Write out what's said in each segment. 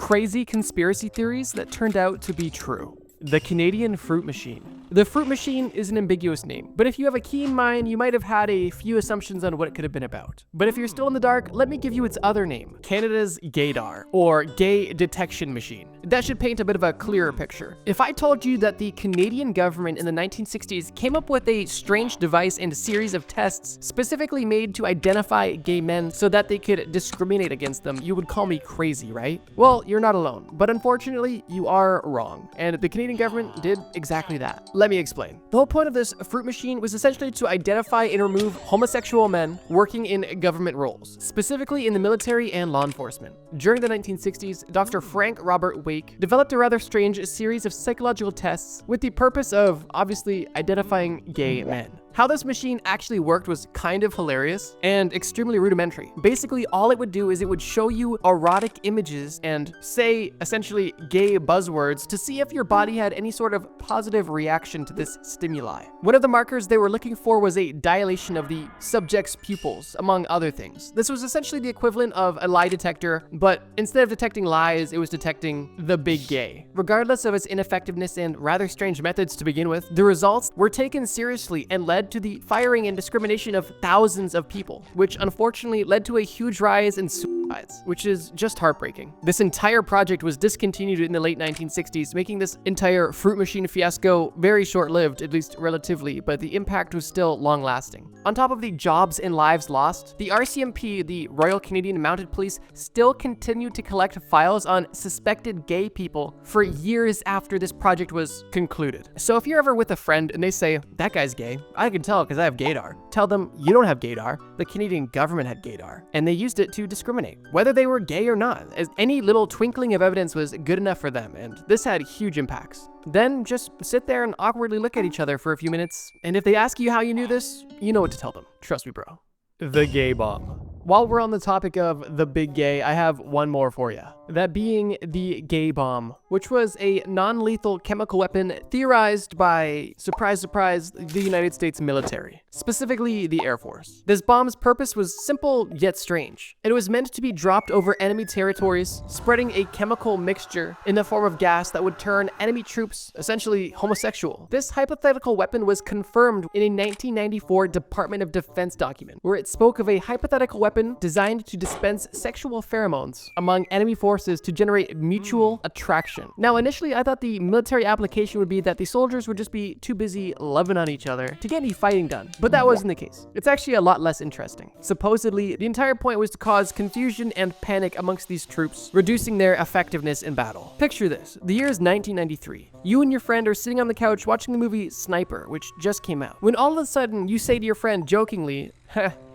crazy conspiracy theories that turned out to be true. The Canadian Fruit Machine. The Fruit Machine is an ambiguous name, but if you have a keen mind, you might have had a few assumptions on what it could have been about. But if you're still in the dark, let me give you its other name, Canada's gaydar, or Gay Detection Machine. That should paint a bit of a clearer picture. If I told you that the Canadian government in the 1960s came up with a strange device and a series of tests specifically made to identify gay men so that they could discriminate against them, you would call me crazy, right? Well, you're not alone, but unfortunately, you are wrong, and the Canadian government did exactly that. Let me explain. The whole point of this fruit machine was essentially to identify and remove homosexual men working in government roles, specifically in the military and law enforcement. During the 1960s, Dr. Frank Robert Wake developed a rather strange series of psychological tests with the purpose of, obviously, identifying gay men. How this machine actually worked was kind of hilarious and extremely rudimentary. Basically, all it would do is it would show you erotic images and say, essentially, gay buzzwords to see if your body had any sort of positive reaction to this stimuli. One of the markers they were looking for was a dilation of the subject's pupils, among other things. This was essentially the equivalent of a lie detector, but instead of detecting lies, it was detecting the big gay. Regardless of its ineffectiveness and rather strange methods to begin with, the results were taken seriously and led to the firing and discrimination of thousands of people, which unfortunately led to a huge rise in suicides, which is just heartbreaking. This entire project was discontinued in the late 1960s, making this entire fruit machine fiasco very short-lived, at least relatively, but the impact was still long-lasting. On top of the jobs and lives lost, the RCMP, the Royal Canadian Mounted Police, still continued to collect files on suspected gay people for years after this project was concluded. So if you're ever with a friend and they say, "That guy's gay," I can tell because I have gaydar. Tell them, you don't have gaydar. The Canadian government had gaydar, and they used it to discriminate, whether they were gay or not, as any little twinkling of evidence was good enough for them, and this had huge impacts. Then just sit there and awkwardly look at each other for a few minutes, and if they ask you how you knew this, you know what to tell them. Trust me, bro. The gay bomb. While we're on the topic of the big gay, I have one more for you. That being the gay bomb, which was a non-lethal chemical weapon theorized by, surprise, surprise, the United States military, specifically the Air Force. This bomb's purpose was simple yet strange. It was meant to be dropped over enemy territories, spreading a chemical mixture in the form of gas that would turn enemy troops essentially homosexual. This hypothetical weapon was confirmed in a 1994 Department of Defense document, where it spoke of a hypothetical weapon designed to dispense sexual pheromones among enemy forces to generate mutual attraction. Now, initially, I thought the military application would be that the soldiers would just be too busy loving on each other to get any fighting done, but that wasn't the case. It's actually a lot less interesting. Supposedly, the entire point was to cause confusion and panic amongst these troops, reducing their effectiveness in battle. Picture this. The year is 1993. You and your friend are sitting on the couch watching the movie Sniper, which just came out, when all of a sudden you say to your friend jokingly,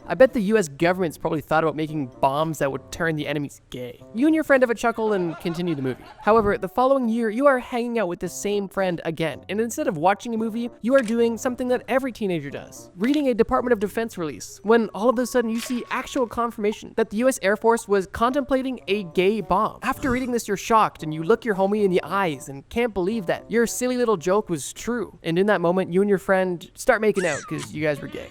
"I bet the US government's probably thought about making bombs that would turn the enemies gay." You and your friend have a chuckle and continue the movie. However, the following year, you are hanging out with the same friend again, and instead of watching a movie, you are doing something that every teenager does, reading a Department of Defense release, when all of a sudden you see actual confirmation that the US Air Force was contemplating a gay bomb. After reading this, you're shocked, and you look your homie in the eyes and can't believe that your silly little joke was true. And in that moment, you and your friend start making out because you guys were gay.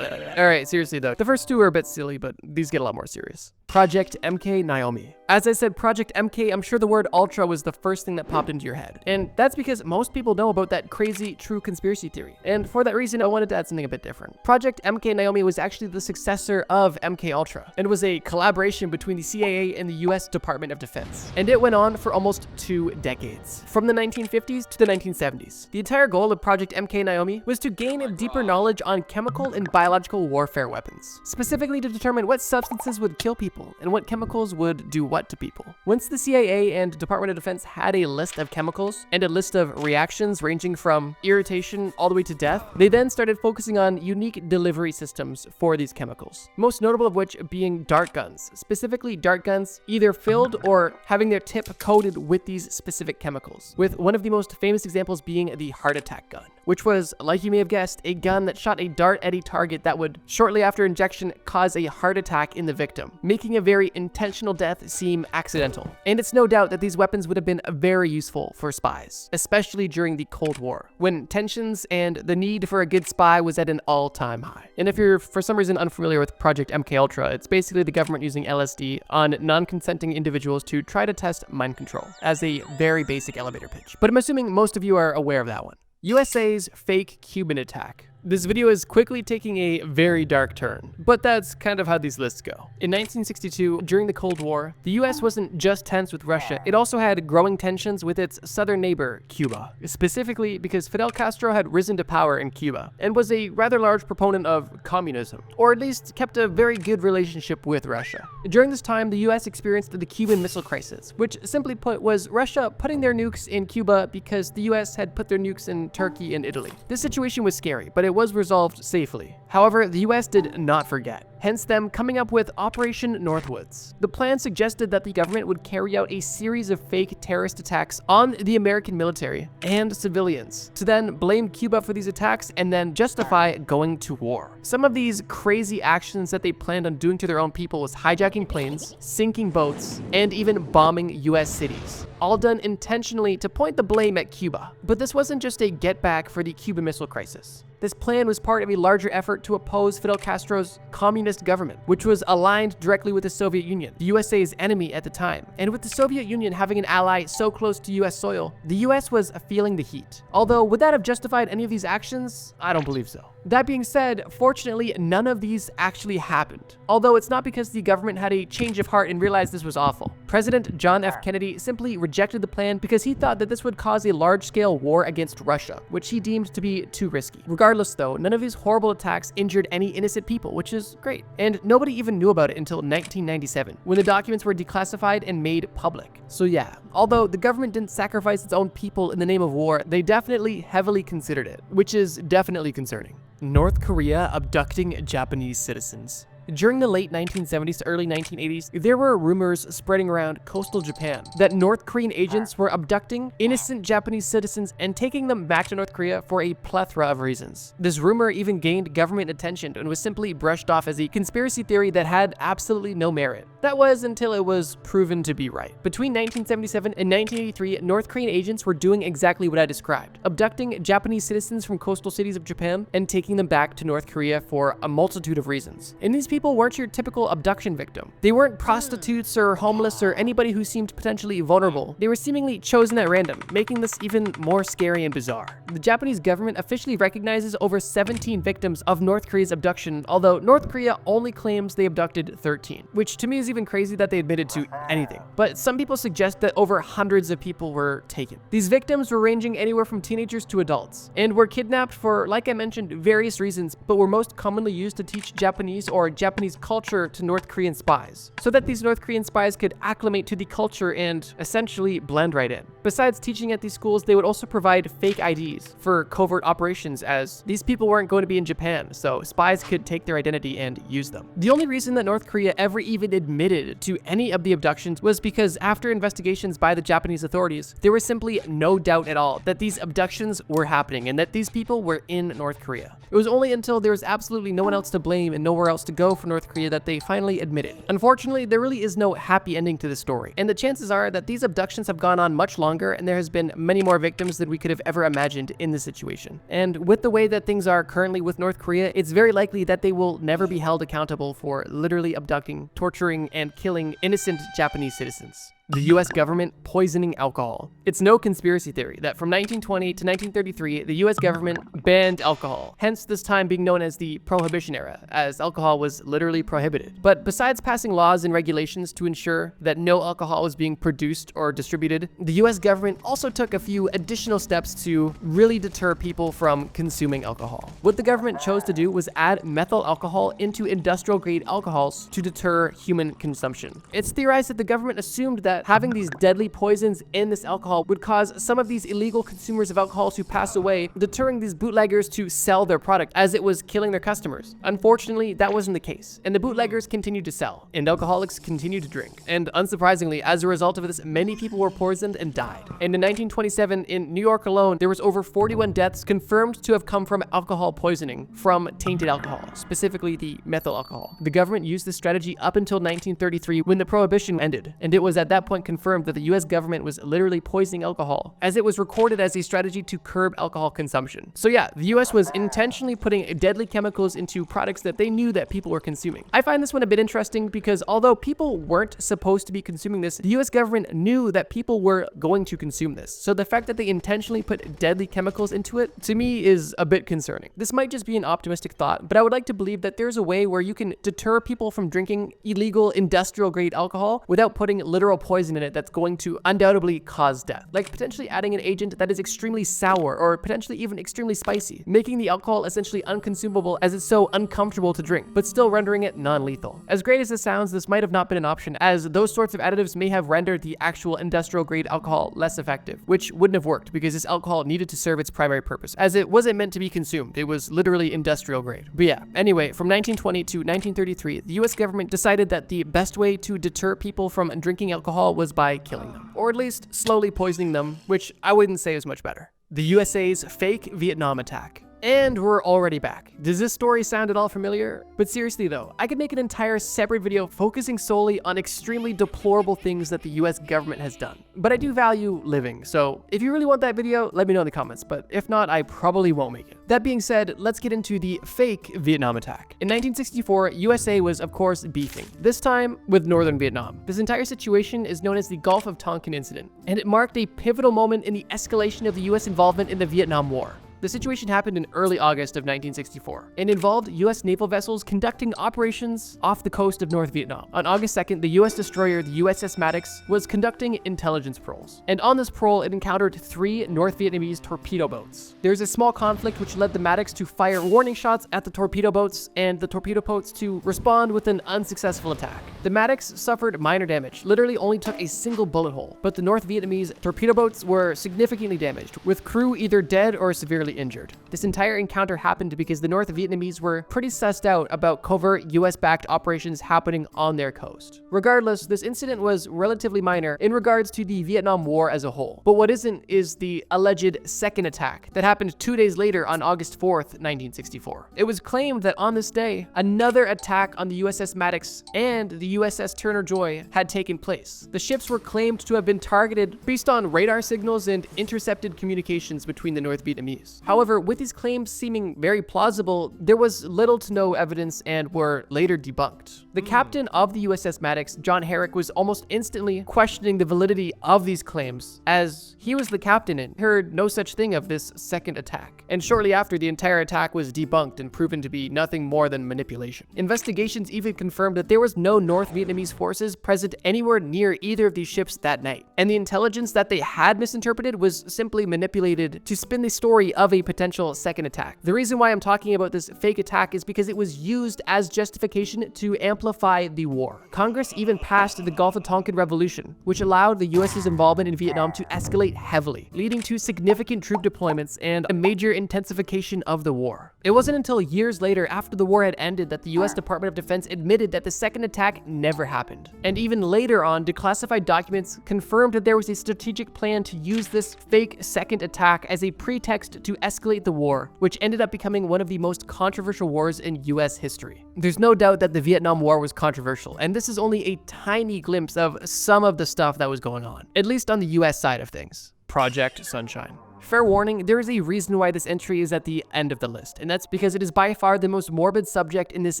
Alright, seriously though, the first two are a bit silly, but these get a lot more serious. Project MK Naomi. As I said, Project MK, I'm sure the word ultra was the first thing that popped into your head. And that's because most people know about that crazy true conspiracy theory. And for that reason, I wanted to add something a bit different. Project MK Naomi was actually the successor of MK Ultra, and was a collaboration between the CIA and the US Department of Defense. And it went on for almost 2 decades, from the 1950s to the 1970s. The entire goal of Project MK Naomi was to gain a deeper knowledge on chemical and biological warfare weapons, specifically to determine what substances would kill people and what chemicals would do what to people. Once the CIA and Department of Defense had a list of chemicals and a list of reactions ranging from irritation all the way to death, they then started focusing on unique delivery systems for these chemicals, most notable of which being dart guns, specifically dart guns either filled or having their tip coated with these specific chemicals, with one of the most famous examples being the heart attack gun. which was, like you may have guessed, a gun that shot a dart at a target that would, shortly after injection, cause a heart attack in the victim, making a very intentional death seem accidental. And it's no doubt that these weapons would have been very useful for spies, especially during the Cold War, when tensions and the need for a good spy was at an all-time high. And if you're for some reason unfamiliar with Project MKUltra, it's basically the government using LSD on non-consenting individuals to try to test mind control, as a very basic elevator pitch. But I'm assuming most of you are aware of that one. USA's fake Cuban attack. This video is quickly taking a very dark turn, but that's kind of how these lists go. In 1962, during the Cold War, the US wasn't just tense with Russia, it also had growing tensions with its southern neighbor, Cuba. Specifically because Fidel Castro had risen to power in Cuba, and was a rather large proponent of communism, or at least kept a very good relationship with Russia. During this time, the US experienced the Cuban Missile Crisis, which simply put was Russia putting their nukes in Cuba because the US had put their nukes in Turkey and Italy. This situation was scary, but it was resolved safely. However, the US did not forget, hence them coming up with Operation Northwoods. The plan suggested that the government would carry out a series of fake terrorist attacks on the American military and civilians, to then blame Cuba for these attacks and then justify going to war. Some of these crazy actions that they planned on doing to their own people was hijacking planes, sinking boats, and even bombing US cities, all done intentionally to point the blame at Cuba. But this wasn't just a get back for the Cuban Missile Crisis. This plan was part of a larger effort to oppose Fidel Castro's communist government, which was aligned directly with the Soviet Union, the USA's enemy at the time. And with the Soviet Union having an ally so close to US soil, the US was feeling the heat. Although, would that have justified any of these actions? I don't believe so. That being said, fortunately, none of these actually happened. Although it's not because the government had a change of heart and realized this was awful. President John F. Kennedy simply rejected the plan because he thought that this would cause a large-scale war against Russia, which he deemed to be too risky. Regardless though, none of these horrible attacks injured any innocent people, which is great. And nobody even knew about it until 1997, when the documents were declassified and made public. So yeah, although the government didn't sacrifice its own people in the name of war, they definitely heavily considered it, which is definitely concerning. North Korea abducting Japanese citizens. During the late 1970s to early 1980s, there were rumors spreading around coastal Japan that North Korean agents were abducting innocent Japanese citizens and taking them back to North Korea for a plethora of reasons. This rumor even gained government attention and was simply brushed off as a conspiracy theory that had absolutely no merit. That was until it was proven to be right. Between 1977 and 1983, North Korean agents were doing exactly what I described, abducting Japanese citizens from coastal cities of Japan and taking them back to North Korea for a multitude of reasons. And these people weren't your typical abduction victim. They weren't prostitutes or homeless or anybody who seemed potentially vulnerable. They were seemingly chosen at random, making this even more scary and bizarre. The Japanese government officially recognizes over 17 victims of North Korea's abduction, although North Korea only claims they abducted 13, which to me is even crazy that they admitted to anything. But some people suggest that over hundreds of people were taken. These victims were ranging anywhere from teenagers to adults, and were kidnapped for, like I mentioned, various reasons, but were most commonly used to teach Japanese or Japanese culture to North Korean spies, so that these North Korean spies could acclimate to the culture and essentially blend right in. Besides teaching at these schools, they would also provide fake IDs for covert operations, as these people weren't going to be in Japan, so spies could take their identity and use them. The only reason that North Korea ever even admitted to any of the abductions was because after investigations by the Japanese authorities, there was simply no doubt at all that these abductions were happening and that these people were in North Korea. It was only until there was absolutely no one else to blame and nowhere else to go for North Korea that they finally admitted. Unfortunately, there really is no happy ending to this story, and the chances are that these abductions have gone on much longer and there has been many more victims than we could have ever imagined in this situation. And with the way that things are currently with North Korea, it's very likely that they will never be held accountable for literally abducting, torturing, and killing innocent Japanese citizens. The US government poisoning alcohol. It's no conspiracy theory that from 1920 to 1933, the US government banned alcohol, hence this time being known as the Prohibition era, as alcohol was literally prohibited. But besides passing laws and regulations to ensure that no alcohol was being produced or distributed, the US government also took a few additional steps to really deter people from consuming alcohol. What the government chose to do was add methyl alcohol into industrial grade alcohols to deter human consumption. It's theorized that the government assumed that that having these deadly poisons in this alcohol would cause some of these illegal consumers of alcohol to pass away, deterring these bootleggers to sell their product as it was killing their customers. Unfortunately, that wasn't the case, and the bootleggers continued to sell, and alcoholics continued to drink. And unsurprisingly, as a result of this, many people were poisoned and died. And in 1927, in New York alone, there was over 41 deaths confirmed to have come from alcohol poisoning from tainted alcohol, specifically the methyl alcohol. The government used this strategy up until 1933 when the prohibition ended, and it was at that point confirmed that the US government was literally poisoning alcohol, as it was recorded as a strategy to curb alcohol consumption. So yeah, the US was intentionally putting deadly chemicals into products that they knew that people were consuming. I find this one a bit interesting because although people weren't supposed to be consuming this, the US government knew that people were going to consume this. So the fact that they intentionally put deadly chemicals into it, to me, is a bit concerning. This might just be an optimistic thought, but I would like to believe that there's a way where you can deter people from drinking illegal industrial grade alcohol without putting literal poison in it that's going to undoubtedly cause death. Like potentially adding an agent that is extremely sour or potentially even extremely spicy, making the alcohol essentially unconsumable as it's so uncomfortable to drink, but still rendering it non-lethal. As great as this sounds, this might have not been an option, as those sorts of additives may have rendered the actual industrial grade alcohol less effective, which wouldn't have worked because this alcohol needed to serve its primary purpose, as it wasn't meant to be consumed. It was literally industrial grade. But yeah, anyway, from 1920 to 1933, the US government decided that the best way to deter people from drinking alcohol was by killing them, or at least slowly poisoning them, which I wouldn't say is much better. The USA's fake Vietnam attack. And we're already back. Does this story sound at all familiar? But seriously though, I could make an entire separate video focusing solely on extremely deplorable things that the US government has done. But I do value living, so if you really want that video, let me know in the comments, but if not, I probably won't make it. That being said, let's get into the fake Vietnam attack. In 1964, USA was of course beefing, this time with northern Vietnam. This entire situation is known as the Gulf of Tonkin incident, and it marked a pivotal moment in the escalation of the US involvement in the Vietnam War. The situation happened in early August of 1964 and involved US naval vessels conducting operations off the coast of North Vietnam. On August 2nd, the US destroyer, the USS Maddox, was conducting intelligence patrols. And on this patrol, it encountered 3 North Vietnamese torpedo boats. There's a small conflict which led the Maddox to fire warning shots at the torpedo boats and the torpedo boats to respond with an unsuccessful attack. The Maddox suffered minor damage, literally only took a single bullet hole, but the North Vietnamese torpedo boats were significantly damaged, with crew either dead or severely injured. This entire encounter happened because the North Vietnamese were pretty sussed out about covert US-backed operations happening on their coast. Regardless, this incident was relatively minor in regards to the Vietnam War as a whole. But what isn't is the alleged second attack that happened 2 days later on August 4th, 1964. It was claimed that on this day, another attack on the USS Maddox and the USS Turner Joy had taken place. The ships were claimed to have been targeted based on radar signals and intercepted communications between the North Vietnamese. However, with these claims seeming very plausible, there was little to no evidence and were later debunked. The captain of the USS Maddox, John Herrick, was almost instantly questioning the validity of these claims, as he was the captain and heard no such thing of this second attack. And shortly after, the entire attack was debunked and proven to be nothing more than manipulation. Investigations even confirmed that there was no North Vietnamese forces present anywhere near either of these ships that night, and the intelligence that they had misinterpreted was simply manipulated to spin the story of a potential second attack. The reason why I'm talking about this fake attack is because it was used as justification to amplify the war. Congress even passed the Gulf of Tonkin Resolution, which allowed the US's involvement in Vietnam to escalate heavily, leading to significant troop deployments and a major intensification of the war. It wasn't until years later, after the war had ended, that the US Department of Defense admitted that the second attack never happened. And even later on, declassified documents confirmed that there was a strategic plan to use this fake second attack as a pretext to escalate the war, which ended up becoming one of the most controversial wars in US history. There's no doubt that the Vietnam War was controversial, and this is only a tiny glimpse of some of the stuff that was going on, at least on the US side of things. Project Sunshine. Fair warning, there is a reason why this entry is at the end of the list, and that's because it is by far the most morbid subject in this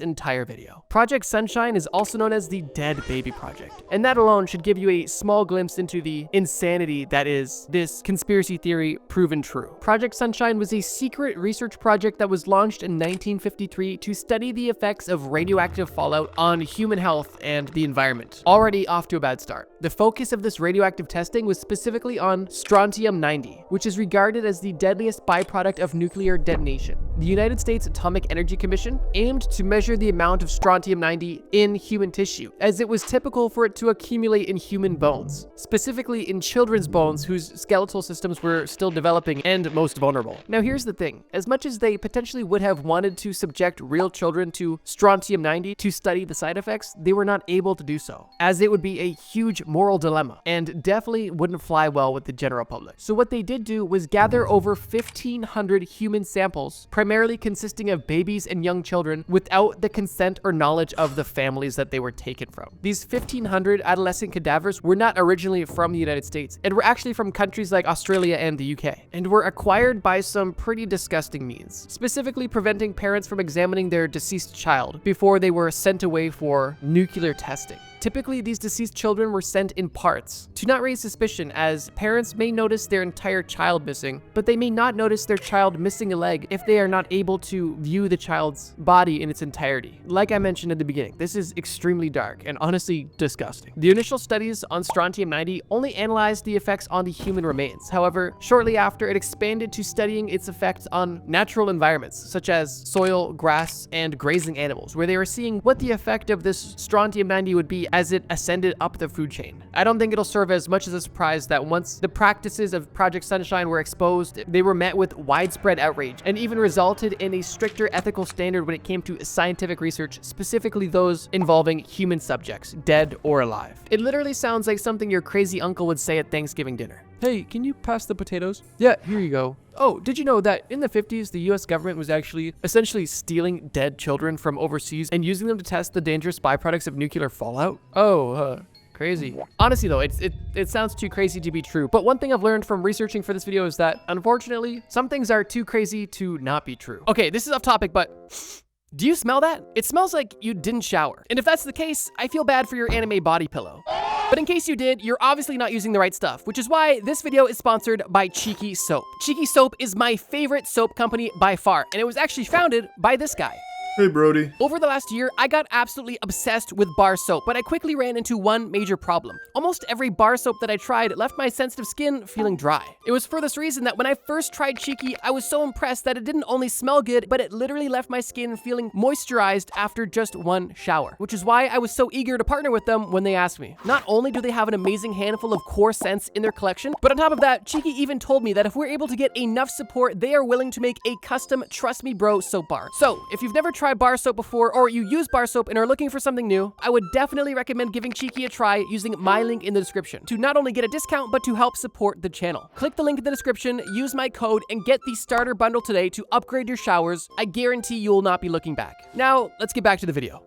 entire video. Project Sunshine is also known as the Dead Baby Project, and that alone should give you a small glimpse into the insanity that is this conspiracy theory proven true. Project Sunshine was a secret research project that was launched in 1953 to study the effects of radioactive fallout on human health and the environment. Already off to a bad start. The focus of this radioactive testing was specifically on strontium-90, which is regarded as the deadliest byproduct of nuclear detonation. the United States Atomic Energy Commission aimed to measure the amount of strontium-90 in human tissue, as it was typical for it to accumulate in human bones, specifically in children's bones whose skeletal systems were still developing and most vulnerable. Now here's the thing, as much as they potentially would have wanted to subject real children to strontium-90 to study the side effects, they were not able to do so, as it would be a huge moral dilemma and definitely wouldn't fly well with the general public. So what they did do was gather over 1,500 human samples, primarily consisting of babies and young children, without the consent or knowledge of the families that they were taken from. These 1,500 adolescent cadavers were not originally from the United States, and were actually from countries like Australia and the UK, and were acquired by some pretty disgusting means, specifically preventing parents from examining their deceased child before they were sent away for nuclear testing. Typically, these deceased children were sent in parts to not raise suspicion, as parents may notice their entire child missing, but they may not notice their child missing a leg if they are not able to view the child's body in its entirety. Like I mentioned at the beginning, this is extremely dark and honestly disgusting. The initial studies on strontium-90 only analyzed the effects on the human remains. However, shortly after, it expanded to studying its effects on natural environments, such as soil, grass, and grazing animals, where they were seeing what the effect of this strontium-90 would be as it ascended up the food chain. I don't think it'll serve as much as a surprise that once the practices of Project Sunshine were exposed, they were met with widespread outrage and even resulted in a stricter ethical standard when it came to scientific research, specifically those involving human subjects, dead or alive. It literally sounds like something your crazy uncle would say at Thanksgiving dinner. Hey, can you pass the potatoes? Yeah, here you go. Oh, did you know that in the 50s, the US government was actually essentially stealing dead children from overseas and using them to test the dangerous byproducts of nuclear fallout? Oh, crazy. Honestly though, it sounds too crazy to be true, but one thing I've learned from researching for this video is that, unfortunately, some things are too crazy to not be true. Okay, this is off topic, but do you smell that? It smells like you didn't shower. And if that's the case, I feel bad for your anime body pillow. But in case you did, you're obviously not using the right stuff, which is why this video is sponsored by Cheeky Soap. Cheeky Soap is my favorite soap company by far, and it was actually founded by this guy. Hey, Brody. Over the last year, I got absolutely obsessed with bar soap, but I quickly ran into one major problem. Almost every bar soap that I tried left my sensitive skin feeling dry. It was for this reason that when I first tried Cheeky, I was so impressed that it didn't only smell good, but it literally left my skin feeling moisturized after just one shower, which is why I was so eager to partner with them when they asked me. Not only do they have an amazing handful of core scents in their collection, but on top of that, Cheeky even told me that if we're able to get enough support, they are willing to make a custom Trust Me Bro soap bar. So, if you've never tried bar soap before, or you use bar soap and are looking for something new, I would definitely recommend giving Cheeky a try using my link in the description to not only get a discount, but to help support the channel. Click the link in the description, use my code, and get the starter bundle today to upgrade your showers. I guarantee you will not be looking back. Now, let's get back to the video.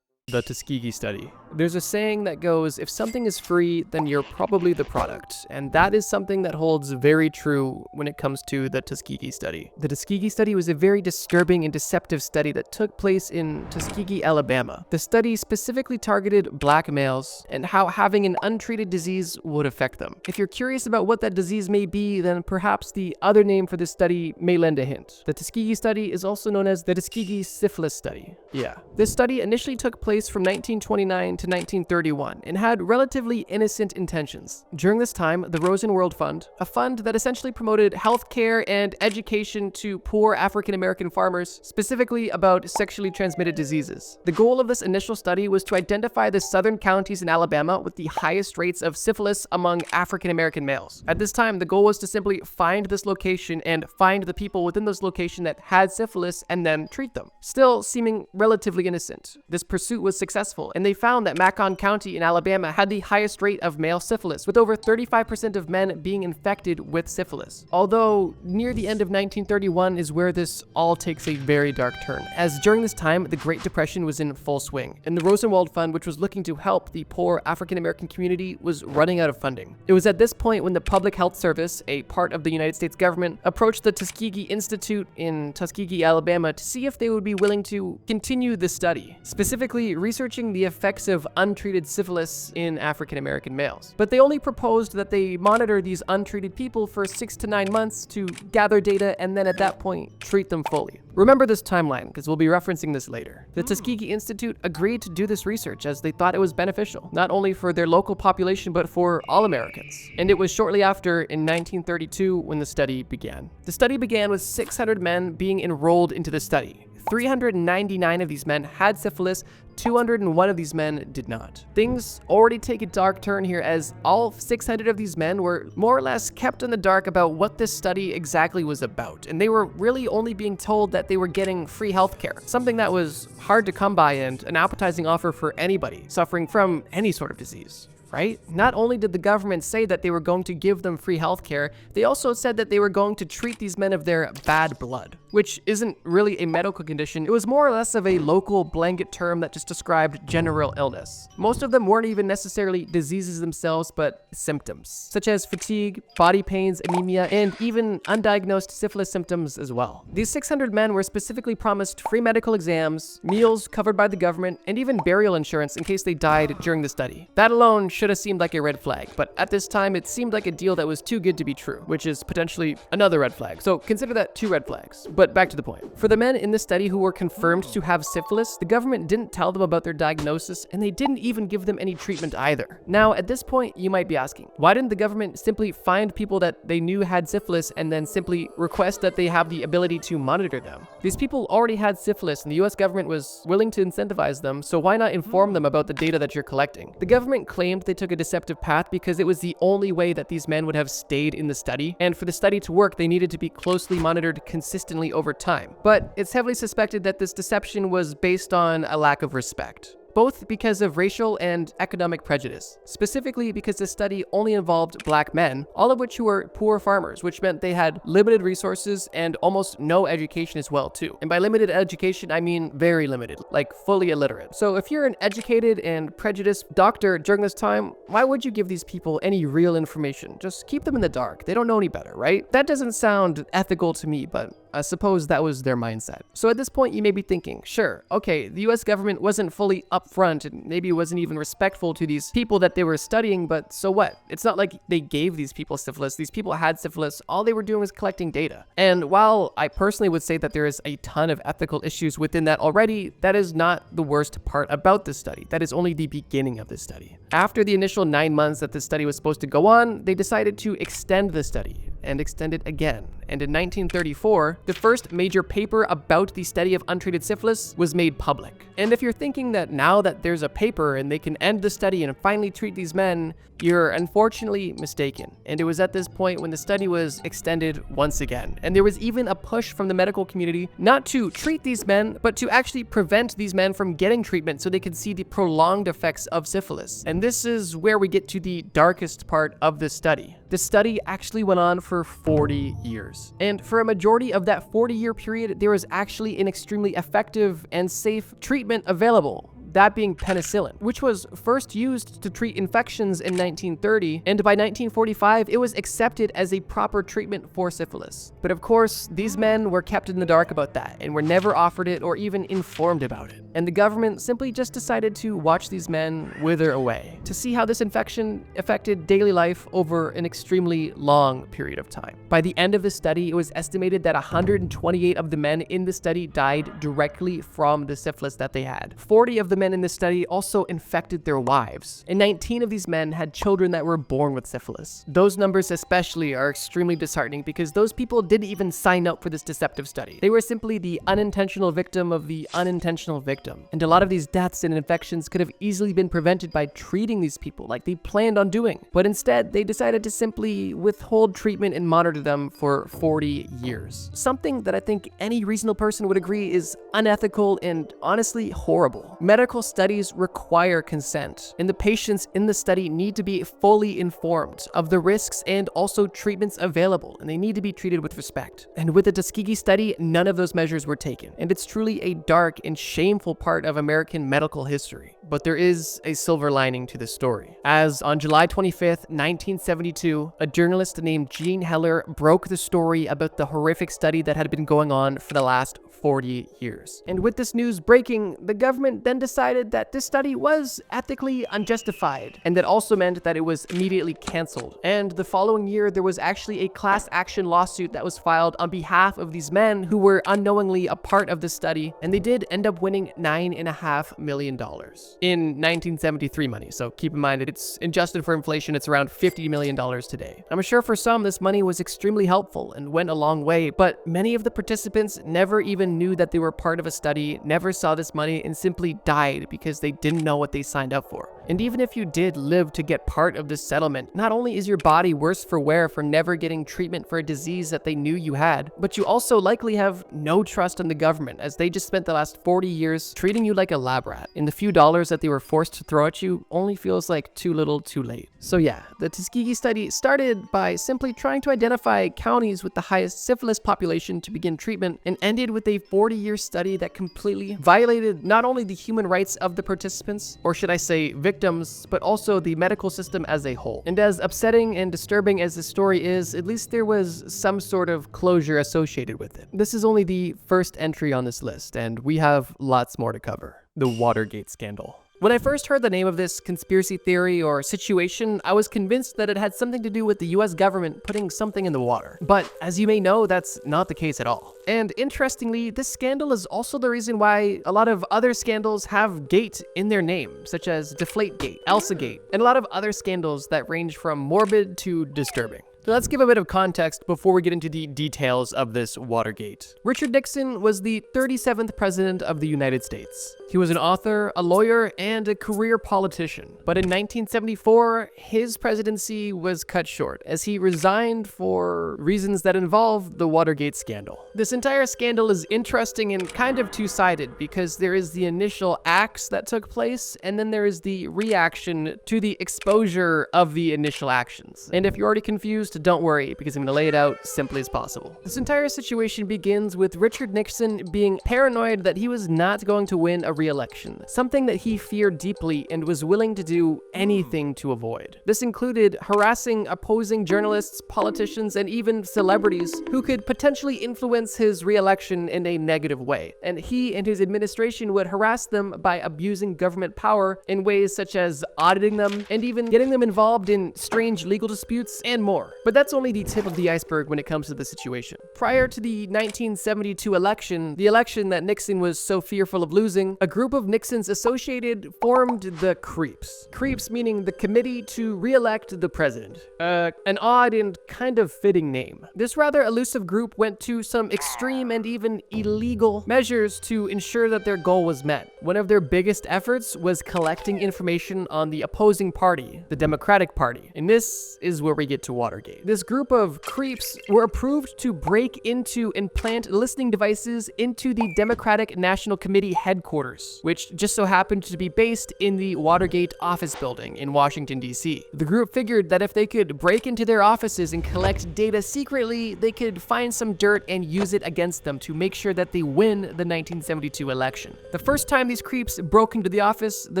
The Tuskegee study. There's a saying that goes, if something is free, then you're probably the product. And that is something that holds very true when it comes to the Tuskegee study. The Tuskegee study was a very disturbing and deceptive study that took place in Tuskegee, Alabama. The study specifically targeted black males and how having an untreated disease would affect them. If you're curious about what that disease may be, then perhaps the other name for this study may lend a hint. The Tuskegee study is also known as the Tuskegee Syphilis study. Yeah. This study initially took place from 1929 to 1931 and had relatively innocent intentions. During this time, the Rosen World Fund, a fund that essentially promoted healthcare and education to poor African American farmers, specifically about sexually transmitted diseases. The goal of this initial study was to identify the southern counties in Alabama with the highest rates of syphilis among African American males. At this time, the goal was to simply find this location and find the people within this location that had syphilis and then treat them. Still seeming relatively innocent. This pursuit was successful, and they found that Macon County in Alabama had the highest rate of male syphilis, with over 35% of men being infected with syphilis. Although, near the end of 1931 is where this all takes a very dark turn, as during this time, the Great Depression was in full swing, and the Rosenwald Fund, which was looking to help the poor African American community, was running out of funding. It was at this point when the Public Health Service, a part of the United States government, approached the Tuskegee Institute in Tuskegee, Alabama, to see if they would be willing to continue the study, specifically researching the effects of of untreated syphilis in African American males. But they only proposed that they monitor these untreated people for 6 to 9 months to gather data and then at that point treat them fully. Remember this timeline, because we'll be referencing this later. The Tuskegee Institute agreed to do this research as they thought it was beneficial, not only for their local population, but for all Americans. And it was shortly after, in 1932, when the study began. The study began with 600 men being enrolled into the study. 399 of these men had syphilis, 201 of these men did not. Things already take a dark turn here, as all 600 of these men were more or less kept in the dark about what this study exactly was about, and they were really only being told that they were getting free healthcare, something that was hard to come by and an appetizing offer for anybody suffering from any sort of disease. Right? Not only did the government say that they were going to give them free healthcare, they also said that they were going to treat these men of their bad blood, which isn't really a medical condition. It was more or less of a local blanket term that just described general illness. Most of them weren't even necessarily diseases themselves, but symptoms, such as fatigue, body pains, anemia, and even undiagnosed syphilis symptoms as well. These 600 men were specifically promised free medical exams, meals covered by the government, and even burial insurance in case they died during the study. That alone should have seemed like a red flag, but at this time it seemed like a deal that was too good to be true, which is potentially another red flag. So consider that 2 red flags. But back to the point. For the men in the study who were confirmed to have syphilis, the government didn't tell them about their diagnosis, and they didn't even give them any treatment either. Now, at this point, you might be asking, why didn't the government simply find people that they knew had syphilis and then simply request that they have the ability to monitor them? These people already had syphilis, and the US government was willing to incentivize them, so why not inform them about the data that you're collecting? The government claimed they took a deceptive path because it was the only way that these men would have stayed in the study, and for the study to work, they needed to be closely monitored consistently over time. But it's heavily suspected that this deception was based on a lack of respect, both because of racial and economic prejudice. Specifically because the study only involved black men, all of which who were poor farmers, which meant they had limited resources and almost no education as well too. And by limited education, I mean very limited, like fully illiterate. So if you're an educated and prejudiced doctor during this time, why would you give these people any real information? Just keep them in the dark. They don't know any better, right? That doesn't sound ethical to me, but I suppose that was their mindset. So at this point, you may be thinking, sure, okay, the US government wasn't fully upfront and maybe wasn't even respectful to these people that they were studying, but so what? It's not like they gave these people syphilis. These people had syphilis. All they were doing was collecting data. And while I personally would say that there is a ton of ethical issues within that already, that is not the worst part about this study. That is only the beginning of this study. After the initial 9 months that this study was supposed to go on, they decided to extend the study and extend it again. And in 1934, the first major paper about the study of untreated syphilis was made public. And if you're thinking that now that there's a paper and they can end the study and finally treat these men, you're unfortunately mistaken. And it was at this point when the study was extended once again. And there was even a push from the medical community not to treat these men, but to actually prevent these men from getting treatment so they could see the prolonged effects of syphilis. And this is where we get to the darkest part of this study. The study actually went on for 40 years. And for a majority of that 40-year period, there was actually an extremely effective and safe treatment available. That being penicillin, which was first used to treat infections in 1930, and by 1945, it was accepted as a proper treatment for syphilis. But of course, these men were kept in the dark about that, and were never offered it or even informed about it. And the government simply just decided to watch these men wither away, to see how this infection affected daily life over an extremely long period of time. By the end of the study, it was estimated that 128 of the men in the study died directly from the syphilis that they had. 40 of the men in this study also infected their wives, and 19 of these men had children that were born with syphilis. Those numbers especially are extremely disheartening because those people didn't even sign up for this deceptive study. They were simply the unintentional victim of the unintentional victim. And a lot of these deaths and infections could have easily been prevented by treating these people like they planned on doing. But instead, they decided to simply withhold treatment and monitor them for 40 years. Something that I think any reasonable person would agree is unethical and honestly horrible. Medical studies require consent, and the patients in the study need to be fully informed of the risks and also treatments available, and they need to be treated with respect. And with the Tuskegee study, none of those measures were taken, and it's truly a dark and shameful part of American medical history. But there is a silver lining to this story, as on July 25th, 1972, a journalist named Jean Heller broke the story about the horrific study that had been going on for the last 40 years. And with this news breaking, the government then decided that this study was ethically unjustified, and that also meant that it was immediately canceled. And the following year, there was actually a class action lawsuit that was filed on behalf of these men who were unknowingly a part of the study, and they did end up winning $9.5 million in 1973 money. So keep in mind, it's adjusted for inflation, it's around $50 million today. I'm sure for some, this money was extremely helpful and went a long way, but many of the participants never even knew that they were part of a study, never saw this money, and simply died because they didn't know what they signed up for. And even if you did live to get part of this settlement, not only is your body worse for wear for never getting treatment for a disease that they knew you had, but you also likely have no trust in the government, as they just spent the last 40 years treating you like a lab rat, and the few dollars that they were forced to throw at you only feels like too little too late. So yeah, the Tuskegee study started by simply trying to identify counties with the highest syphilis population to begin treatment, and ended with a 40-year study that completely violated not only the human rights of the participants, or should I say victims, but also the medical system as a whole. And as upsetting and disturbing as the story is, at least there was some sort of closure associated with it. This is only the first entry on this list, and we have lots more to cover. The Watergate Scandal. When I first heard the name of this conspiracy theory or situation, I was convinced that it had something to do with the US government putting something in the water. But as you may know, that's not the case at all. And interestingly, this scandal is also the reason why a lot of other scandals have gate in their name, such as Deflategate, Elsagate, and a lot of other scandals that range from morbid to disturbing. So let's give a bit of context before we get into the details of this Watergate. Richard Nixon was the 37th president of the United States. He was an author, a lawyer, and a career politician. But in 1974, his presidency was cut short as he resigned for reasons that involve the Watergate scandal. This entire scandal is interesting and kind of two-sided because there is the initial acts that took place, and then there is the reaction to the exposure of the initial actions. And if you're already confused, don't worry, because I'm going to lay it out simply as possible. This entire situation begins with Richard Nixon being paranoid that he was not going to win a re-election, something that he feared deeply and was willing to do anything to avoid. This included harassing opposing journalists, politicians, and even celebrities who could potentially influence his re-election in a negative way. And he and his administration would harass them by abusing government power in ways such as auditing them and even getting them involved in strange legal disputes and more. But that's only the tip of the iceberg when it comes to the situation. Prior to the 1972 election, the election that Nixon was so fearful of losing, a group of Nixon's associated formed the Creeps. Creeps meaning the Committee to Re-elect the President. An odd and kind of fitting name. This rather elusive group went to some extreme and even illegal measures to ensure that their goal was met. One of their biggest efforts was collecting information on the opposing party, the Democratic Party. And this is where we get to Watergate. This group of creeps were approved to break into and plant listening devices into the Democratic National Committee headquarters, which just so happened to be based in the Watergate office building in Washington, D.C. The group figured that if they could break into their offices and collect data secretly, they could find some dirt and use it against them to make sure that they win the 1972 election. The first time these creeps broke into the office, the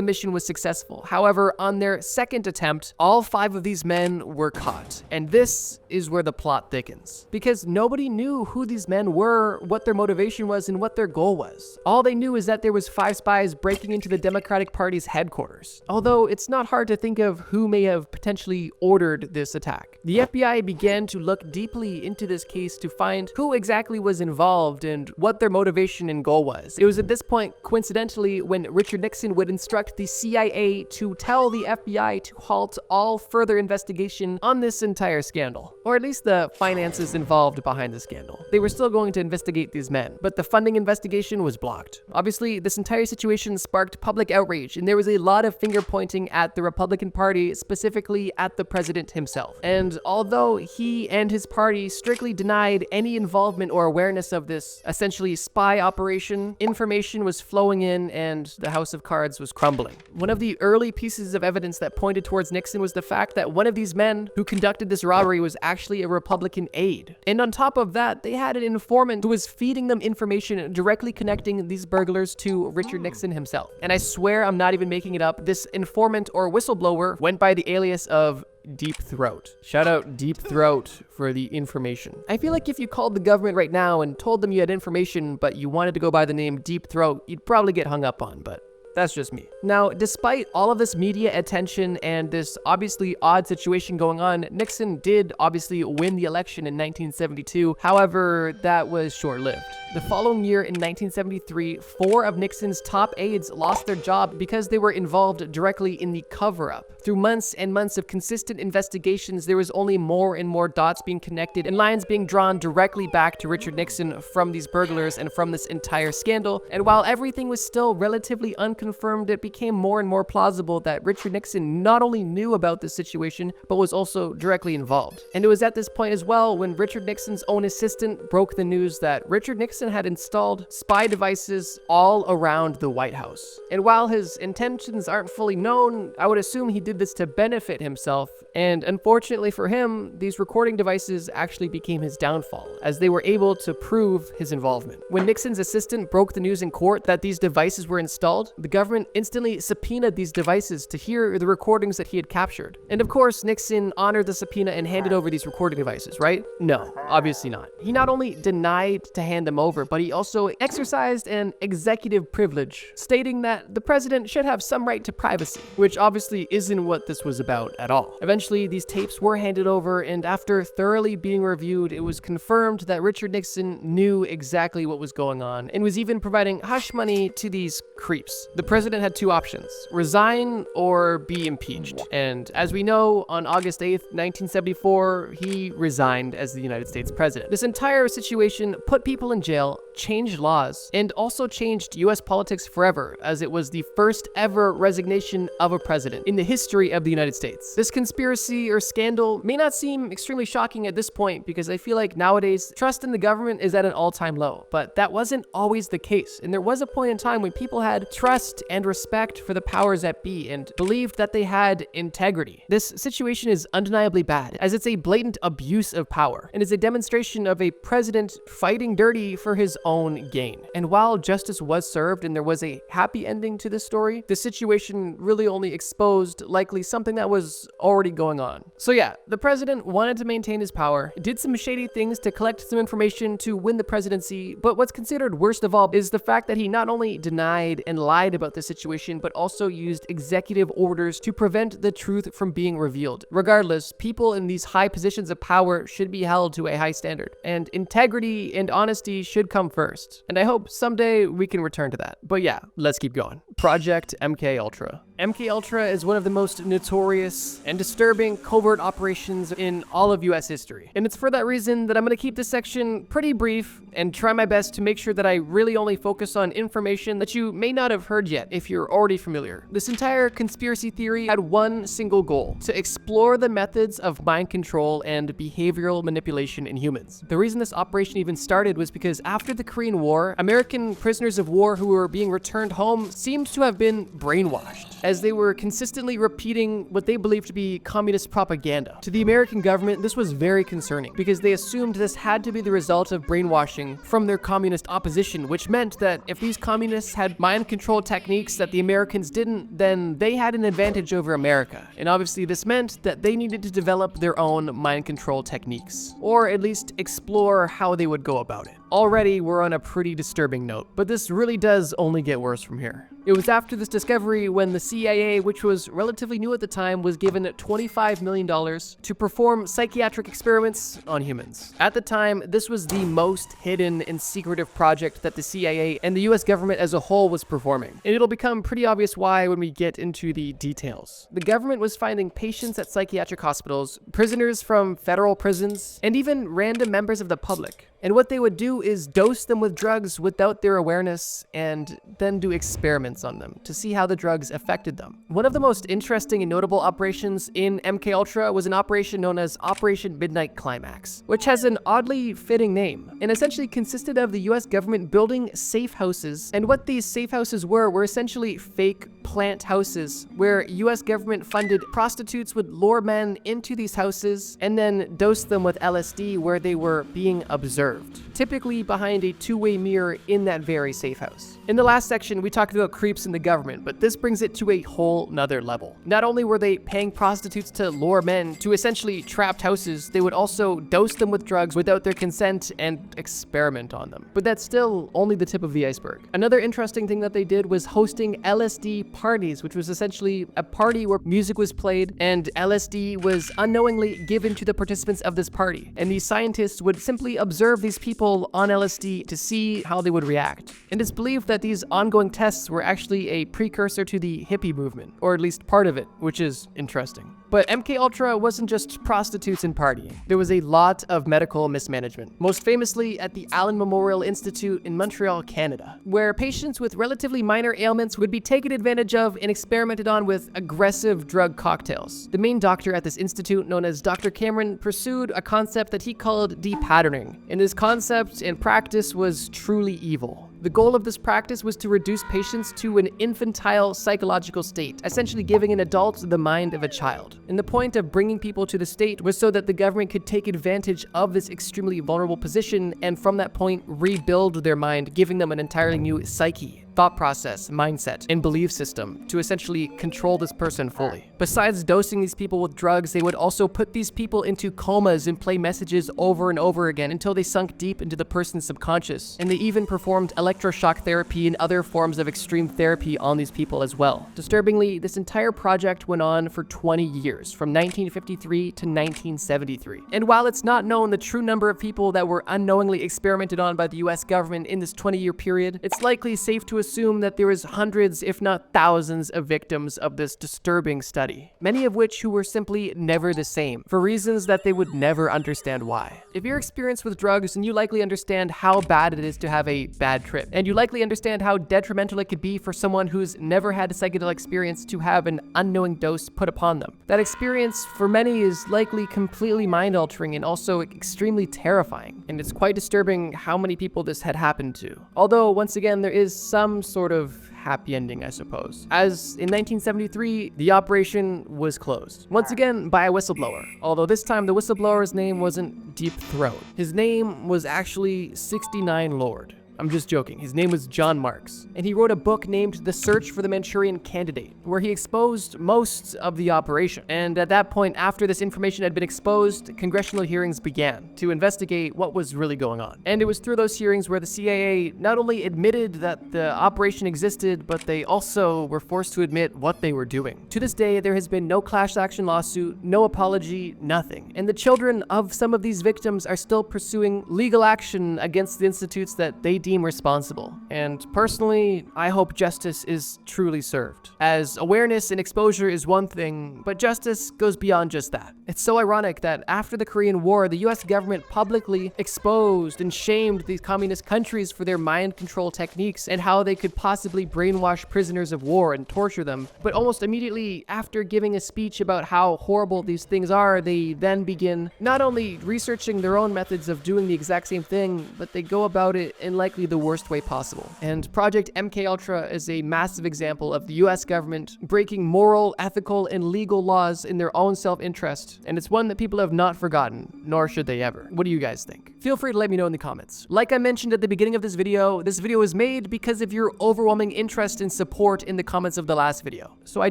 mission was successful. However, on their second attempt, all 5 of these men were caught. And this is where the plot thickens, because nobody knew who these men were, what their motivation was, and what their goal was. All they knew is that there was 5 spies breaking into the Democratic Party's headquarters. Although it's not hard to think of who may have potentially ordered this attack. The FBI began to look deeply into this case to find who exactly was involved and what their motivation and goal was. It was at this point, coincidentally, when Richard Nixon would instruct the CIA to tell the FBI to halt all further investigation on this entire scandal, or at least the finances involved behind the scandal. They were still going to investigate these men, but the funding investigation was blocked. Obviously, this entire situation sparked public outrage, and there was a lot of finger pointing at the Republican Party, specifically at the president himself. And although he and his party strictly denied any involvement or awareness of this essentially spy operation, information was flowing in and the house of cards was crumbling. One of the early pieces of evidence that pointed towards Nixon was the fact that one of these men who conducted this robbery was actually a Republican aide. And on top of that, they had an informant who was feeding them information directly connecting these burglars to Richard Nixon himself. And I swear I'm not even making it up, this informant or whistleblower went by the alias of Deep Throat. Shout out Deep Throat for the information. I feel like if you called the government right now and told them you had information, but you wanted to go by the name Deep Throat, you'd probably get hung up on, but that's just me. Now, despite all of this media attention and this obviously odd situation going on, Nixon did obviously win the election in 1972. However, that was short-lived. The following year in 1973, 4 of Nixon's top aides lost their job because they were involved directly in the cover-up. Through months and months of consistent investigations, there was only more and more dots being connected and lines being drawn directly back to Richard Nixon from these burglars and from this entire scandal. And while everything was still relatively unconfirmed, it became more and more plausible that Richard Nixon not only knew about this situation, but was also directly involved. And it was at this point as well when Richard Nixon's own assistant broke the news that Richard Nixon had installed spy devices all around the White House. And while his intentions aren't fully known, I would assume he did this to benefit himself, and unfortunately for him, these recording devices actually became his downfall, as they were able to prove his involvement. When Nixon's assistant broke the news in court that these devices were installed, the government instantly subpoenaed these devices to hear the recordings that he had captured. And of course, Nixon honored the subpoena and handed over these recording devices, right? No, obviously not. He not only denied to hand them over, but he also exercised an executive privilege, stating that the president should have some right to privacy, which obviously isn't what this was about at all. Eventually, these tapes were handed over, and after thoroughly being reviewed, it was confirmed that Richard Nixon knew exactly what was going on and was even providing hush money to these creeps. The president had 2 options: resign or be impeached. And as we know, on August 8th, 1974, he resigned as the United States president. This entire situation put people in jail, changed laws, and also changed US politics forever, as it was the first ever resignation of a president in the history of the United States. This conspiracy or scandal may not seem extremely shocking at this point, because I feel like nowadays trust in the government is at an all-time low, but that wasn't always the case. And there was a point in time when people had trust and respect for the powers that be and believed that they had integrity. This situation is undeniably bad, as it's a blatant abuse of power and is a demonstration of a president fighting dirty for his own gain. And while justice was served and there was a happy ending to this story, the situation really only exposed likely something that was already going on. So yeah, the president wanted to maintain his power, did some shady things to collect some information to win the presidency, but what's considered worst of all is the fact that he not only denied and lied about the situation, but also used executive orders to prevent the truth from being revealed. Regardless, people in these high positions of power should be held to a high standard, and integrity and honesty should come first. And I hope someday we can return to that. But yeah, let's keep going. Project MKUltra. MKUltra is one of the most notorious and disturbing covert operations in all of US history. And it's for that reason that I'm going to keep this section pretty brief and try my best to make sure that I really only focus on information that you may not have heard yet if you're already familiar. This entire conspiracy theory had one single goal: to explore the methods of mind control and behavioral manipulation in humans. The reason this operation even started was because after the Korean War, American prisoners of war who were being returned home seemed to have been brainwashed, as they were consistently repeating what they believed to be communist propaganda. To the American government, this was very concerning, because they assumed this had to be the result of brainwashing from their communist opposition, which meant that if these communists had mind control techniques that the Americans didn't, then they had an advantage over America. And obviously this meant that they needed to develop their own mind control techniques, or at least explore how they would go about it. Already, we're on a pretty disturbing note, but this really does only get worse from here. It was after this discovery when the CIA, which was relatively new at the time, was given $25 million to perform psychiatric experiments on humans. At the time, this was the most hidden and secretive project that the CIA and the US government as a whole was performing. And it'll become pretty obvious why when we get into the details. The government was finding patients at psychiatric hospitals, prisoners from federal prisons, and even random members of the public. And what they would do is dose them with drugs without their awareness and then do experiments on them to see how the drugs affected them. One of the most interesting and notable operations in MKUltra was an operation known as Operation Midnight Climax, which has an oddly fitting name, and essentially consisted of the US government building safe houses. And what these safe houses were essentially fake plant houses where US government funded prostitutes would lure men into these houses and then dose them with LSD where they were being observed. observed, typically behind a two-way mirror in that very safe house. In the last section, we talked about creeps in the government, but this brings it to a whole nother level. Not only were they paying prostitutes to lure men to essentially trapped houses, they would also dose them with drugs without their consent and experiment on them. But that's still only the tip of the iceberg. Another interesting thing that they did was hosting LSD parties, which was essentially a party where music was played and LSD was unknowingly given to the participants of this party. And these scientists would simply observe these people on LSD to see how they would react. And it's believed that these ongoing tests were actually a precursor to the hippie movement, or at least part of it, which is interesting. But MKUltra wasn't just prostitutes and partying. There was a lot of medical mismanagement, most famously at the Allen Memorial Institute in Montreal, Canada, where patients with relatively minor ailments would be taken advantage of and experimented on with aggressive drug cocktails. The main doctor at this institute, known as Dr. Cameron, pursued a concept that he called depatterning, and his concept and practice was truly evil. The goal of this practice was to reduce patients to an infantile psychological state, essentially giving an adult the mind of a child. And the point of bringing people to the state was so that the government could take advantage of this extremely vulnerable position and from that point rebuild their mind, giving them an entirely new psyche, thought process, mindset, and belief system to essentially control this person fully. Besides dosing these people with drugs, they would also put these people into comas and play messages over and over again until they sunk deep into the person's subconscious. And they even performed electroshock therapy and other forms of extreme therapy on these people as well. Disturbingly, this entire project went on for 20 years, from 1953 to 1973. And while it's not known the true number of people that were unknowingly experimented on by the US government in this 20-year period, it's likely safe to assume that there was hundreds, if not thousands, of victims of this disturbing study, many of which who were simply never the same, for reasons that they would never understand why. If you're experienced with drugs, then you likely understand how bad it is to have a bad trip, and you likely understand how detrimental it could be for someone who's never had a psychedelic experience to have an unknowing dose put upon them. That experience, for many, is likely completely mind-altering and also extremely terrifying, and it's quite disturbing how many people this had happened to. Although, once again, there is some sort of happy ending, I suppose. As in 1973, the operation was closed, once again by a whistleblower, although this time the whistleblower's name wasn't Deep Throat. His name was actually 69 Lord. I'm just joking. His name was John Marks, and he wrote a book named The Search for the Manchurian Candidate, where he exposed most of the operation. And at that point, after this information had been exposed, congressional hearings began to investigate what was really going on. And it was through those hearings where the CIA not only admitted that the operation existed, but they also were forced to admit what they were doing. To this day, there has been no class action lawsuit, no apology, nothing. And the children of some of these victims are still pursuing legal action against the institutes that they deem responsible. And personally, I hope justice is truly served, as awareness and exposure is one thing, but justice goes beyond just that. It's so ironic that after the Korean War, the US government publicly exposed and shamed these communist countries for their mind control techniques and how they could possibly brainwash prisoners of war and torture them. But almost immediately after giving a speech about how horrible these things are, they then begin not only researching their own methods of doing the exact same thing, but they go about it in likely the worst way possible. And Project MKUltra is a massive example of the US government breaking moral, ethical, and legal laws in their own self-interest, and it's one that people have not forgotten, nor should they ever. What do you guys think? Feel free to let me know in the comments. Like I mentioned at the beginning of this video was made because of your overwhelming interest and support in the comments of the last video. So I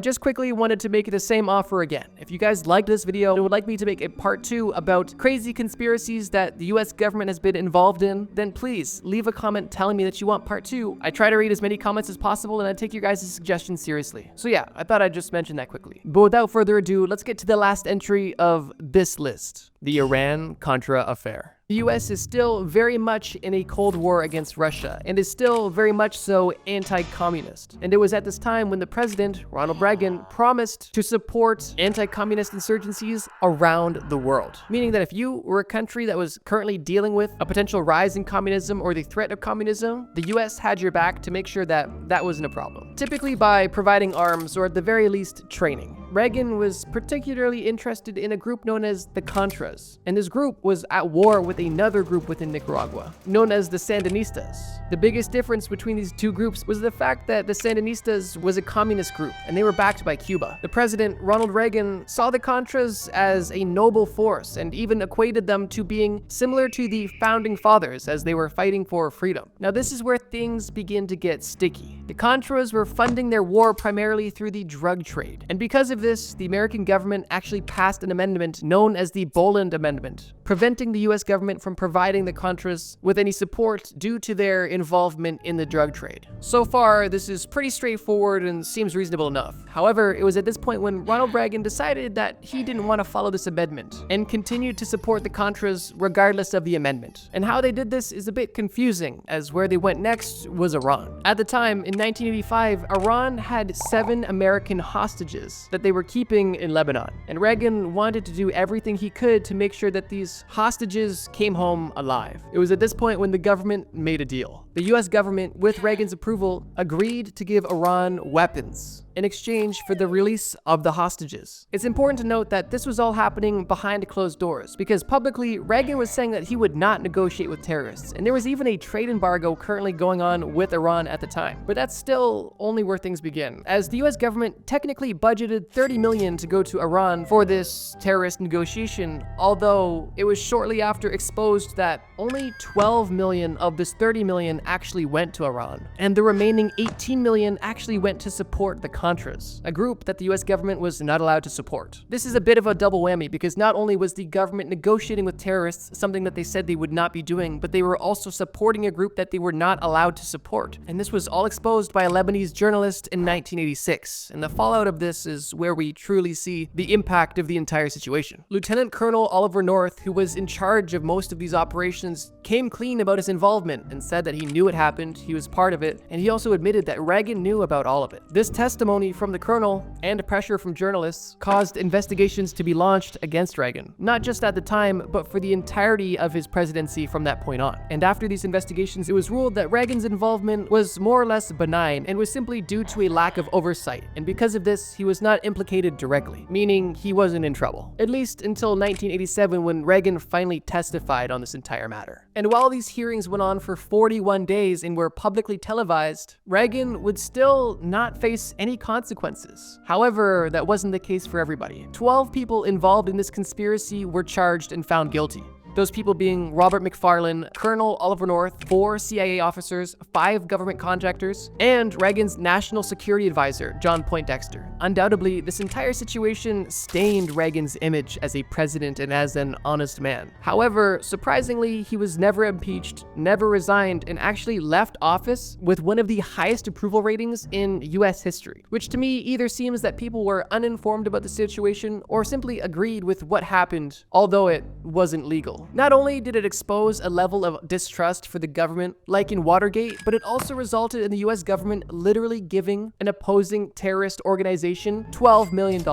just quickly wanted to make the same offer again. If you guys liked this video and would like me to make a part 2 about crazy conspiracies that the US government has been involved in, then please leave a comment telling me that you want part 2. I try to read as many comments as possible and I take your guys' suggestions seriously. So yeah, I thought I'd just mention that quickly. But without further ado, let's get to the last entry of this list, the Iran-Contra Affair. The US is still very much in a Cold War against Russia, and is still very much so anti-communist. And it was at this time when the president, Ronald Reagan, promised to support anti-communist insurgencies around the world. Meaning that if you were a country that was currently dealing with a potential rise in communism or the threat of communism, the US had your back to make sure that that wasn't a problem. Typically by providing arms, or at the very least, training. Reagan was particularly interested in a group known as the Contras, Contras, and this group was at war with another group within Nicaragua, known as the Sandinistas. The biggest difference between these two groups was the fact that the Sandinistas was a communist group, and they were backed by Cuba. The president, Ronald Reagan, saw the Contras as a noble force and even equated them to being similar to the founding fathers as they were fighting for freedom. Now this is where things begin to get sticky. The Contras were funding their war primarily through the drug trade, and because of this, the American government actually passed an amendment known as the Boland Amendment, preventing the US government from providing the Contras with any support due to their involvement in the drug trade. So far, this is pretty straightforward and seems reasonable enough. However, it was at this point when Ronald Reagan decided that he didn't want to follow this amendment and continued to support the Contras regardless of the amendment. And how they did this is a bit confusing, as where they went next was Iran. At the time, in 1985, Iran had 7 American hostages that they were keeping in Lebanon, and Reagan wanted to do everything he could to make sure that these hostages came home alive. It was at this point when the government made a deal. The US government, with Reagan's approval, agreed to give Iran weapons in exchange for the release of the hostages. It's important to note that this was all happening behind closed doors, because publicly, Reagan was saying that he would not negotiate with terrorists, and there was even a trade embargo currently going on with Iran at the time. But that's still only where things begin, as the US government technically budgeted $30 million to go to Iran for this terrorist negotiation, although it was shortly after exposed that only $12 million of this $30 million actually went to Iran, and the remaining $18 million actually went to support the Contras, a group that the US government was not allowed to support. This is a bit of a double whammy, because not only was the government negotiating with terrorists, something that they said they would not be doing, but they were also supporting a group that they were not allowed to support. And this was all exposed by a Lebanese journalist in 1986, and the fallout of this is where we truly see the impact of the entire situation. Lieutenant Colonel Oliver North, who was in charge of most of these operations, came clean about his involvement and said that he knew it happened, he was part of it, and he also admitted that Reagan knew about all of it. This testimony from the colonel and pressure from journalists caused investigations to be launched against Reagan, not just at the time, but for the entirety of his presidency from that point on. And after these investigations, it was ruled that Reagan's involvement was more or less benign and was simply due to a lack of oversight, and because of this, he was not implicated directly, meaning he wasn't in trouble. At least until 1987, when Reagan finally testified on this entire matter. And while these hearings went on for 41 days and were publicly televised, Reagan would still not face any consequences. However, that wasn't the case for everybody. 12 people involved in this conspiracy were charged and found guilty. Those people being Robert McFarlane, Colonel Oliver North, 4 CIA officers, 5 government contractors, and Reagan's national security advisor, John Poindexter. Undoubtedly, this entire situation stained Reagan's image as a president and as an honest man. However, surprisingly, he was never impeached, never resigned, and actually left office with one of the highest approval ratings in US history, which to me either seems that people were uninformed about the situation or simply agreed with what happened, although it wasn't legal. Not only did it expose a level of distrust for the government, like in Watergate, but it also resulted in the US government literally giving an opposing terrorist organization $12 million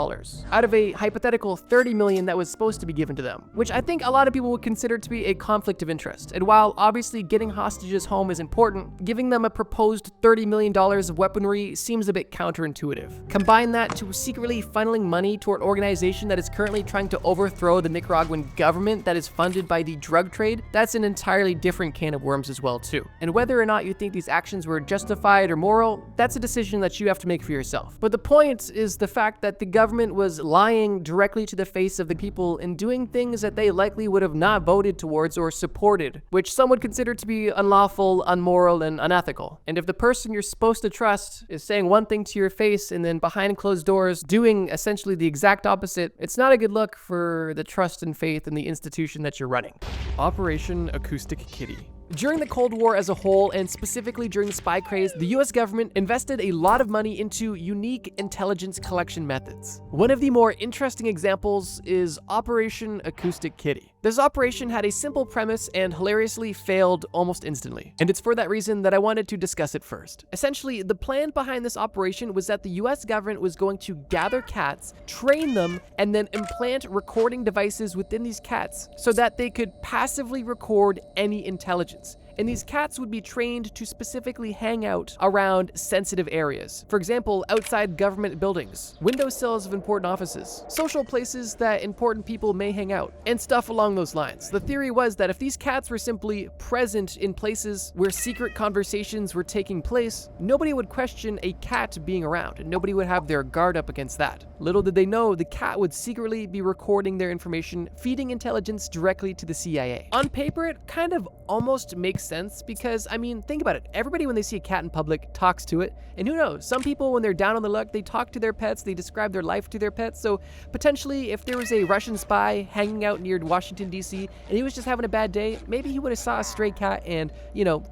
out of a hypothetical $30 million that was supposed to be given to them, which I think a lot of people would consider to be a conflict of interest. And while obviously getting hostages home is important, giving them a proposed $30 million of weaponry seems a bit counterintuitive. Combine that to secretly funneling money to an organization that is currently trying to overthrow the Nicaraguan government that is funded by the drug trade, that's an entirely different can of worms as well too. And whether or not you think these actions were justified or moral, that's a decision that you have to make for yourself. But the point is the fact that the government was lying directly to the face of the people and doing things that they likely would have not voted towards or supported, which some would consider to be unlawful, unmoral, and unethical. And if the person you're supposed to trust is saying one thing to your face and then behind closed doors doing essentially the exact opposite, it's not a good look for the trust and faith in the institution that you're running. Operation Acoustic Kitty. During the Cold War as a whole, and specifically during the spy craze, the US government invested a lot of money into unique intelligence collection methods. One of the more interesting examples is Operation Acoustic Kitty. This operation had a simple premise and hilariously failed almost instantly. And it's for that reason that I wanted to discuss it first. Essentially, the plan behind this operation was that the US government was going to gather cats, train them, and then implant recording devices within these cats so that they could passively record any intelligence. and these cats would be trained to specifically hang out around sensitive areas. For example, outside government buildings, windowsills of important offices, social places that important people may hang out, and stuff along those lines. The theory was that if these cats were simply present in places where secret conversations were taking place, nobody would question a cat being around, and nobody would have their guard up against that. Little did they know, the cat would secretly be recording their information, feeding intelligence directly to the CIA. On paper, it kind of almost makes sense because, I mean, think about it. Everybody, when they see a cat in public, talks to it. And who knows, some people, when they're down on the luck, they talk to their pets, they describe their life to their pets. So potentially, if there was a Russian spy hanging out near Washington, D.C., and he was just having a bad day, maybe he would have saw a stray cat and,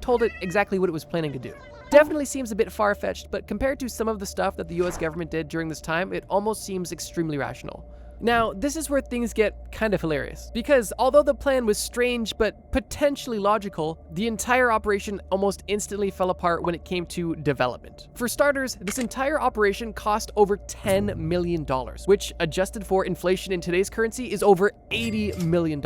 told it exactly what it was planning to do. Definitely seems a bit far-fetched, but compared to some of the stuff that the US government did during this time, it almost seems extremely rational. Now, this is where things get kind of hilarious, because although the plan was strange but potentially logical, the entire operation almost instantly fell apart when it came to development. For starters, this entire operation cost over $10 million, which adjusted for inflation in today's currency is over $80 million.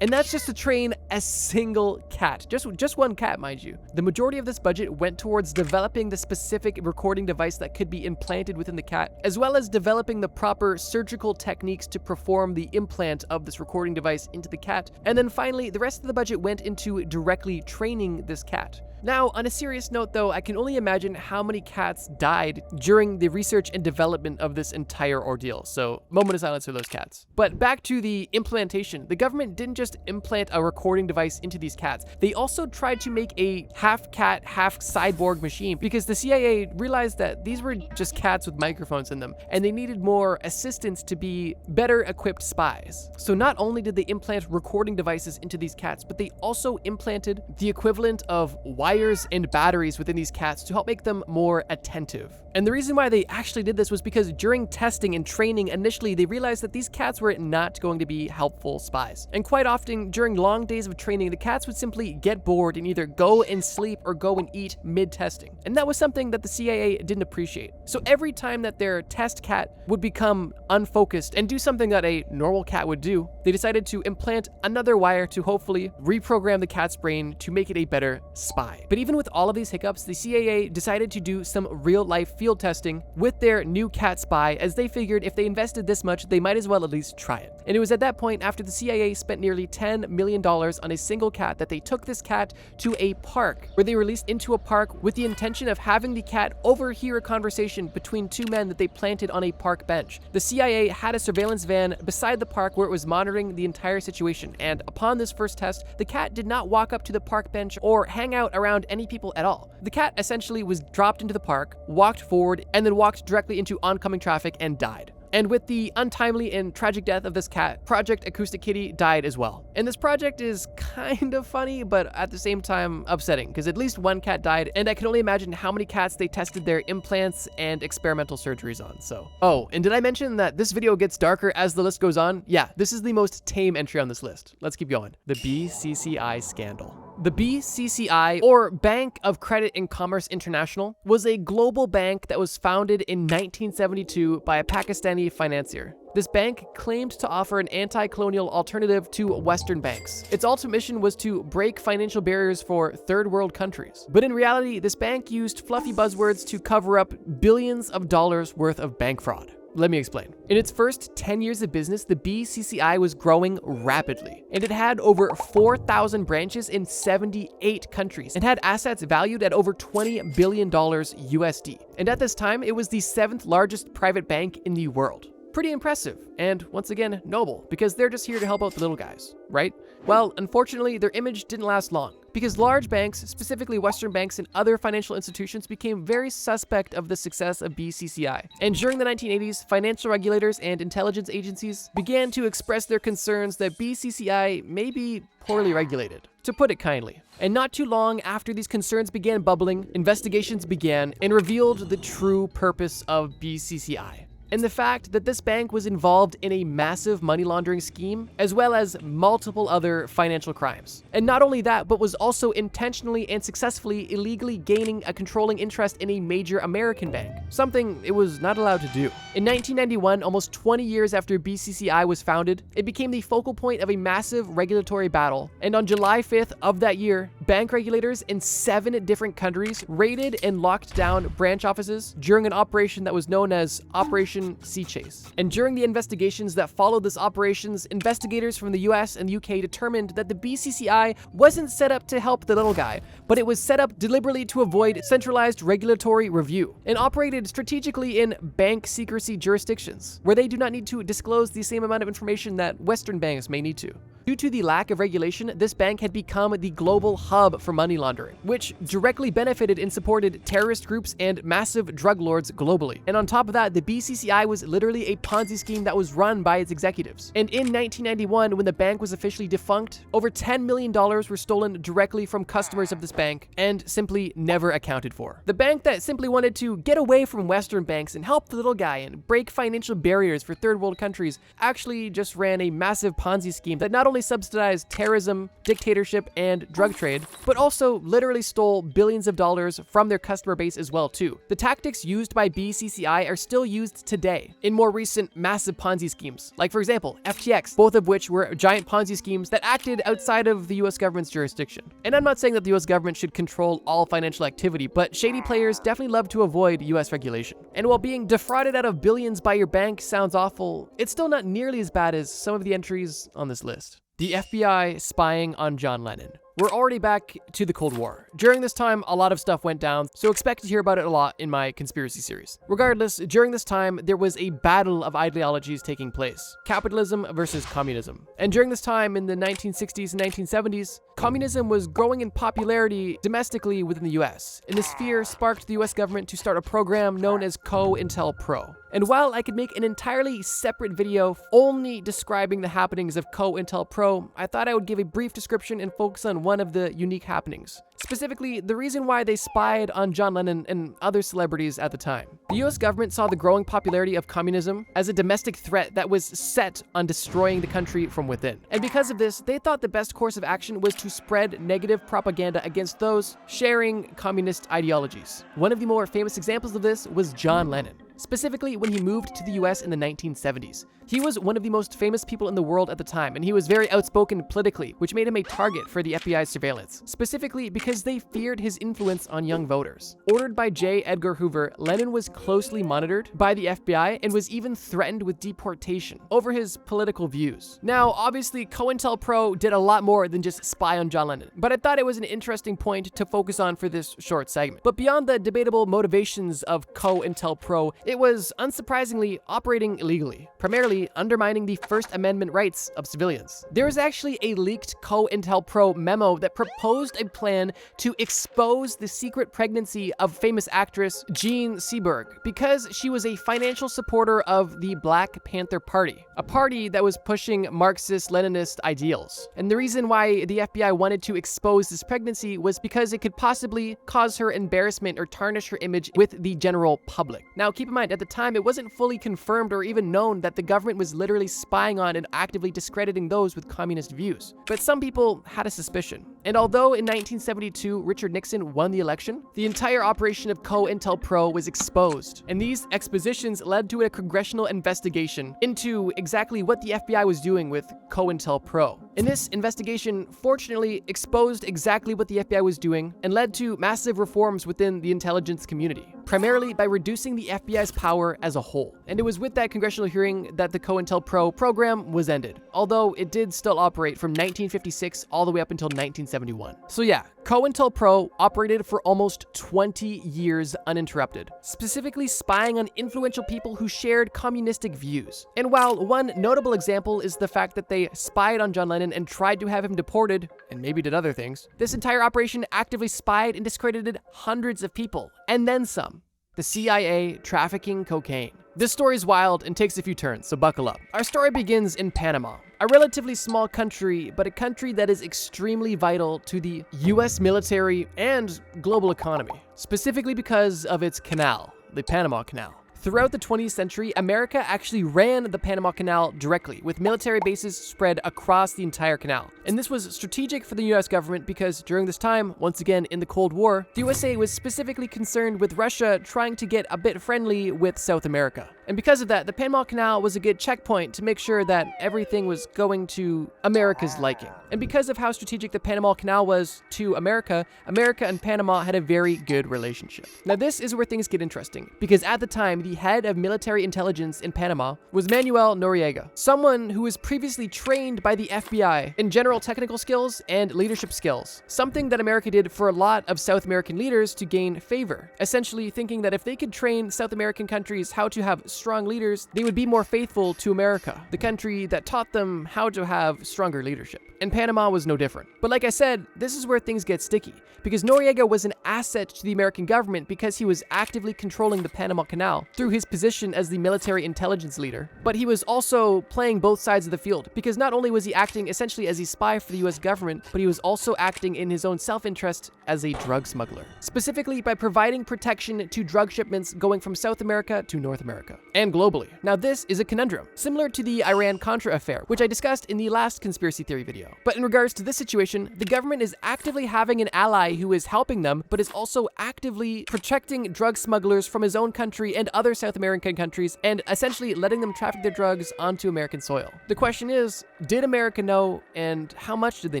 And that's just to train a single cat, just one cat, mind you. The majority of this budget went towards developing the specific recording device that could be implanted within the cat, as well as developing the proper surgical techniques to perform the implant of this recording device into the cat. And then finally, the rest of the budget went into directly training this cat. Now, on a serious note though, I can only imagine how many cats died during the research and development of this entire ordeal. So, moment of silence for those cats. But back to the implantation. The government didn't just implant a recording device into these cats. They also tried to make a half cat, half cyborg machine because the CIA realized that these were just cats with microphones in them and they needed more assistants to be better equipped spies. So not only did they implant recording devices into these cats, but they also implanted the equivalent of wires and batteries within these cats to help make them more attentive. And the reason why they actually did this was because during testing and training, initially they realized that these cats were not going to be helpful spies. And quite often, during long days of training, the cats would simply get bored and either go and sleep or go and eat mid-testing. And that was something that the CIA didn't appreciate. So every time that their test cat would become unfocused and do something that a normal cat would do, they decided to implant another wire to hopefully reprogram the cat's brain to make it a better spy. But even with all of these hiccups, the CIA decided to do some real-life field testing with their new cat spy, as they figured if they invested this much, they might as well at least try it. And it was at that point, after the CIA spent nearly $10 million on a single cat, that they took this cat to a park, where they released into a park with the intention of having the cat overhear a conversation between two men that they planted on a park bench. The CIA had a surveillance van beside the park where it was monitoring the entire situation, and upon this first test, the cat did not walk up to the park bench or hang out around any people at all. The cat essentially was dropped into the park, walked forward, and then walked directly into oncoming traffic and died. And with the untimely and tragic death of this cat, Project Acoustic Kitty died as well. And this project is kind of funny, but at the same time upsetting, because at least one cat died, and I can only imagine how many cats they tested their implants and experimental surgeries on, so. Oh, and did I mention that this video gets darker as the list goes on? Yeah, this is the most tame entry on this list. Let's keep going. The BCCI Scandal. The BCCI, or Bank of Credit and Commerce International, was a global bank that was founded in 1972 by a Pakistani financier. This bank claimed to offer an anti-colonial alternative to Western banks. Its ultimate mission was to break financial barriers for third world countries. But in reality, this bank used fluffy buzzwords to cover up billions of dollars worth of bank fraud. Let me explain. In its first 10 years of business, the BCCI was growing rapidly, and it had over 4,000 branches in 78 countries and had assets valued at over $20 billion USD. And at this time, it was the 7th largest private bank in the world. Pretty impressive, and once again, noble, because they're just here to help out the little guys, right? Well, unfortunately, their image didn't last long, because large banks, specifically Western banks and other financial institutions, became very suspect of the success of BCCI. And during the 1980s, financial regulators and intelligence agencies began to express their concerns that BCCI may be poorly regulated, to put it kindly. And not too long after these concerns began bubbling, investigations began and revealed the true purpose of BCCI. And the fact that this bank was involved in a massive money laundering scheme, as well as multiple other financial crimes. And not only that, but was also intentionally and successfully illegally gaining a controlling interest in a major American bank, something it was not allowed to do. In 1991, almost 20 years after BCCI was founded, it became the focal point of a massive regulatory battle. And on July 5th of that year, bank regulators in 7 different countries raided and locked down branch offices during an operation that was known as Operation Sea Chase. And during the investigations that followed this operations, investigators from the US and the UK determined that the BCCI wasn't set up to help the little guy, but it was set up deliberately to avoid centralized regulatory review and operated strategically in bank secrecy jurisdictions, where they do not need to disclose the same amount of information that Western banks may need to. Due to the lack of regulation, this bank had become the global hub for money laundering, which directly benefited and supported terrorist groups and massive drug lords globally. And on top of that, the BCCI was literally a Ponzi scheme that was run by its executives. And in 1991, when the bank was officially defunct, over $10 million were stolen directly from customers of this bank and simply never accounted for. The bank that simply wanted to get away from Western banks and help the little guy and break financial barriers for third world countries actually just ran a massive Ponzi scheme that not only subsidized terrorism, dictatorship, and drug trade, but also literally stole billions of dollars from their customer base as well too. The tactics used by BCCI are still used today in more recent massive Ponzi schemes, like for example, FTX, both of which were giant Ponzi schemes that acted outside of the US government's jurisdiction. And I'm not saying that the US government should control all financial activity, but shady players definitely love to avoid US regulation. And while being defrauded out of billions by your bank sounds awful, it's still not nearly as bad as some of the entries on this list. The FBI spying on John Lennon. We're already back to the Cold War. During this time, a lot of stuff went down, so expect to hear about it a lot in my conspiracy series. Regardless, during this time, there was a battle of ideologies taking place. Capitalism versus communism. And during this time, in the 1960s and 1970s, communism was growing in popularity domestically within the US, and this fear sparked the US government to start a program known as COINTELPRO. And while I could make an entirely separate video only describing the happenings of COINTELPRO, I thought I would give a brief description and focus on one of the unique happenings. Specifically, the reason why they spied on John Lennon and other celebrities at the time. The US government saw the growing popularity of communism as a domestic threat that was set on destroying the country from within. And because of this, they thought the best course of action was to spread negative propaganda against those sharing communist ideologies. One of the more famous examples of this was John Lennon. Specifically when he moved to the US in the 1970s. He was one of the most famous people in the world at the time, and he was very outspoken politically, which made him a target for the FBI's surveillance, specifically because they feared his influence on young voters. Ordered by J. Edgar Hoover, Lennon was closely monitored by the FBI and was even threatened with deportation over his political views. Now, obviously, COINTELPRO did a lot more than just spy on John Lennon, but I thought it was an interesting point to focus on for this short segment. But beyond the debatable motivations of COINTELPRO, it was unsurprisingly operating illegally, primarily undermining the First Amendment rights of civilians. There is actually a leaked COINTELPRO memo that proposed a plan to expose the secret pregnancy of famous actress Jean Seberg because she was a financial supporter of the Black Panther Party, a party that was pushing Marxist-Leninist ideals. And the reason why the FBI wanted to expose this pregnancy was because it could possibly cause her embarrassment or tarnish her image with the general public. Now, keep in mind, at the time, it wasn't fully confirmed or even known that the government was literally spying on and actively discrediting those with communist views. But some people had a suspicion. And although in 1972, Richard Nixon won the election, the entire operation of COINTELPRO was exposed. And these expositions led to a congressional investigation into exactly what the FBI was doing with COINTELPRO. And this investigation, fortunately, exposed exactly what the FBI was doing and led to massive reforms within the intelligence community, primarily by reducing the FBI's power as a whole. And it was with that congressional hearing that the COINTELPRO program was ended, although it did still operate from 1956 all the way up until 1971. So yeah, COINTELPRO operated for almost 20 years uninterrupted, specifically spying on influential people who shared communistic views. And while one notable example is the fact that they spied on John Lennon and tried to have him deported, and maybe did other things, this entire operation actively spied and discredited hundreds of people, and then some. The CIA trafficking cocaine. This story's wild and takes a few turns, so buckle up. Our story begins in Panama, a relatively small country, but a country that is extremely vital to the US military and global economy, specifically because of its canal, the Panama Canal. Throughout the 20th century, America actually ran the Panama Canal directly, with military bases spread across the entire canal. And this was strategic for the US government because during this time, once again in the Cold War, the USA was specifically concerned with Russia trying to get a bit friendly with South America. And because of that, the Panama Canal was a good checkpoint to make sure that everything was going to America's liking. And because of how strategic the Panama Canal was to America, America and Panama had a very good relationship. Now this is where things get interesting, because at the time, the head of military intelligence in Panama was Manuel Noriega, someone who was previously trained by the FBI in general technical skills and leadership skills, something that America did for a lot of South American leaders to gain favor, essentially thinking that if they could train South American countries how to have strong leaders, they would be more faithful to America, the country that taught them how to have stronger leadership. And Panama was no different. But like I said, this is where things get sticky, because Noriega was an asset to the American government because he was actively controlling the Panama Canal through his position as the military intelligence leader. But he was also playing both sides of the field, because not only was he acting essentially as a spy for the US government, but he was also acting in his own self-interest as a drug smuggler, specifically by providing protection to drug shipments going from South America to North America, and globally. Now this is a conundrum, similar to the Iran-Contra Affair, which I discussed in the last conspiracy theory video. But in regards to this situation, the government is actively having an ally who is helping them, but is also actively protecting drug smugglers from his own country and other South American countries, and essentially letting them traffic their drugs onto American soil. The question is, did America know, and how much did they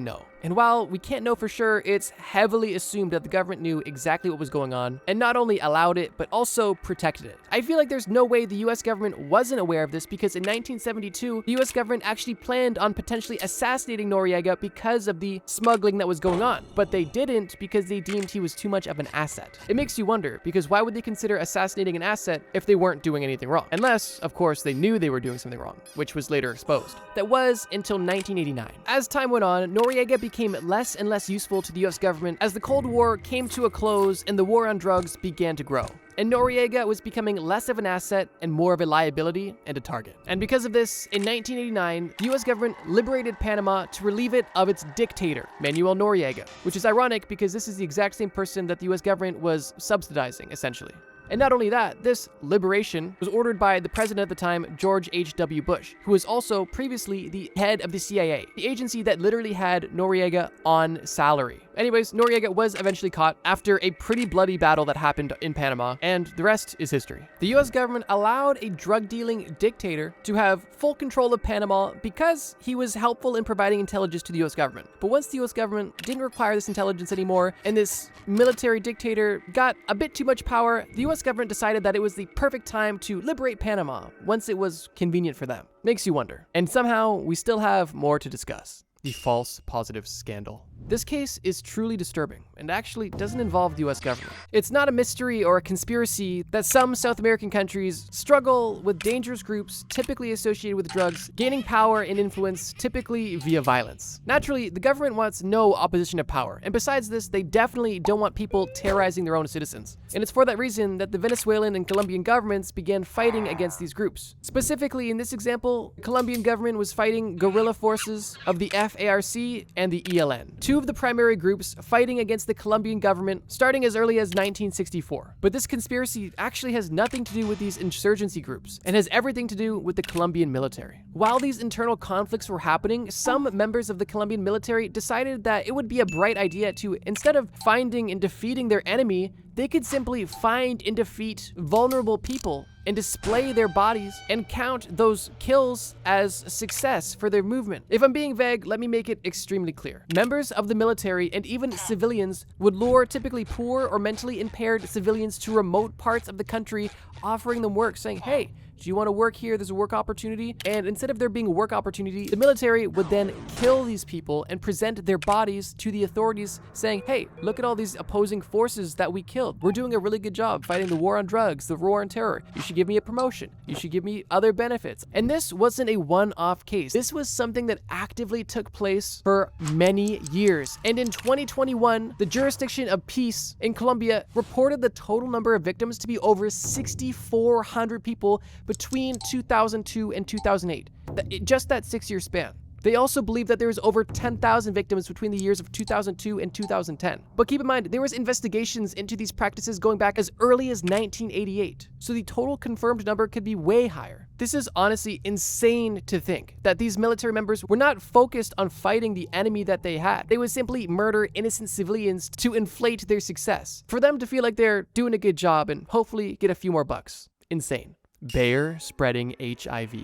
know? And while we can't know for sure, it's heavily assumed that the government knew exactly what was going on, and not only allowed it, but also protected it. I feel like there's no way the US government wasn't aware of this, because in 1972, the US government actually planned on potentially assassinating Noriega because of the smuggling that was going on. But they didn't, because they deemed he was too much of an asset. It makes you wonder, because why would they consider assassinating an asset if they weren't doing anything wrong? Unless, of course, they knew they were doing something wrong, which was later exposed. That was until 1989. As time went on, Noriega became less and less useful to the US government as the Cold War came to a close and the war on drugs began to grow. And Noriega was becoming less of an asset and more of a liability and a target. And because of this, in 1989, the US government liberated Panama to relieve it of its dictator, Manuel Noriega, which is ironic because this is the exact same person that the US government was subsidizing, essentially. And not only that, this liberation was ordered by the president at the time, George H.W. Bush, who was also previously the head of the CIA, the agency that literally had Noriega on salary. Anyways, Noriega was eventually caught after a pretty bloody battle that happened in Panama, and the rest is history. The US government allowed a drug-dealing dictator to have full control of Panama because he was helpful in providing intelligence to the US government. But once the US government didn't require this intelligence anymore, and this military dictator got a bit too much power, the US government decided that it was the perfect time to liberate Panama once it was convenient for them. Makes you wonder. And somehow, we still have more to discuss. The false positives scandal. This case is truly disturbing and actually doesn't involve the US government. It's not a mystery or a conspiracy that some South American countries struggle with dangerous groups typically associated with drugs, gaining power and influence typically via violence. Naturally, the government wants no opposition to power, and besides this, they definitely don't want people terrorizing their own citizens. And it's for that reason that the Venezuelan and Colombian governments began fighting against these groups. Specifically, in this example, the Colombian government was fighting guerrilla forces of the FARC and the ELN, two of the primary groups fighting against the Colombian government starting as early as 1964. But this conspiracy actually has nothing to do with these insurgency groups and has everything to do with the Colombian military. While these internal conflicts were happening, some members of the Colombian military decided that it would be a bright idea to, instead of finding and defeating their enemy, they could simply find and defeat vulnerable people and display their bodies and count those kills as success for their movement. If I'm being vague, let me make it extremely clear. Members of the military and even civilians would lure typically poor or mentally impaired civilians to remote parts of the country, offering them work, saying, hey, do you want to work here? There's a work opportunity. And instead of there being a work opportunity, the military would then kill these people and present their bodies to the authorities saying, hey, look at all these opposing forces that we killed. We're doing a really good job fighting the war on drugs, the war on terror. You should give me a promotion. You should give me other benefits. And this wasn't a one-off case. This was something that actively took place for many years. And in 2021, the jurisdiction of peace in Colombia reported the total number of victims to be over 6,400 people between 2002 and 2008. Just that 6-year span. They also believe that there was over 10,000 victims between the years of 2002 and 2010. But keep in mind, there was investigations into these practices going back as early as 1988, so the total confirmed number could be way higher. This is honestly insane to think that these military members were not focused on fighting the enemy that they had. They would simply murder innocent civilians to inflate their success, for them to feel like they're doing a good job and hopefully get a few more bucks. Insane. Bayer spreading HIV.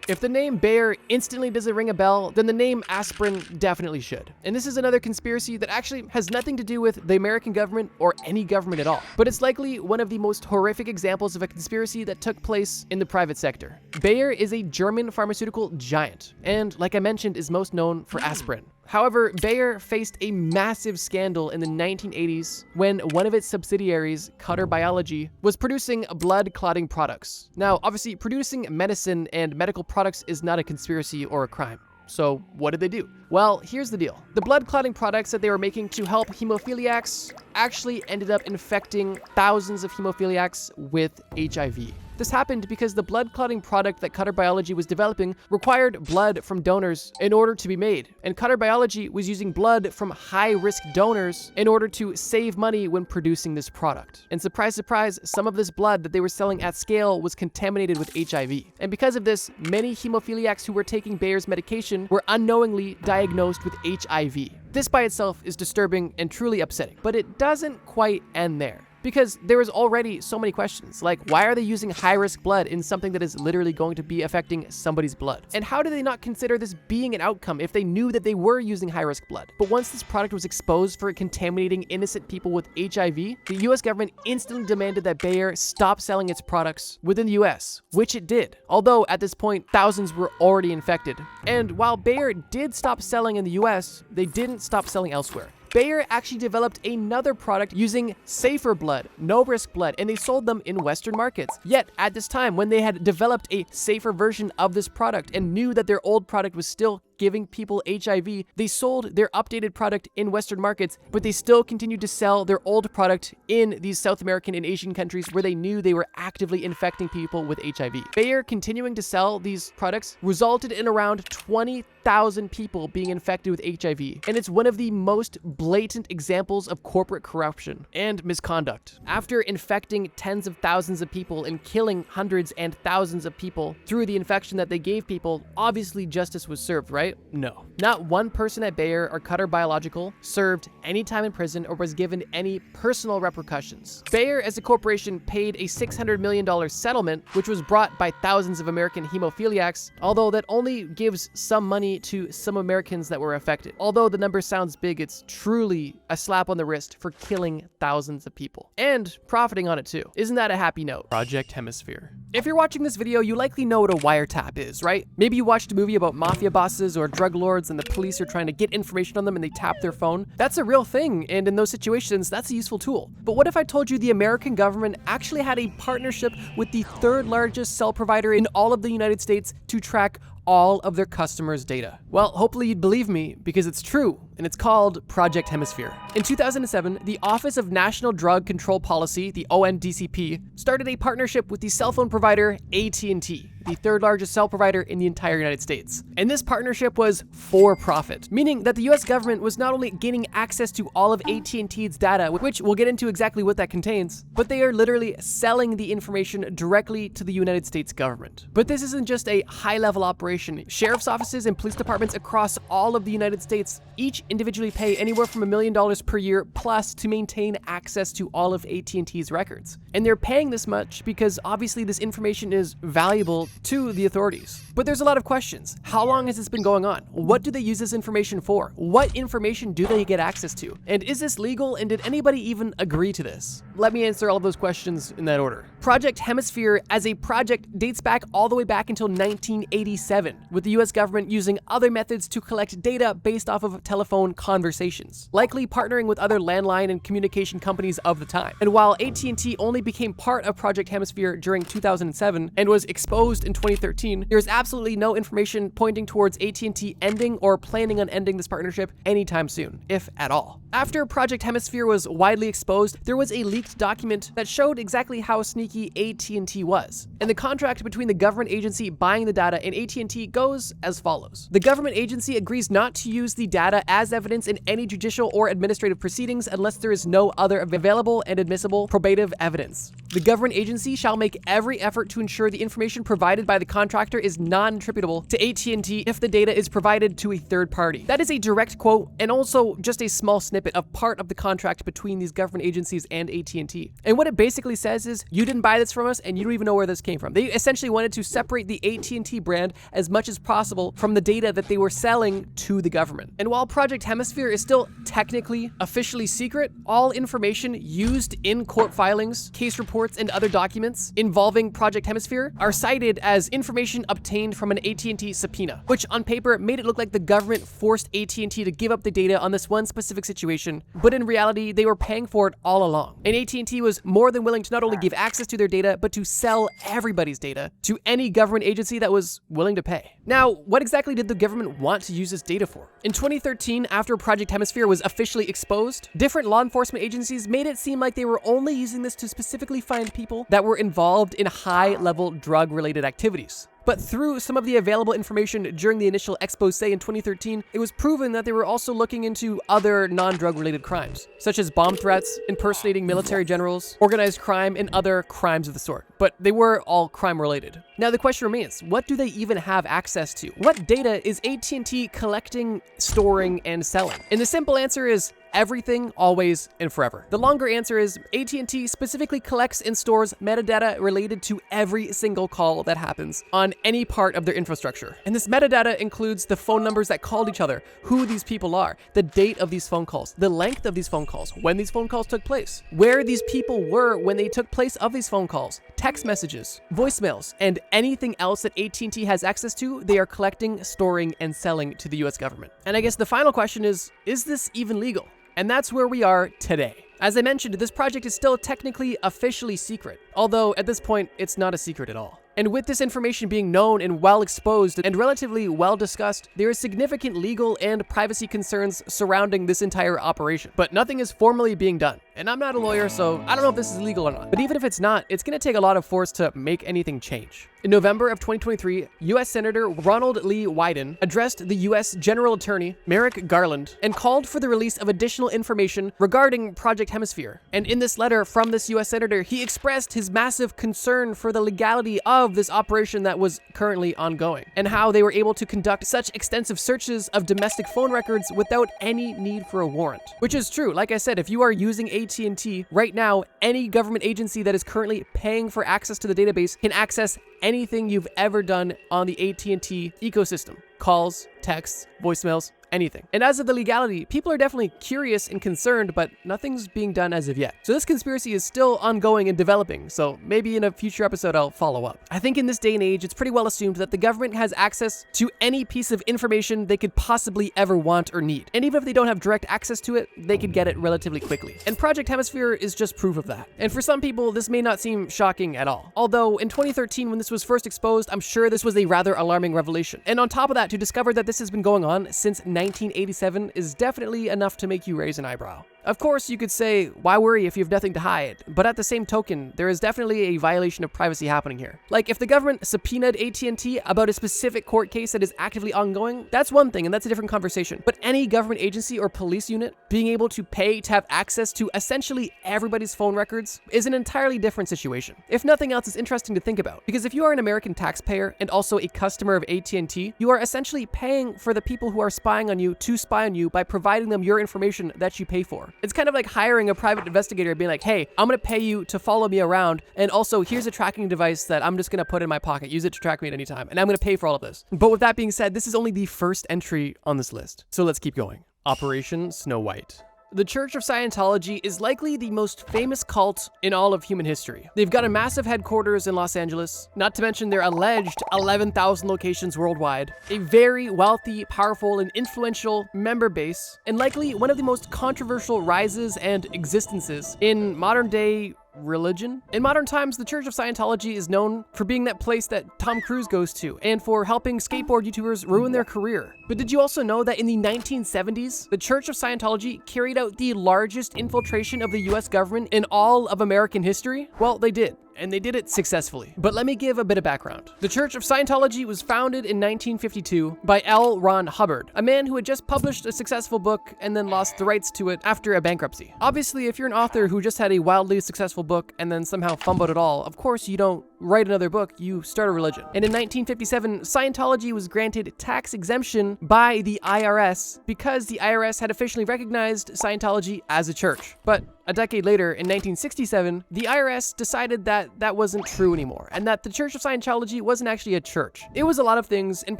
If the name Bayer instantly doesn't ring a bell, then the name aspirin definitely should. And this is another conspiracy that actually has nothing to do with the American government or any government at all. But it's likely one of the most horrific examples of a conspiracy that took place in the private sector. Bayer is a German pharmaceutical giant, and like I mentioned, is most known for aspirin. However, Bayer faced a massive scandal in the 1980s when one of its subsidiaries, Cutter Biology, was producing blood clotting products. Now, obviously, producing medicine and medical products is not a conspiracy or a crime. So what did they do? Well, here's the deal. The blood clotting products that they were making to help hemophiliacs actually ended up infecting thousands of hemophiliacs with HIV. This happened because the blood clotting product that Cutter Biology was developing required blood from donors in order to be made. And Cutter Biology was using blood from high-risk donors in order to save money when producing this product. And surprise, surprise, some of this blood that they were selling at scale was contaminated with HIV. And because of this, many hemophiliacs who were taking Bayer's medication were unknowingly diagnosed with HIV. This by itself is disturbing and truly upsetting, but it doesn't quite end there. Because there was already so many questions, like why are they using high-risk blood in something that is literally going to be affecting somebody's blood? And how do they not consider this being an outcome if they knew that they were using high-risk blood? But once this product was exposed for contaminating innocent people with HIV, the US government instantly demanded that Bayer stop selling its products within the US, which it did. Although at this point, thousands were already infected. And while Bayer did stop selling in the US, they didn't stop selling elsewhere. Bayer actually developed another product using safer blood, no-risk blood, and they sold them in Western markets. Yet, at this time, when they had developed a safer version of this product and knew that their old product was still giving people HIV, they sold their updated product in Western markets, but they still continued to sell their old product in these South American and Asian countries where they knew they were actively infecting people with HIV. Bayer continuing to sell these products resulted in around 20,000 people being infected with HIV, and it's one of the most blatant examples of corporate corruption and misconduct. After infecting tens of thousands of people and killing hundreds and thousands of people through the infection that they gave people, obviously justice was served, right? No. Not one person at Bayer or Cutter Biological served any time in prison or was given any personal repercussions. Bayer as a corporation paid a $600 million settlement, which was brought by thousands of American hemophiliacs, although that only gives some money to some Americans that were affected. Although the number sounds big, it's truly a slap on the wrist for killing thousands of people and profiting on it too. Isn't that a happy note? Project Hemisphere. If you're watching this video, you likely know what a wiretap is, right? Maybe you watched a movie about mafia bosses or drug lords and the police are trying to get information on them and they tap their phone. That's a real thing, and in those situations, that's a useful tool. But what if I told you the American government actually had a partnership with the third largest cell provider in all of the United States to track all of their customers' data? Well, hopefully you'd believe me because it's true, and it's called Project Hemisphere. In 2007, the Office of National Drug Control Policy, the ONDCP, started a partnership with the cell phone provider AT&T, the third largest cell provider in the entire United States. And this partnership was for profit, meaning that the US government was not only gaining access to all of AT&T's data, which we'll get into exactly what that contains, but they are literally selling the information directly to the United States government. But this isn't just a high-level operation. Sheriff's offices and police departments across all of the United States each individually pay anywhere from $1 million per year plus to maintain access to all of AT&T's records. And they're paying this much because obviously this information is valuable to the authorities. But there's a lot of questions. How long has this been going on? What do they use this information for? What information do they get access to? And is this legal, and did anybody even agree to this? Let me answer all of those questions in that order. Project Hemisphere as a project dates back all the way back until 1987, with the US government using other methods to collect data based off of telephone conversations, likely partnering with other landline and communication companies of the time. And while AT&T only became part of Project Hemisphere during 2007 and was exposed in 2013, there's absolutely no information pointing towards AT&T ending or planning on ending this partnership anytime soon, if at all. After Project Hemisphere was widely exposed, there was a leaked document that showed exactly how sneaky sneaky AT&T was. And the contract between the government agency buying the data and AT&T goes as follows. The government agency agrees not to use the data as evidence in any judicial or administrative proceedings unless there is no other available and admissible probative evidence. The government agency shall make every effort to ensure the information provided by the contractor is non-attributable to AT&T if the data is provided to a third party. That is a direct quote and also just a small snippet of part of the contract between these government agencies and AT&T. And what it basically says is, you didn't buy this from us and you don't even know where this came from. They essentially wanted to separate the AT&T brand as much as possible from the data that they were selling to the government. And while Project Hemisphere is still technically officially secret, all information used in court filings, case reports, and other documents involving Project Hemisphere are cited as information obtained from an AT&T subpoena, which on paper made it look like the government forced AT&T to give up the data on this one specific situation, but in reality, they were paying for it all along. And AT&T was more than willing to not only give access to their data, but to sell everybody's data to any government agency that was willing to pay. Now, what exactly did the government want to use this data for? In 2013, after Project Hemisphere was officially exposed, different law enforcement agencies made it seem like they were only using this to specifically find people that were involved in high-level drug-related activities. But through some of the available information during the initial expose in 2013, it was proven that they were also looking into other non-drug related crimes, such as bomb threats, impersonating military generals, organized crime, and other crimes of the sort. But they were all crime related. Now the question remains, what do they even have access to? What data is AT&T collecting, storing, and selling? And the simple answer is everything, always, and forever. The longer answer is AT&T specifically collects and stores metadata related to every single call that happens on any part of their infrastructure. And this metadata includes the phone numbers that called each other, who these people are, the date of these phone calls, the length of these phone calls, when these phone calls took place, where these people were when they took place of these phone calls, text messages, voicemails, and anything else that AT&T has access to, they are collecting, storing, and selling to the US government. And I guess the final question is this even legal? And that's where we are today. As I mentioned, this project is still technically officially secret, although at this point, it's not a secret at all. And with this information being known and well exposed and relatively well discussed, there is significant legal and privacy concerns surrounding this entire operation. But nothing is formally being done. And I'm not a lawyer, so I don't know if this is legal or not. But even if it's not, it's gonna take a lot of force to make anything change. In November of 2023, US Senator Ronald Lee Wyden addressed the US General Attorney, Merrick Garland, and called for the release of additional information regarding Project Hemisphere. And in this letter from this US Senator, he expressed his massive concern for the legality of this operation that was currently ongoing, and how they were able to conduct such extensive searches of domestic phone records without any need for a warrant. Which is true. Like I said, if you are using AT&T right now, any government agency that is currently paying for access to the database can access anything you've ever done on the AT&T ecosystem. Calls, texts, voicemails, anything. And as of the legality, people are definitely curious and concerned, but nothing's being done as of yet. So this conspiracy is still ongoing and developing, so maybe in a future episode I'll follow up. I think in this day and age, it's pretty well assumed that the government has access to any piece of information they could possibly ever want or need. And even if they don't have direct access to it, they could get it relatively quickly. And Project Hemisphere is just proof of that. And for some people, this may not seem shocking at all. Although in 2013, when this was first exposed, I'm sure this was a rather alarming revelation. And on top of that, to discover that this has been going on since 1987 is definitely enough to make you raise an eyebrow. Of course, you could say, why worry if you have nothing to hide? But at the same token, there is definitely a violation of privacy happening here. Like, if the government subpoenaed AT&T about a specific court case that is actively ongoing, that's one thing, and that's a different conversation. But any government agency or police unit being able to pay to have access to essentially everybody's phone records is an entirely different situation. If nothing else, it's interesting to think about. Because if you are an American taxpayer and also a customer of AT&T, you are essentially paying for the people who are spying on you to spy on you by providing them your information that you pay for. It's kind of like hiring a private investigator and being like, hey, I'm gonna pay you to follow me around, and also here's a tracking device that I'm just gonna put in my pocket, use it to track me at any time, and I'm gonna pay for all of this. But with that being said, this is only the first entry on this list. So let's keep going. Operation Snow White. The Church of Scientology is likely the most famous cult in all of human history. They've got a massive headquarters in Los Angeles, not to mention their alleged 11,000 locations worldwide, a very wealthy, powerful, and influential member base, and likely one of the most controversial rises and existences in modern day religion. In modern times, the Church of Scientology is known for being that place that Tom Cruise goes to and for helping skateboard YouTubers ruin their career. But did you also know that in the 1970s, the Church of Scientology carried out the largest infiltration of the US government in all of American history? Well, they did. and they did it successfully. But let me give a bit of background. The Church of Scientology was founded in 1952 by L. Ron Hubbard, a man who had just published a successful book and then lost the rights to it after a bankruptcy. Obviously, if you're an author who just had a wildly successful book and then somehow fumbled it all, of course you don't write another book, you start a religion. And in 1957, Scientology was granted tax exemption by the IRS because the IRS had officially recognized Scientology as a church. But a decade later, in 1967, the IRS decided that that wasn't true anymore, and that the Church of Scientology wasn't actually a church. It was a lot of things, and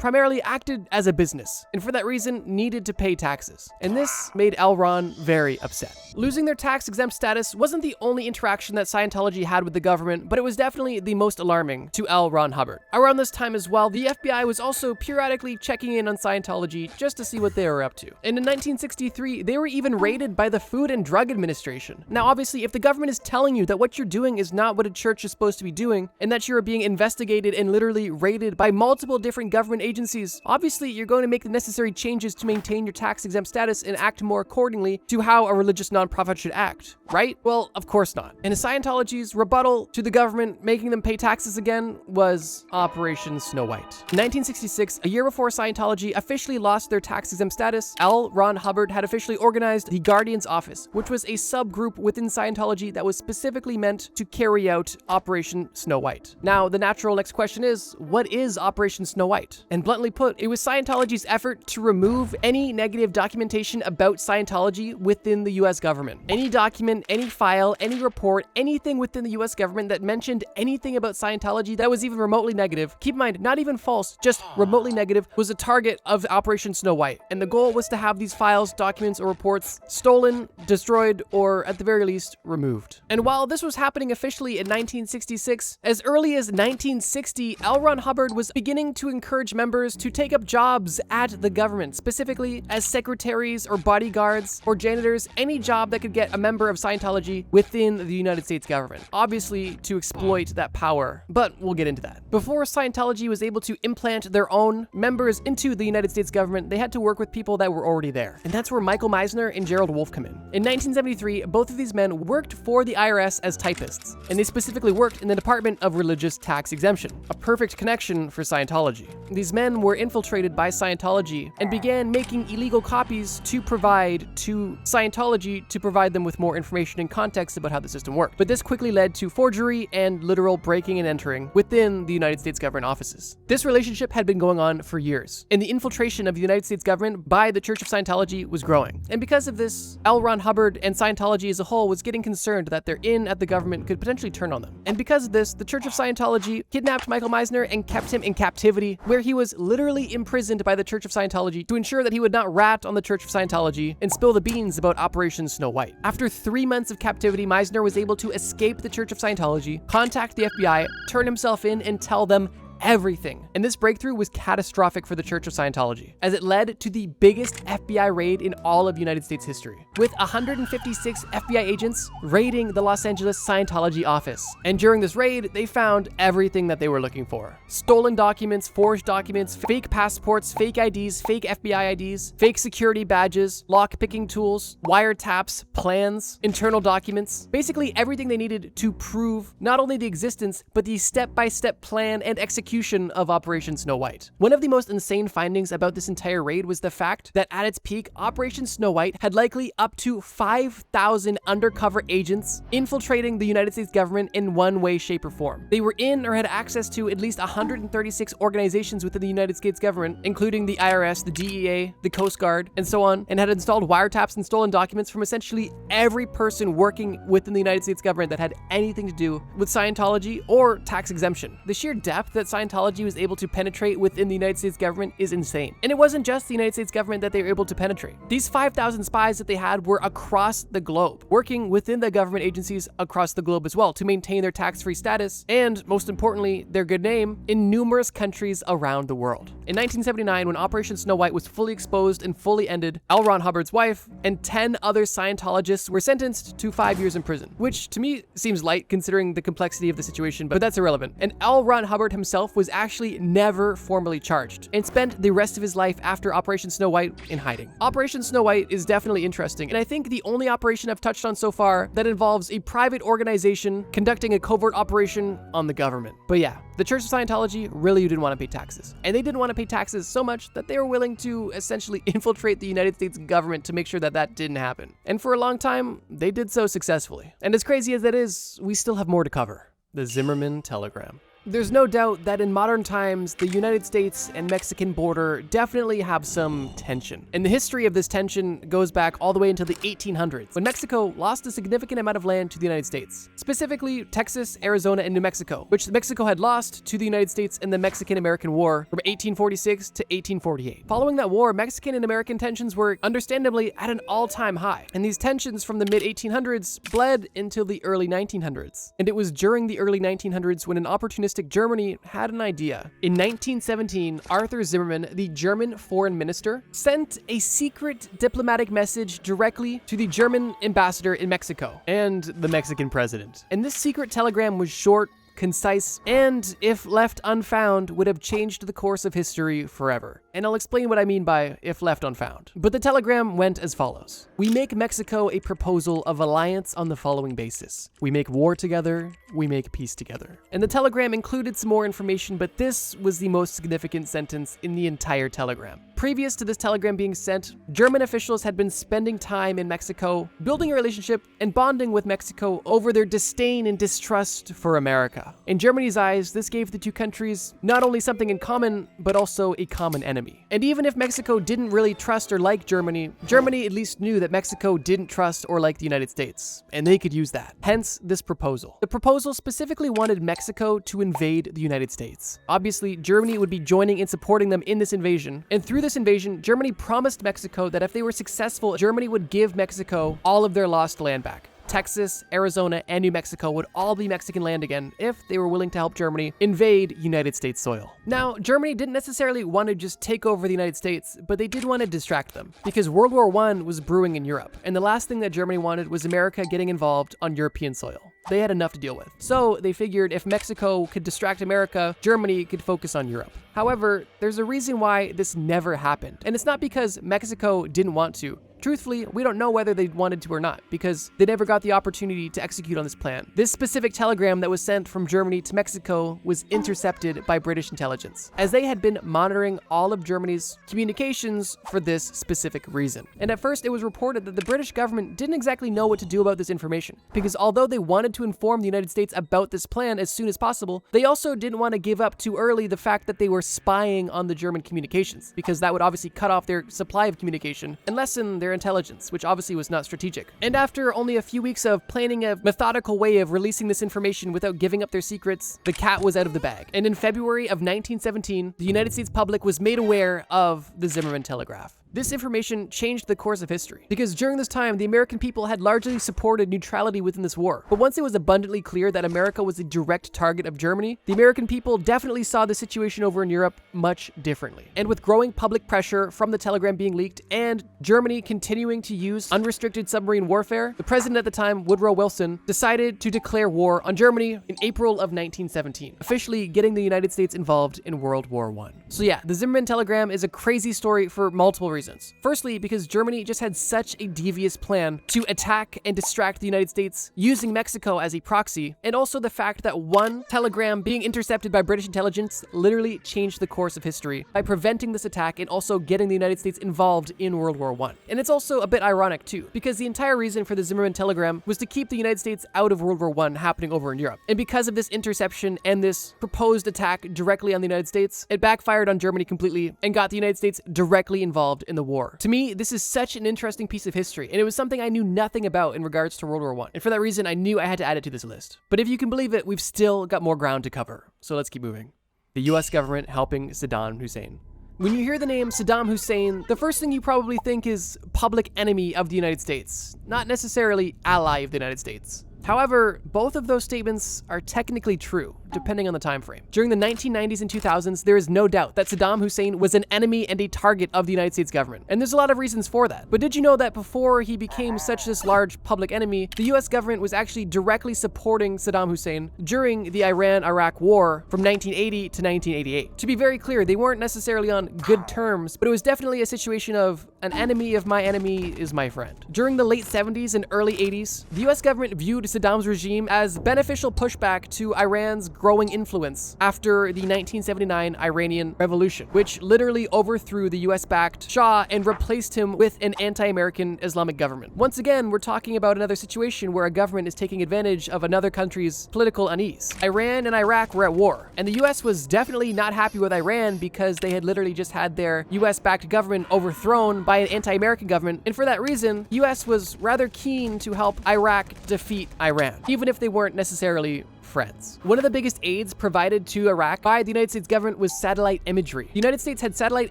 primarily acted as a business, and for that reason, needed to pay taxes. And this made L. Ron very upset. Losing their tax-exempt status wasn't the only interaction that Scientology had with the government, but it was definitely the most alarming to L. Ron Hubbard. Around this time as well, the FBI was also periodically checking in on Scientology just to see what they were up to. And in 1963, they were even raided by the Food and Drug Administration. Now, obviously, if the government is telling you that what you're doing is not what a church is supposed to be doing, and that you're being investigated and literally raided by multiple different government agencies, obviously you're going to make the necessary changes to maintain your tax-exempt status and act more accordingly to how a religious nonprofit should act, right? Well, of course not. And Scientology's rebuttal to the government making them pay taxes again was Operation Snow White. In 1966, a year before Scientology officially lost their tax-exempt status, L. Ron Hubbard had officially organized the Guardian's Office, which was a subgroup within Scientology that was specifically meant to carry out Operation Snow White. Now, the natural next question is, what is Operation Snow White? And bluntly put, it was Scientology's effort to remove any negative documentation about Scientology within the US government. Any document, any file, any report, anything within the US government that mentioned anything about Scientology that was even remotely negative, keep in mind, not even false, just remotely negative, was a target of Operation Snow White. And the goal was to have these files, documents, or reports stolen, destroyed, or at the very least, removed. And while this was happening officially in 1966, as early as 1960, L. Ron Hubbard was beginning to encourage members to take up jobs at the government, specifically as secretaries or bodyguards or janitors, any job that could get a member of Scientology within the United States government. Obviously, to exploit that power, but we'll get into that. Before Scientology was able to implant their own members into the United States government, they had to work with people that were already there. And that's where Michael Meisner and Gerald Wolfe come in. In 1973, both of these men worked for the IRS as typists, and they specifically worked in the Department of Religious Tax Exemption, a perfect connection for Scientology. These men were infiltrated by Scientology and began making illegal copies to provide to Scientology to provide them with more information and context about how the system worked. But this quickly led to forgery and literal breaking and entering within the United States government offices. This relationship had been going on for years, and the infiltration of the United States government by the Church of Scientology was growing. And because of this, L. Ron Hubbard and Scientology as a whole was getting concerned that their in at the government could potentially turn on them. And because of this, the Church of Scientology kidnapped Michael Meisner and kept him in captivity, where he was literally imprisoned by the Church of Scientology to ensure that he would not rat on the Church of Scientology and spill the beans about Operation Snow White. After 3 months of captivity, Meisner was able to escape the Church of Scientology, contact the FBI, turn himself in, and tell them everything. And this breakthrough was catastrophic for the Church of Scientology, as it led to the biggest FBI raid in all of United States history, with 156 FBI agents raiding the Los Angeles Scientology office. And during this raid, they found everything that they were looking for. Stolen documents, forged documents, fake passports, fake IDs, fake FBI IDs, fake security badges, lock-picking tools, wiretaps, plans, internal documents, basically everything they needed to prove not only the existence, but the step-by-step plan and execution of Operation Snow White. One of the most insane findings about this entire raid was the fact that at its peak, Operation Snow White had likely up to 5,000 undercover agents infiltrating the United States government in one way, shape, or form. They were in or had access to at least 136 organizations within the United States government, including the IRS, the DEA, the Coast Guard, and so on, and had installed wiretaps and stolen documents from essentially every person working within the United States government that had anything to do with Scientology or tax exemption. The sheer depth that Scientology was able to penetrate within the United States government is insane. And it wasn't just the United States government that they were able to penetrate. These 5,000 spies that they had were across the globe, working within the government agencies across the globe as well to maintain their tax-free status and, most importantly, their good name in numerous countries around the world. In 1979, when Operation Snow White was fully exposed and fully ended, L. Ron Hubbard's wife and 10 other Scientologists were sentenced to 5 years in prison, which to me seems light considering the complexity of the situation, but that's irrelevant. And L. Ron Hubbard himself himself was actually never formally charged and spent the rest of his life after Operation Snow White in hiding. Operation Snow White is definitely interesting, and I think the only operation I've touched on so far that involves a private organization conducting a covert operation on the government. But yeah, the Church of Scientology really didn't want to pay taxes. And they didn't want to pay taxes so much that they were willing to essentially infiltrate the United States government to make sure that that didn't happen. And for a long time, they did so successfully. And as crazy as that is, we still have more to cover. The Zimmermann telegram. There's no doubt that in modern times, the United States and Mexican border definitely have some tension. And the history of this tension goes back all the way into the 1800s, when Mexico lost a significant amount of land to the United States, specifically Texas, Arizona, and New Mexico, which Mexico had lost to the United States in the Mexican-American War from 1846 to 1848. Following that war, Mexican and American tensions were understandably at an all-time high, and these tensions from the mid-1800s bled into the early 1900s. And it was during the early 1900s when an opportunistic Germany had an idea. In 1917, Arthur Zimmermann, the German foreign minister, sent a secret diplomatic message directly to the German ambassador in Mexico and the Mexican president. And this secret telegram was short, concise, and if left unfound, would have changed the course of history forever. And I'll explain what I mean by if left unfound. But the telegram went as follows. We make Mexico a proposal of alliance on the following basis. We make war together, we make peace together. And the telegram included some more information, but this was the most significant sentence in the entire telegram. Previous to this telegram being sent, German officials had been spending time in Mexico, building a relationship and bonding with Mexico over their disdain and distrust for America. In Germany's eyes, this gave the two countries not only something in common, but also a common enemy. And even if Mexico didn't really trust or like Germany, Germany at least knew that Mexico didn't trust or like the United States, and they could use that. Hence, this proposal. The proposal specifically wanted Mexico to invade the United States. Obviously, Germany would be joining and supporting them in this invasion, and through this invasion, Germany promised Mexico that if they were successful, Germany would give Mexico all of their lost land back. Texas, Arizona, and New Mexico would all be Mexican land again if they were willing to help Germany invade United States soil. Now, Germany didn't necessarily want to just take over the United States, but they did want to distract them, because World War I was brewing in Europe, and the last thing that Germany wanted was America getting involved on European soil. They had enough to deal with. So they figured if Mexico could distract America, Germany could focus on Europe. However, there's a reason why this never happened, and it's not because Mexico didn't want to. Truthfully, we don't know whether they wanted to or not, because they never got the opportunity to execute on this plan. This specific telegram that was sent from Germany to Mexico was intercepted by British intelligence, as they had been monitoring all of Germany's communications for this specific reason. And at first, it was reported that the British government didn't exactly know what to do about this information, because although they wanted to inform the United States about this plan as soon as possible, they also didn't want to give up too early the fact that they were spying on the German communications, because that would obviously cut off their supply of communication and lessen their intelligence, which obviously was not strategic. And after only a few weeks of planning a methodical way of releasing this information without giving up their secrets, the cat was out of the bag. And in February of 1917, the United States public was made aware of the Zimmermann telegraph. This information changed the course of history, because during this time, the American people had largely supported neutrality within this war. But once it was abundantly clear that America was a direct target of Germany, the American people definitely saw the situation over in Europe much differently. And with growing public pressure from the telegram being leaked and Germany continuing to use unrestricted submarine warfare, the president at the time, Woodrow Wilson, decided to declare war on Germany in April of 1917, officially getting the United States involved in World War I. So yeah, the Zimmermann telegram is a crazy story for multiple reasons. Firstly, because Germany just had such a devious plan to attack and distract the United States using Mexico as a proxy, and also the fact that one telegram being intercepted by British intelligence literally changed the course of history by preventing this attack and also getting the United States involved in World War I. And it's also a bit ironic too, because the entire reason for the Zimmermann telegram was to keep the United States out of World War I happening over in Europe. And because of this interception and this proposed attack directly on the United States, it backfired on Germany completely and got the United States directly involved in the war. To me, this is such an interesting piece of history, and it was something I knew nothing about in regards to World War I. And for that reason, I knew I had to add it to this list. But if you can believe it, we've still got more ground to cover. So let's keep moving. The US government helping Saddam Hussein. When you hear the name Saddam Hussein, the first thing you probably think is public enemy of the United States, not necessarily ally of the United States. However, both of those statements are technically true, depending on the time frame. During the 1990s and 2000s, there is no doubt that Saddam Hussein was an enemy and a target of the United States government. And there's a lot of reasons for that. But did you know that before he became such this large public enemy, the US government was actually directly supporting Saddam Hussein during the Iran-Iraq War from 1980 to 1988? To be very clear, they weren't necessarily on good terms, but it was definitely a situation of an enemy of my enemy is my friend. During the late 70s and early 80s, the US government viewed Saddam's regime as beneficial pushback to Iran's growing influence after the 1979 Iranian Revolution, which literally overthrew the US-backed Shah and replaced him with an anti-American Islamic government. Once again, we're talking about another situation where a government is taking advantage of another country's political unease. Iran and Iraq were at war, and the US was definitely not happy with Iran because they had literally just had their US-backed government overthrown by an anti-American government, and for that reason, the US was rather keen to help Iraq defeat Iran, even if they weren't necessarily friends. One of the biggest aids provided to Iraq by the United States government was satellite imagery. The United States had satellite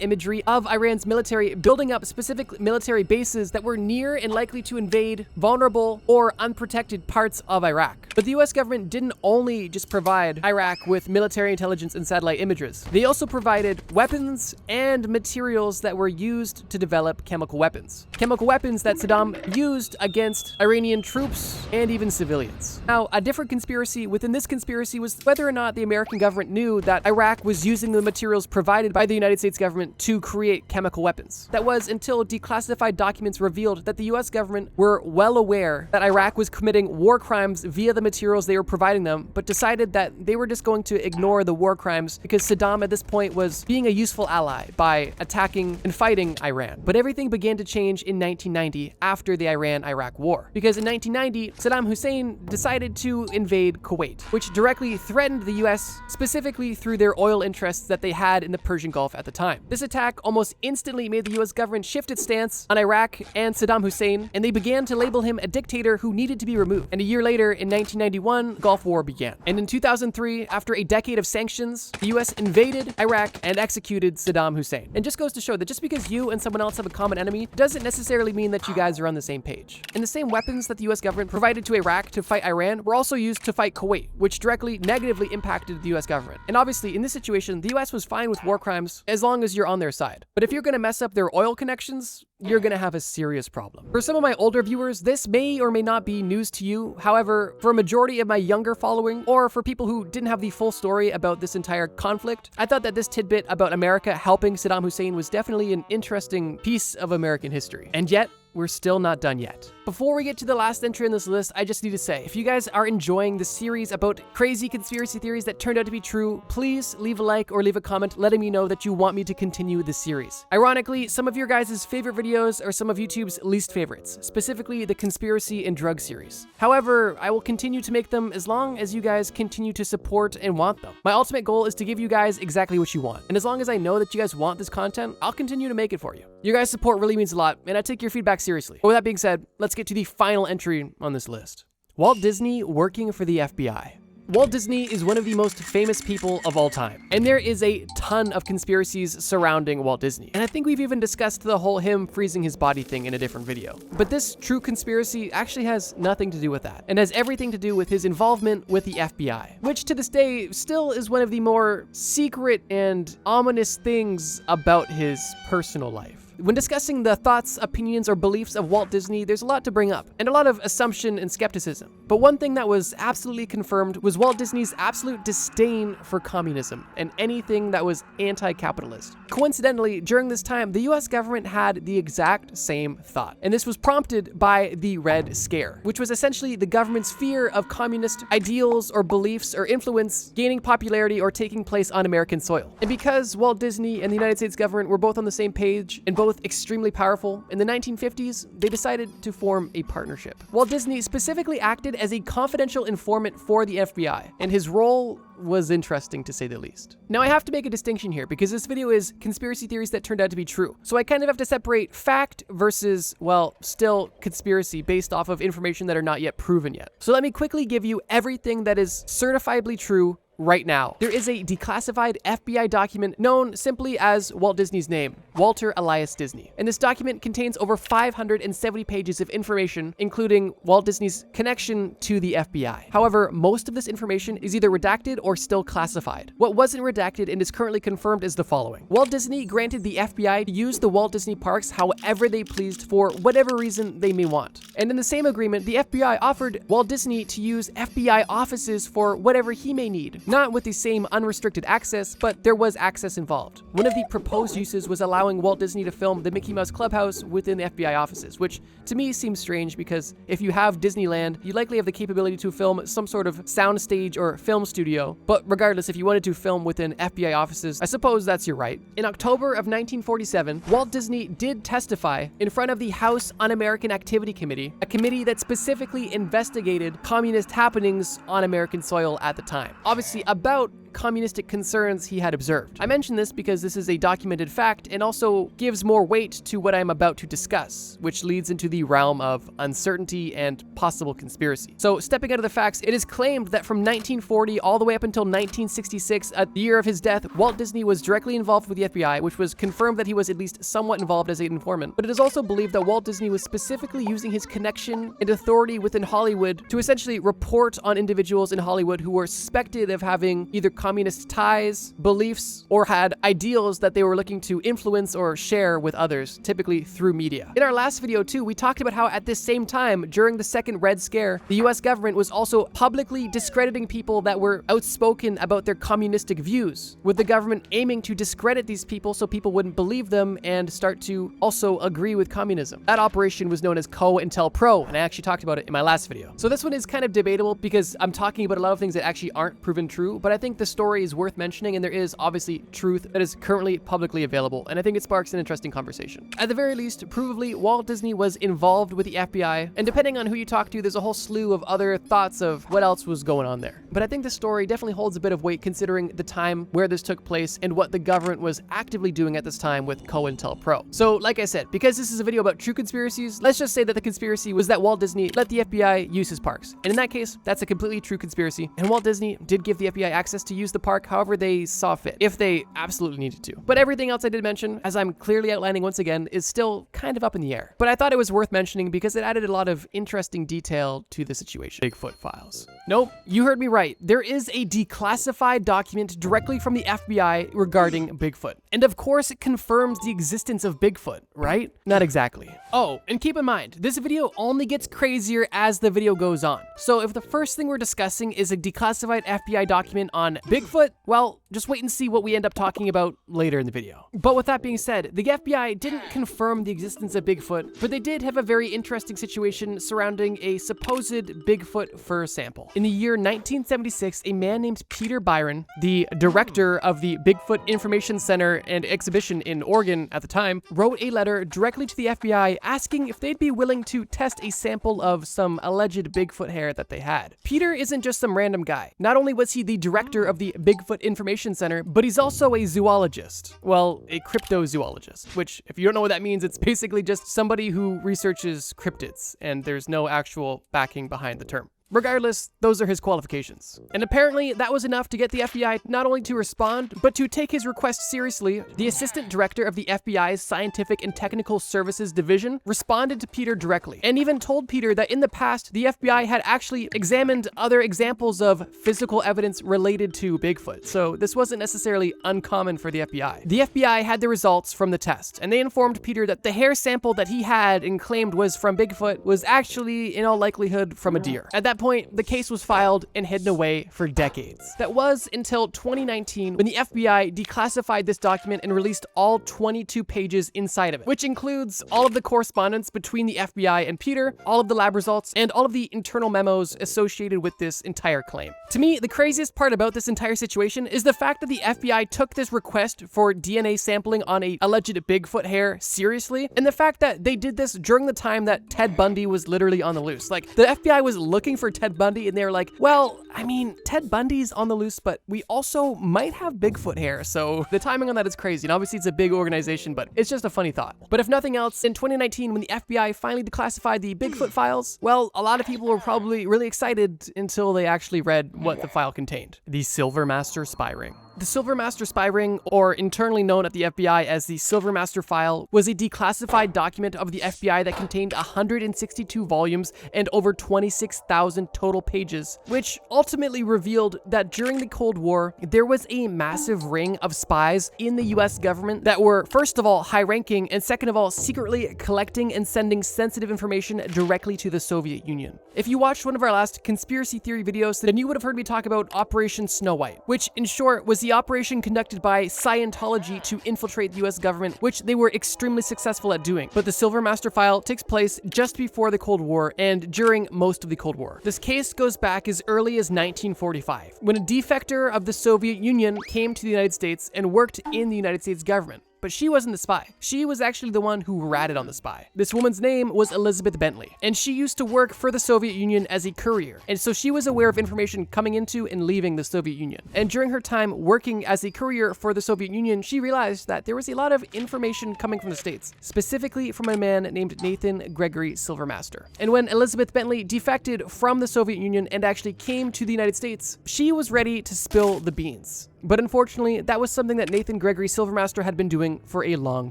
imagery of Iran's military building up specific military bases that were near and likely to invade vulnerable or unprotected parts of Iraq. But the US government didn't only just provide Iraq with military intelligence and satellite images. They also provided weapons and materials that were used to develop chemical weapons. Chemical weapons that Saddam used against Iranian troops and even civilians. Now, a different conspiracy within this conspiracy was whether or not the American government knew that Iraq was using the materials provided by the United States government to create chemical weapons. That was until declassified documents revealed that the US government were well aware that Iraq was committing war crimes via the materials they were providing them, but decided that they were just going to ignore the war crimes because Saddam at this point was being a useful ally by attacking and fighting Iran. But everything began to change in 1990 after the Iran-Iraq War, because in 1990, Saddam Hussein decided to invade Kuwait, which directly threatened the US, specifically through their oil interests that they had in the Persian Gulf at the time. This attack almost instantly made the US government shift its stance on Iraq and Saddam Hussein, and they began to label him a dictator who needed to be removed. And a year later, in 1991, Gulf War began. And in 2003, after a decade of sanctions, the US invaded Iraq and executed Saddam Hussein. And just goes to show that just because you and someone else have a common enemy doesn't necessarily mean that you guys are on the same page. And the same weapons that the US government provided to Iraq to fight Iran were also used to fight Kuwait, which directly negatively impacted the US government. And obviously, in this situation, the US was fine with war crimes as long as you're on their side. But if you're gonna mess up their oil connections, you're gonna have a serious problem. For some of my older viewers, this may or may not be news to you. However, for a majority of my younger following, or for people who didn't have the full story about this entire conflict, I thought that this tidbit about America helping Saddam Hussein was definitely an interesting piece of American history. And yet, we're still not done yet. Before we get to the last entry in this list, I just need to say, if you guys are enjoying the series about crazy conspiracy theories that turned out to be true, please leave a like or leave a comment letting me know that you want me to continue this series. Ironically, some of your guys' favorite videos are some of YouTube's least favorites, specifically the conspiracy and drug series. However, I will continue to make them as long as you guys continue to support and want them. My ultimate goal is to give you guys exactly what you want. And as long as I know that you guys want this content, I'll continue to make it for you. Your guys' support really means a lot, and I take your feedback seriously. But with that being said, let's get to the final entry on this list. Walt Disney working for the FBI. Walt Disney is one of the most famous people of all time, and there is a ton of conspiracies surrounding Walt Disney. And I think we've even discussed the whole him freezing his body thing in a different video. But this true conspiracy actually has nothing to do with that, and has everything to do with his involvement with the FBI, which to this day still is one of the more secret and ominous things about his personal life. When discussing the thoughts, opinions, or beliefs of Walt Disney, there's a lot to bring up, and a lot of assumption and skepticism. But one thing that was absolutely confirmed was Walt Disney's absolute disdain for communism and anything that was anti-capitalist. Coincidentally, during this time, the US government had the exact same thought, and this was prompted by the Red Scare, which was essentially the government's fear of communist ideals or beliefs or influence gaining popularity or taking place on American soil. And because Walt Disney and the United States government were both on the same page and both extremely powerful, in the 1950s, they decided to form a partnership. Walt Disney specifically acted as a confidential informant for the FBI, and his role was interesting to say the least. Now I have to make a distinction here because this video is conspiracy theories that turned out to be true. So I kind of have to separate fact versus, well, still conspiracy based off of information that are not yet proven yet. So let me quickly give you everything that is certifiably true right now. There is a declassified FBI document known simply as Walt Disney's name, Walter Elias Disney. And this document contains over 570 pages of information, including Walt Disney's connection to the FBI. However, most of this information is either redacted or still classified. What wasn't redacted and is currently confirmed is the following. Walt Disney granted the FBI to use the Walt Disney parks however they pleased for whatever reason they may want. And in the same agreement, the FBI offered Walt Disney to use FBI offices for whatever he may need. Not with the same unrestricted access, but there was access involved. One of the proposed uses was allowing Walt Disney to film the Mickey Mouse Clubhouse within the FBI offices, which to me seems strange because if you have Disneyland, you likely have the capability to film some sort of soundstage or film studio. But regardless, if you wanted to film within FBI offices, I suppose that's your right. In October of 1947, Walt Disney did testify in front of the House Un-American Activity Committee, a committee that specifically investigated communist happenings on American soil at the time. Obviously, about communistic concerns he had observed. I mention this because this is a documented fact and also gives more weight to what I'm about to discuss, which leads into the realm of uncertainty and possible conspiracy. So stepping out of the facts, it is claimed that from 1940 all the way up until 1966, at the year of his death, Walt Disney was directly involved with the FBI, which was confirmed that he was at least somewhat involved as an informant. But it is also believed that Walt Disney was specifically using his connection and authority within Hollywood to essentially report on individuals in Hollywood who were suspected of having either communist ties, beliefs, or had ideals that they were looking to influence or share with others, typically through media. In our last video too, we talked about how at this same time, during the second Red Scare, the US government was also publicly discrediting people that were outspoken about their communistic views, with the government aiming to discredit these people so people wouldn't believe them and start to also agree with communism. That operation was known as COINTELPRO, and I actually talked about it in my last video. So this one is kind of debatable because I'm talking about a lot of things that actually aren't proven true, but I think the story is worth mentioning, and there is obviously truth that is currently publicly available, and I think it sparks an interesting conversation. At the very least, provably, Walt Disney was involved with the FBI, and depending on who you talk to, there's a whole slew of other thoughts of what else was going on there. But I think the story definitely holds a bit of weight considering the time where this took place and what the government was actively doing at this time with COINTELPRO. So, like I said, because this is a video about true conspiracies, let's just say that the conspiracy was that Walt Disney let the FBI use his parks. And in that case, that's a completely true conspiracy, and Walt Disney did give the FBI access to use the park however they saw fit, if they absolutely needed to. But everything else I did mention, as I'm clearly outlining once again, is still kind of up in the air. But I thought it was worth mentioning because it added a lot of interesting detail to the situation. Bigfoot Files. Nope, you heard me right. There is a declassified document directly from the FBI regarding Bigfoot. And of course it confirms the existence of Bigfoot, right? Not exactly. Oh, and keep in mind, this video only gets crazier as the video goes on. So if the first thing we're discussing is a declassified FBI document on Bigfoot, well, just wait and see what we end up talking about later in the video. But with that being said, the FBI didn't confirm the existence of Bigfoot, but they did have a very interesting situation surrounding a supposed Bigfoot fur sample. In the year 1976, a man named Peter Byron, the director of the Bigfoot Information Center and Exhibition in Oregon at the time, wrote a letter directly to the FBI asking if they'd be willing to test a sample of some alleged Bigfoot hair that they had. Peter isn't just some random guy. Not only was he the director of the Bigfoot Information Center, but he's also a zoologist. Well, a cryptozoologist, which if you don't know what that means, it's basically just somebody who researches cryptids, and there's no actual backing behind the term. Regardless, those are his qualifications. And apparently that was enough to get the FBI not only to respond, but to take his request seriously. The assistant director of the FBI's Scientific and Technical Services Division responded to Peter directly, and even told Peter that in the past, the FBI had actually examined other examples of physical evidence related to Bigfoot. So this wasn't necessarily uncommon for the FBI. The FBI had the results from the test, and they informed Peter that the hair sample that he had and claimed was from Bigfoot was actually, in all likelihood, from a deer. At that point, the case was filed and hidden away for decades. That was until 2019 when the FBI declassified this document and released all 22 pages inside of it, which includes all of the correspondence between the FBI and Peter, all of the lab results, and all of the internal memos associated with this entire claim. To me, the craziest part about this entire situation is the fact that the FBI took this request for DNA sampling on a alleged Bigfoot hair seriously, and the fact that they did this during the time that Ted Bundy was literally on the loose. Like, the FBI was looking for for Ted Bundy, and they were like, well, I mean, Ted Bundy's on the loose, but we also might have Bigfoot hair, so the timing on that is crazy. And obviously it's a big organization, but it's just a funny thought. But if nothing else, in 2019, when the FBI finally declassified the Bigfoot Files, well, a lot of people were probably really excited until they actually read what the file contained. The Silvermaster Spy Ring. The Silvermaster Spy Ring, or internally known at the FBI as the Silvermaster File, was a declassified document of the FBI that contained 162 volumes and over 26,000 total pages, which ultimately revealed that during the Cold War, there was a massive ring of spies in the US government that were, first of all, high-ranking, and second of all, secretly collecting and sending sensitive information directly to the Soviet Union. If you watched one of our last conspiracy theory videos, then you would have heard me talk about Operation Snow White, which in short was the operation conducted by Scientology to infiltrate the US government, which they were extremely successful at doing. But the Silvermaster File takes place just before the Cold War and during most of the Cold War. This case goes back as early as 1945, when a defector of the Soviet Union came to the United States and worked in the United States government. But she wasn't the spy. She was actually the one who ratted on the spy. This woman's name was Elizabeth Bentley, and she used to work for the Soviet Union as a courier. And so she was aware of information coming into and leaving the Soviet Union. And during her time working as a courier for the Soviet Union, she realized that there was a lot of information coming from the States, specifically from a man named Nathan Gregory Silvermaster. And when Elizabeth Bentley defected from the Soviet Union and actually came to the United States, she was ready to spill the beans. But unfortunately, that was something that Nathan Gregory Silvermaster had been doing for a long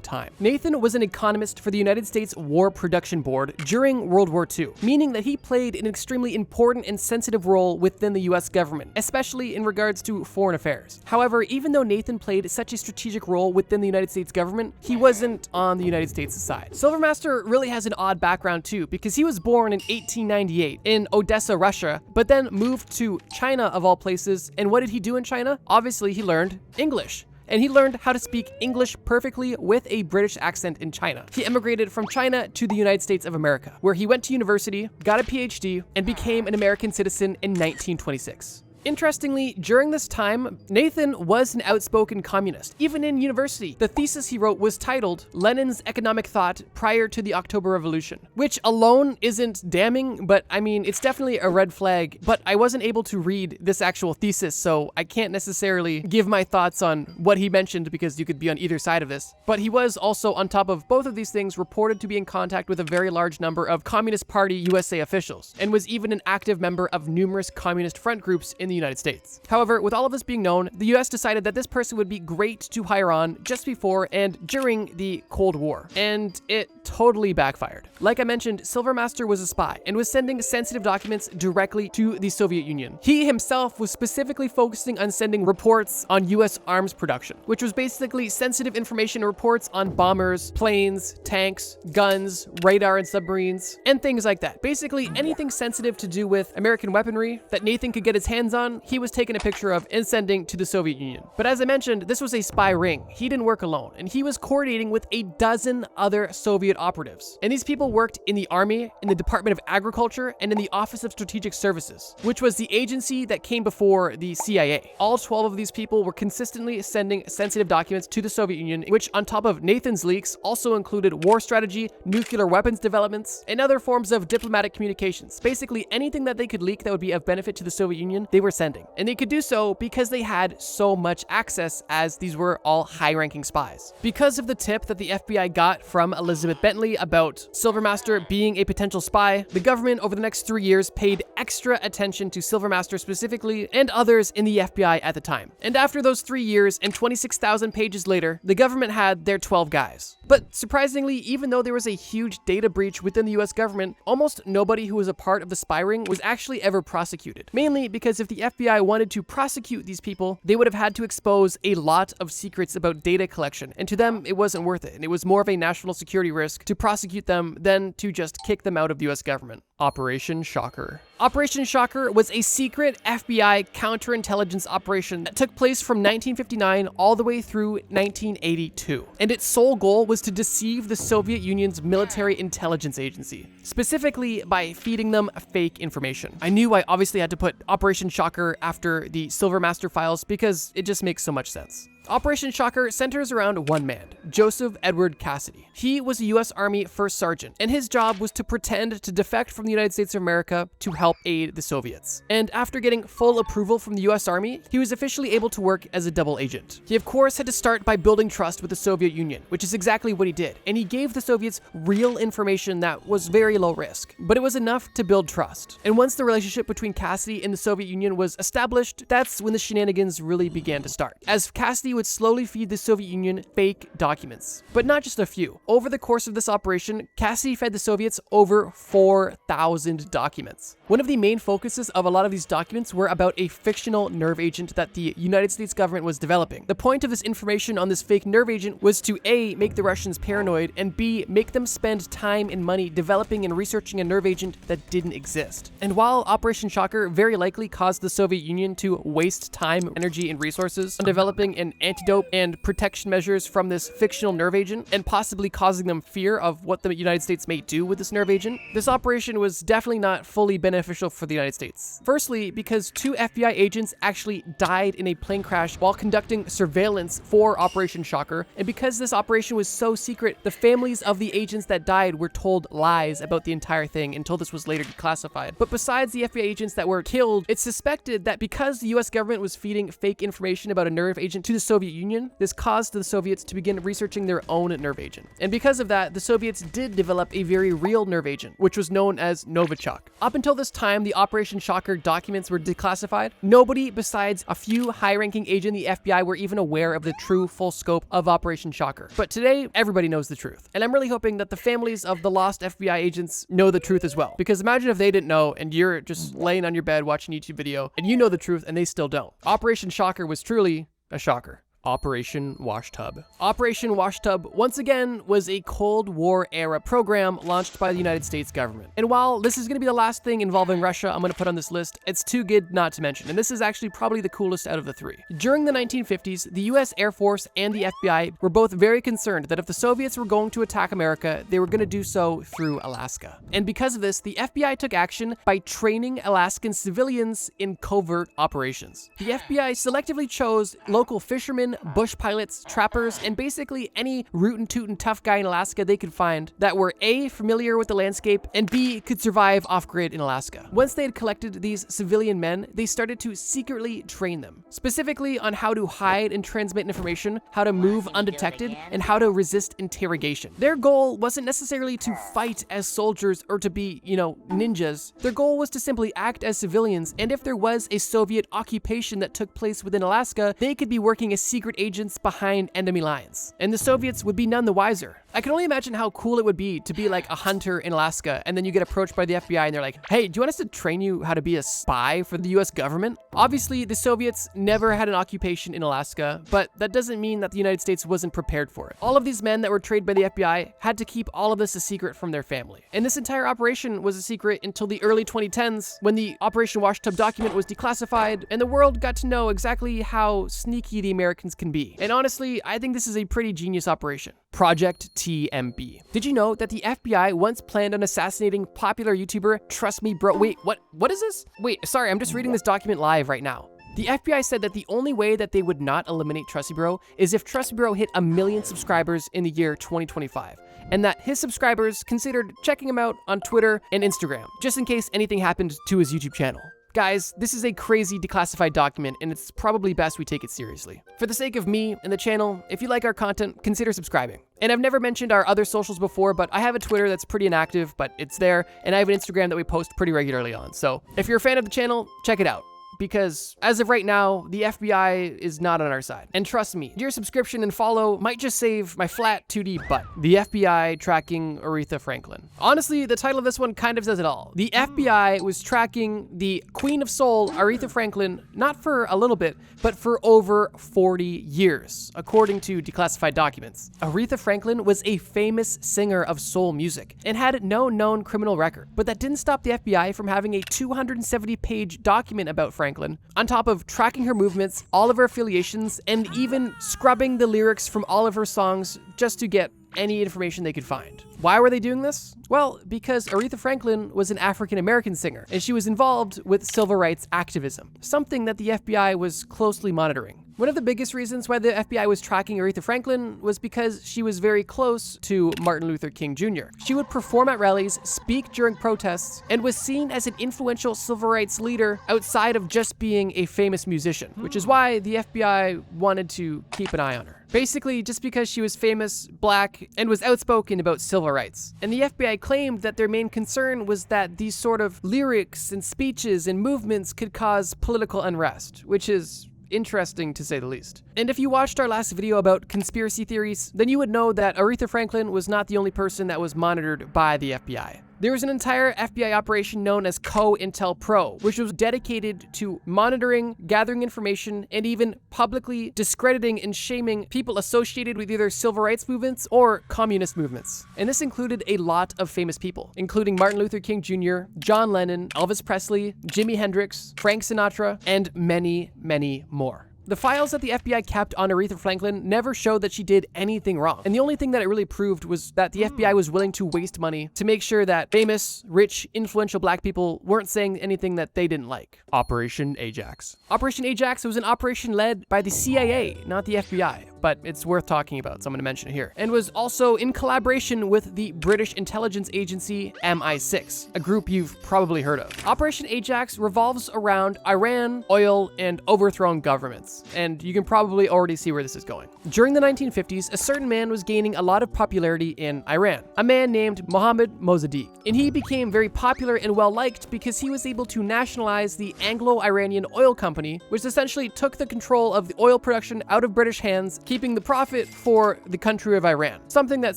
time. Nathan was an economist for the United States War Production Board during World War II, meaning that he played an extremely important and sensitive role within the US government, especially in regards to foreign affairs. However, even though Nathan played such a strategic role within the United States government, he wasn't on the United States' side. Silvermaster really has an odd background too, because he was born in 1898 in Odessa, Russia, but then moved to China of all places. And what did he do in China? Obviously, he learned English. And he learned how to speak English perfectly with a British accent in China. He emigrated from China to the United States of America, where he went to university, got a PhD, and became an American citizen in 1926. Interestingly, during this time, Nathan was an outspoken communist. Even in university, the thesis he wrote was titled Lenin's Economic Thought Prior to the October Revolution, which alone isn't damning, but I mean, it's definitely a red flag. But I wasn't able to read this actual thesis, so I can't necessarily give my thoughts on what he mentioned because you could be on either side of this. But he was also, on top of both of these things, reported to be in contact with a very large number of Communist Party USA officials, and was even an active member of numerous communist front groups in the United States. However, with all of this being known, the US decided that this person would be great to hire on just before and during the Cold War, and it totally backfired. Like I mentioned, Silvermaster was a spy and was sending sensitive documents directly to the Soviet Union. He himself was specifically focusing on sending reports on US arms production, which was basically sensitive information reports on bombers, planes, tanks, guns, radar and submarines, and things like that. Basically anything sensitive to do with American weaponry that Nathan could get his hands on, he was taking a picture of and sending to the Soviet Union. But as I mentioned, this was a spy ring. He didn't work alone, and he was coordinating with a dozen other Soviet operatives. And these people worked in the Army, in the Department of Agriculture, and in the Office of Strategic Services, which was the agency that came before the CIA. All 12 of these people were consistently sending sensitive documents to the Soviet Union, which on top of Nathan's leaks also included war strategy, nuclear weapons developments, and other forms of diplomatic communications. Basically anything that they could leak that would be of benefit to the Soviet Union, they were sending. And they could do so because they had so much access, as these were all high-ranking spies. Because of the tip that the FBI got from Elizabeth Bentley about Silvermaster being a potential spy, the government over the next 3 years paid extra attention to Silvermaster specifically and others in the FBI at the time. And after those 3 years and 26,000 pages later, the government had their 12 guys. But surprisingly, even though there was a huge data breach within the US government, almost nobody who was a part of the spy ring was actually ever prosecuted. Mainly because if the FBI wanted to prosecute these people, they would have had to expose a lot of secrets about data collection, and to them, it wasn't worth it, and it was more of a national security risk to prosecute them than to just kick them out of the US government. Operation Shocker. Operation Shocker was a secret FBI counterintelligence operation that took place from 1959 all the way through 1982. And its sole goal was to deceive the Soviet Union's military intelligence agency, specifically by feeding them fake information. I knew I obviously had to put Operation Shocker after the Silvermaster Files because it just makes so much sense. Operation Shocker centers around one man, Joseph Edward Cassidy. He was a U.S. Army first sergeant, and his job was to pretend to defect from the United States of America to help aid the Soviets. And after getting full approval from the U.S. Army, he was officially able to work as a double agent. He of course had to start by building trust with the Soviet Union, which is exactly what he did, and he gave the Soviets real information that was very low risk, but it was enough to build trust. And once the relationship between Cassidy and the Soviet Union was established, that's when the shenanigans really began to start, as Cassidy would slowly feed the Soviet Union fake documents. But not just a few. Over the course of this operation, Cassidy fed the Soviets over 4,000 documents. One of the main focuses of a lot of these documents were about a fictional nerve agent that the United States government was developing. The point of this information on this fake nerve agent was to A, make the Russians paranoid, and B, make them spend time and money developing and researching a nerve agent that didn't exist. And while Operation Shocker very likely caused the Soviet Union to waste time, energy, and resources on developing an antidote and protection measures from this fictional nerve agent, and possibly causing them fear of what the United States may do with this nerve agent, this operation was definitely not fully beneficial for the United States. Firstly, because 2 FBI agents actually died in a plane crash while conducting surveillance for Operation Shocker, and because this operation was so secret, the families of the agents that died were told lies about the entire thing until this was later declassified. But besides the FBI agents that were killed, it's suspected that because the US government was feeding fake information about a nerve agent to the Soviet Union, this caused the Soviets to begin researching their own nerve agent. And because of that, the Soviets did develop a very real nerve agent, which was known as Novichok. Up until this time, the Operation Shocker documents were declassified. Nobody besides a few high-ranking agents in the FBI were even aware of the true full scope of Operation Shocker. But today, everybody knows the truth. And I'm really hoping that the families of the lost FBI agents know the truth as well. Because imagine if they didn't know and you're just laying on your bed watching a YouTube video and you know the truth and they still don't. Operation Shocker was truly a shocker. Operation Washtub. Operation Washtub, once again, was a Cold War era program launched by the United States government. And while this is going to be the last thing involving Russia I'm going to put on this list, it's too good not to mention, and this is actually probably the coolest out of the 3. During the 1950s, the US Air Force and the FBI were both very concerned that if the Soviets were going to attack America, they were going to do so through Alaska. And because of this, the FBI took action by training Alaskan civilians in covert operations. The FBI selectively chose local fishermen, bush pilots, trappers, and basically any rootin' tootin' tough guy in Alaska they could find that were A, familiar with the landscape, and B, could survive off-grid in Alaska. Once they had collected these civilian men, they started to secretly train them, specifically on how to hide and transmit information, how to move undetected, and how to resist interrogation. Their goal wasn't necessarily to fight as soldiers or to be, ninjas. Their goal was to simply act as civilians, and if there was a Soviet occupation that took place within Alaska, they could be working as secret agents behind enemy lines, and the Soviets would be none the wiser. I can only imagine how cool it would be to be like a hunter in Alaska, and then you get approached by the FBI and they're like, hey, do you want us to train you how to be a spy for the US government? Obviously, the Soviets never had an occupation in Alaska, but that doesn't mean that the United States wasn't prepared for it. All of these men that were trained by the FBI had to keep all of this a secret from their family. And this entire operation was a secret until the early 2010s, when the Operation Washtub document was declassified, and the world got to know exactly how sneaky the Americans can be. And honestly, I think this is a pretty genius operation. Project TMB. Did you know that the FBI once planned on assassinating popular YouTuber Trust Me Bro? Wait, what is this? Wait, sorry, I'm just reading this document live right now. The FBI said that the only way that they would not eliminate Trusty Bro is if Trusty Bro hit 1 million subscribers in the year 2025, and that his subscribers considered checking him out on Twitter and Instagram, just in case anything happened to his YouTube channel. Guys, this is a crazy declassified document, and it's probably best we take it seriously. For the sake of me and the channel, if you like our content, consider subscribing. And I've never mentioned our other socials before, but I have a Twitter that's pretty inactive, but it's there, and I have an Instagram that we post pretty regularly on. So if you're a fan of the channel, check it out. Because as of right now, the FBI is not on our side. And trust me, your subscription and follow might just save my flat 2D butt. The FBI tracking Aretha Franklin. Honestly, the title of this one kind of says it all. The FBI was tracking the Queen of Soul, Aretha Franklin, not for a little bit, but for over 40 years, according to declassified documents. Aretha Franklin was a famous singer of soul music and had no known criminal record. But that didn't stop the FBI from having a 270-page document about Franklin, on top of tracking her movements, all of her affiliations, and even scrubbing the lyrics from all of her songs just to get any information they could find. Why were they doing this? Well, because Aretha Franklin was an African-American singer, and she was involved with civil rights activism, something that the FBI was closely monitoring. One of the biggest reasons why the FBI was tracking Aretha Franklin was because she was very close to Martin Luther King Jr. She would perform at rallies, speak during protests, and was seen as an influential civil rights leader outside of just being a famous musician, which is why the FBI wanted to keep an eye on her. Basically, just because she was famous, black, and was outspoken about civil rights. And the FBI claimed that their main concern was that these sort of lyrics and speeches and movements could cause political unrest, which is interesting to say the least. And if you watched our last video about conspiracy theories, then you would know that Aretha Franklin was not the only person that was monitored by the FBI. There was an entire FBI operation known as COINTELPRO, which was dedicated to monitoring, gathering information, and even publicly discrediting and shaming people associated with either civil rights movements or communist movements. And this included a lot of famous people, including Martin Luther King Jr., John Lennon, Elvis Presley, Jimi Hendrix, Frank Sinatra, and many, many more. The files that the FBI kept on Aretha Franklin never showed that she did anything wrong. And the only thing that it really proved was that the FBI was willing to waste money to make sure that famous, rich, influential black people weren't saying anything that they didn't like. Operation AJAX. Operation AJAX was an operation led by the CIA, not the FBI. But it's worth talking about, so I'm going to mention it here, and was also in collaboration with the British intelligence agency MI6, a group you've probably heard of. Operation AJAX revolves around Iran, oil, and overthrown governments, and you can probably already see where this is going. During the 1950s, a certain man was gaining a lot of popularity in Iran, a man named Mohammad Mossadegh, and he became very popular and well-liked because he was able to nationalize the Anglo-Iranian Oil Company, which essentially took the control of the oil production out of British hands, keeping the profit for the country of Iran. Something that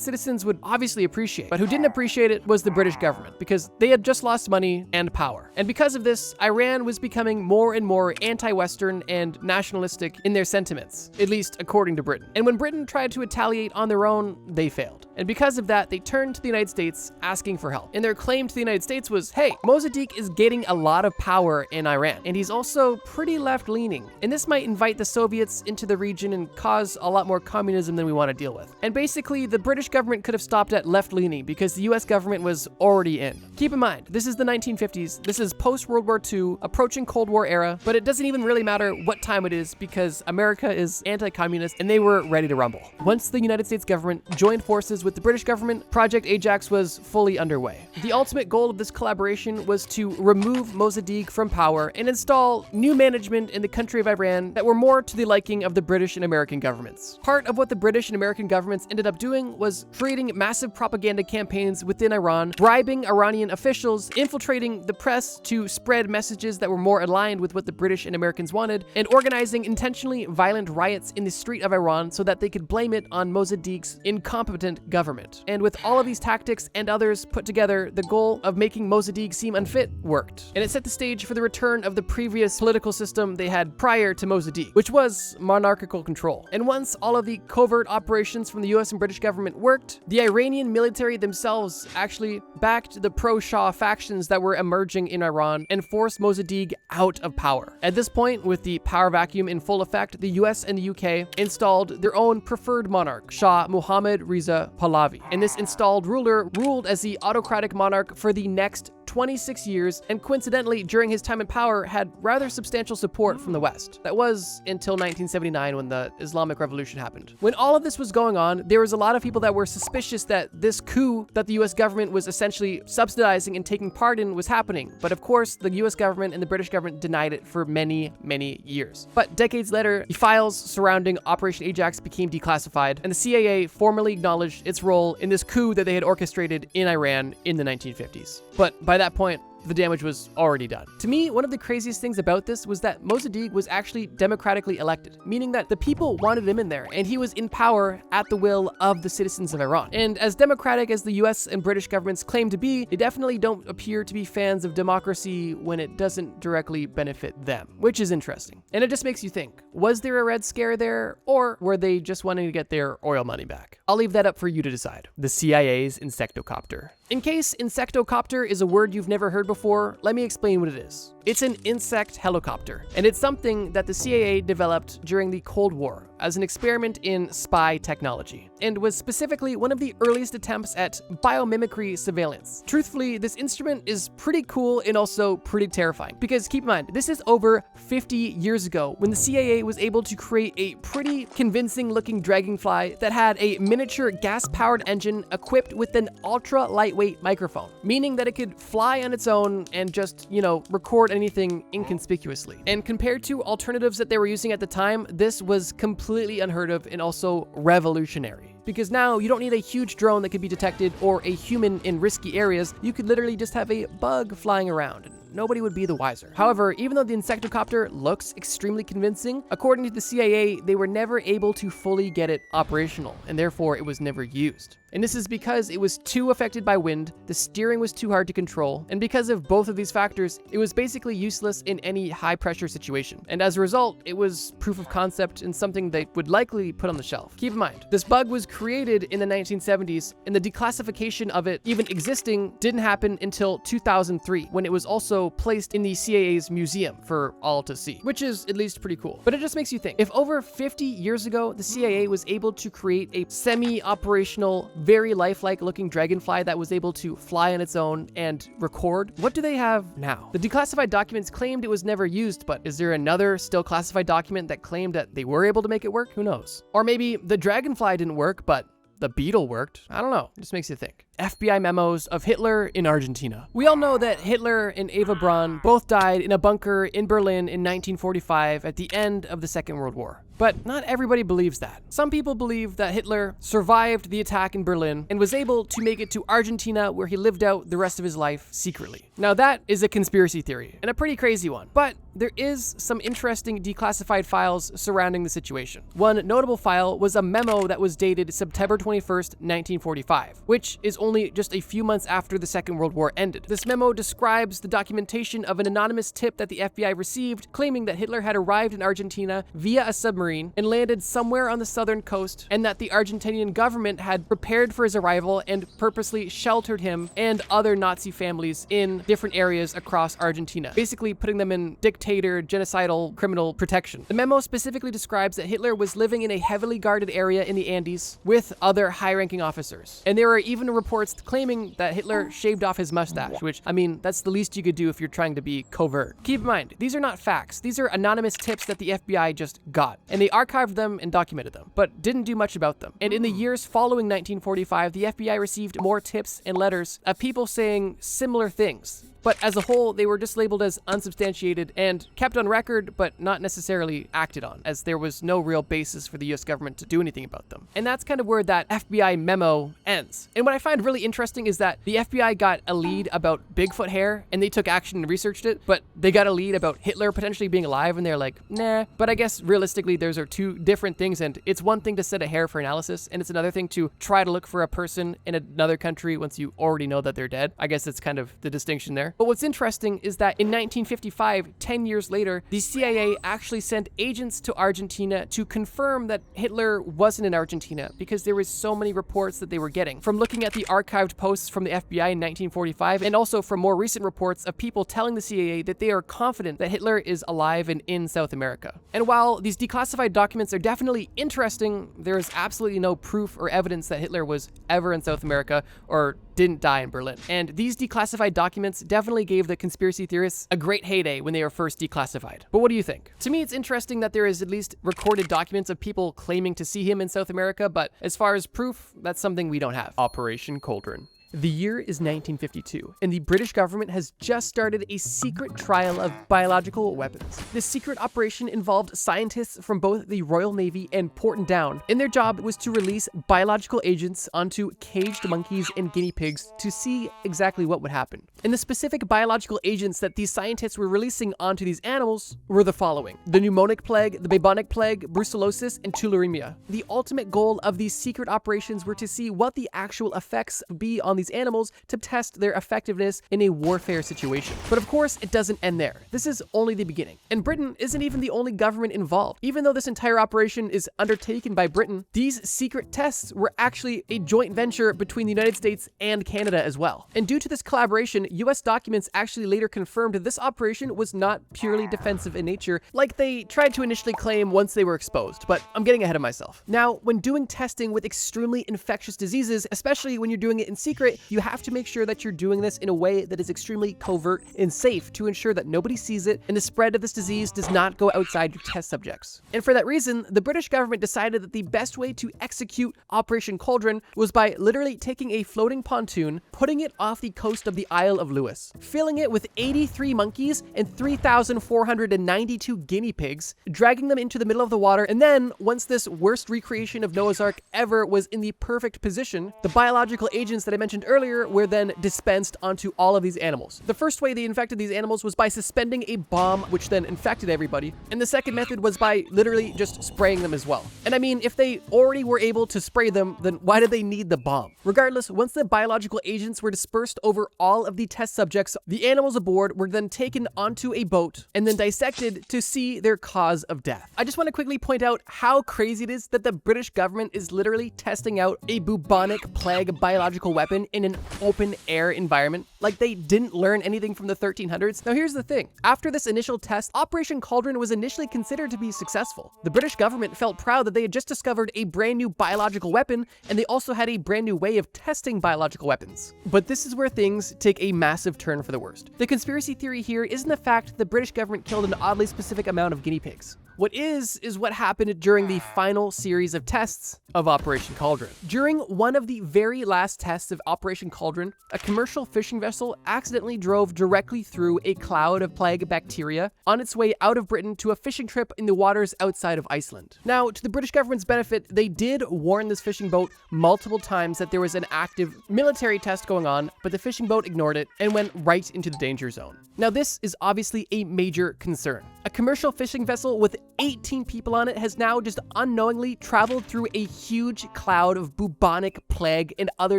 citizens would obviously appreciate, but who didn't appreciate it was the British government, because they had just lost money and power. And because of this, Iran was becoming more and more anti-Western and nationalistic in their sentiments, at least according to Britain. And when Britain tried to retaliate on their own, they failed. And because of that, they turned to the United States asking for help. And their claim to the United States was, hey, Mossadegh is getting a lot of power in Iran, and he's also pretty left-leaning. And this might invite the Soviets into the region and cause a lot more communism than we want to deal with. And basically, the British government could have stopped at left-leaning because the US government was already in. Keep in mind, this is the 1950s, this is post-World War II, approaching Cold War era, but it doesn't even really matter what time it is because America is anti-communist and they were ready to rumble. Once the United States government joined forces with the British government, Project AJAX was fully underway. The ultimate goal of this collaboration was to remove Mossadegh from power and install new management in the country of Iran that were more to the liking of the British and American governments. Part of what the British and American governments ended up doing was creating massive propaganda campaigns within Iran, bribing Iranian officials, infiltrating the press to spread messages that were more aligned with what the British and Americans wanted, and organizing intentionally violent riots in the street of Iran so that they could blame it on Mossadegh's incompetent government. And with all of these tactics and others put together, the goal of making Mossadegh seem unfit worked. And it set the stage for the return of the previous political system they had prior to Mossadegh, which was monarchical control. And once all of the covert operations from the US and British government worked, the Iranian military themselves actually backed the pro-Shah factions that were emerging in Iran and forced Mossadegh out of power. At this point, with the power vacuum in full effect, the US and the UK installed their own preferred monarch, Shah Mohammad Reza Pahlavi. And this installed ruler ruled as the autocratic monarch for the next 26 years, and coincidentally, during his time in power, had rather substantial support from the West. That was until 1979 when the Islamic Revolution happened. When all of this was going on, there was a lot of people that were suspicious that this coup that the US government was essentially subsidizing and taking part in was happening. But of course, the US government and the British government denied it for many, many years. But decades later, the files surrounding Operation AJAX became declassified, and the CIA formally acknowledged its role in this coup that they had orchestrated in Iran in the 1950s. But by that point, the damage was already done. To me, one of the craziest things about this was that Mossadegh was actually democratically elected, meaning that the people wanted him in there, and he was in power at the will of the citizens of Iran. And as democratic as the US and British governments claim to be, they definitely don't appear to be fans of democracy when it doesn't directly benefit them, which is interesting. And it just makes you think, was there a Red Scare there, or were they just wanting to get their oil money back? I'll leave that up for you to decide. The CIA's Insectocopter. In case Insectocopter is a word you've never heard before, let me explain what it is. It's an insect helicopter, and it's something that the CIA developed during the Cold War, as an experiment in spy technology, and was specifically one of the earliest attempts at biomimicry surveillance. Truthfully, this instrument is pretty cool and also pretty terrifying, because keep in mind, this is over 50 years ago when the CIA was able to create a pretty convincing looking dragonfly that had a miniature gas-powered engine equipped with an ultra lightweight microphone, meaning that it could fly on its own and just, record anything inconspicuously. And compared to alternatives that they were using at the time, this was completely unheard of and also revolutionary. Because now you don't need a huge drone that could be detected or a human in risky areas. You could literally just have a bug flying around. Nobody would be the wiser. However, even though the Insectocopter looks extremely convincing, according to the CIA, they were never able to fully get it operational, and therefore it was never used. And this is because it was too affected by wind, the steering was too hard to control, and because of both of these factors, it was basically useless in any high-pressure situation. And as a result, it was proof of concept and something they would likely put on the shelf. Keep in mind, this bug was created in the 1970s, and the declassification of it even existing didn't happen until 2003, when it was also placed in the CIA's museum for all to see, which is at least pretty cool. But it just makes you think, if over 50 years ago, the CIA was able to create a semi-operational, very lifelike looking dragonfly that was able to fly on its own and record, what do they have now? The declassified documents claimed it was never used, but is there another still classified document that claimed that they were able to make it work? Who knows? Or maybe the dragonfly didn't work, but the beetle worked. I don't know. It just makes you think. FBI memos of Hitler in Argentina. We all know that Hitler and Eva Braun both died in a bunker in Berlin in 1945 at the end of the Second World War. But not everybody believes that. Some people believe that Hitler survived the attack in Berlin and was able to make it to Argentina, where he lived out the rest of his life secretly. Now that is a conspiracy theory, and a pretty crazy one, but there is some interesting declassified files surrounding the situation. One notable file was a memo that was dated September 21st, 1945, which is only just a few months after the Second World War ended. This memo describes the documentation of an anonymous tip that the FBI received, claiming that Hitler had arrived in Argentina via a submarine and landed somewhere on the southern coast, and that the Argentinian government had prepared for his arrival and purposely sheltered him and other Nazi families in different areas across Argentina, basically putting them in dictator, genocidal, criminal protection. The memo specifically describes that Hitler was living in a heavily guarded area in the Andes with other high-ranking officers. And there are even reports claiming that Hitler shaved off his mustache, which, I mean, that's the least you could do if you're trying to be covert. Keep in mind, these are not facts. These are anonymous tips that the FBI just got, and they archived them and documented them, but didn't do much about them. And in the years following 1945, the FBI received more tips and letters of people saying similar things. But as a whole, they were just labeled as unsubstantiated and kept on record, but not necessarily acted on, as there was no real basis for the US government to do anything about them. And that's kind of where that FBI memo ends. And what I find really interesting is that the FBI got a lead about Bigfoot hair, and they took action and researched it, but they got a lead about Hitler potentially being alive, and they're like, nah. But I guess realistically, those are two different things, and it's one thing to set a hair for analysis, and it's another thing to try to look for a person in another country once you already know that they're dead. I guess that's kind of the distinction there. But what's interesting is that in 1955, 10 years later, the CIA actually sent agents to Argentina to confirm that Hitler wasn't in Argentina, because there was so many reports that they were getting from looking at the archived posts from the FBI in 1945, and also from more recent reports of people telling the CIA that they are confident that Hitler is alive and in South America. And while these declassified documents are definitely interesting, there is absolutely no proof or evidence that Hitler was ever in South America or didn't die in Berlin. And these declassified documents definitely gave the conspiracy theorists a great heyday when they were first declassified. But what do you think? To me, it's interesting that there is at least recorded documents of people claiming to see him in South America, but as far as proof, that's something we don't have. Operation Cauldron. The year is 1952, and the British government has just started a secret trial of biological weapons. This secret operation involved scientists from both the Royal Navy and Porton Down, and their job was to release biological agents onto caged monkeys and guinea pigs to see exactly what would happen. And the specific biological agents that these scientists were releasing onto these animals were the following: the pneumonic plague, the bubonic plague, brucellosis, and tularemia. The ultimate goal of these secret operations were to see what the actual effects would be on these these animals to test their effectiveness in a warfare situation. But of course, it doesn't end there. This is only the beginning. And Britain isn't even the only government involved. Even though this entire operation is undertaken by Britain, these secret tests were actually a joint venture between the United States and Canada as well. And due to this collaboration, US documents actually later confirmed that this operation was not purely defensive in nature, like they tried to initially claim once they were exposed, but I'm getting ahead of myself. Now, when doing testing with extremely infectious diseases, especially when you're doing it in secret, you have to make sure that you're doing this in a way that is extremely covert and safe to ensure that nobody sees it and the spread of this disease does not go outside your test subjects. And for that reason, the British government decided that the best way to execute Operation Cauldron was by literally taking a floating pontoon, putting it off the coast of the Isle of Lewis, filling it with 83 monkeys and 3,492 guinea pigs, dragging them into the middle of the water, and then, once this worst recreation of Noah's Ark ever was in the perfect position, the biological agents that I mentioned earlier were then dispensed onto all of these animals. The first way they infected these animals was by suspending a bomb, which then infected everybody, and the second method was by literally just spraying them as well. And I mean, if they already were able to spray them, then why did they need the bomb? Regardless, once the biological agents were dispersed over all of the test subjects, the animals aboard were then taken onto a boat and then dissected to see their cause of death. I just want to quickly point out how crazy it is that the British government is literally testing out a bubonic plague biological weapon in an open air environment, like they didn't learn anything from the 1300s. Now here's the thing, after this initial test, Operation Cauldron was initially considered to be successful. The British government felt proud that they had just discovered a brand new biological weapon, and they also had a brand new way of testing biological weapons. But this is where things take a massive turn for the worst. The conspiracy theory here isn't the fact that the British government killed an oddly specific amount of guinea pigs. What is what happened during the final series of tests of Operation Cauldron. During one of the very last tests of Operation Cauldron, a commercial fishing vessel accidentally drove directly through a cloud of plague bacteria on its way out of Britain to a fishing trip in the waters outside of Iceland. Now, to the British government's benefit, they did warn this fishing boat multiple times that there was an active military test going on, but the fishing boat ignored it and went right into the danger zone. Now, this is obviously a major concern. A commercial fishing vessel with 18 people on it has now just unknowingly traveled through a huge cloud of bubonic plague and other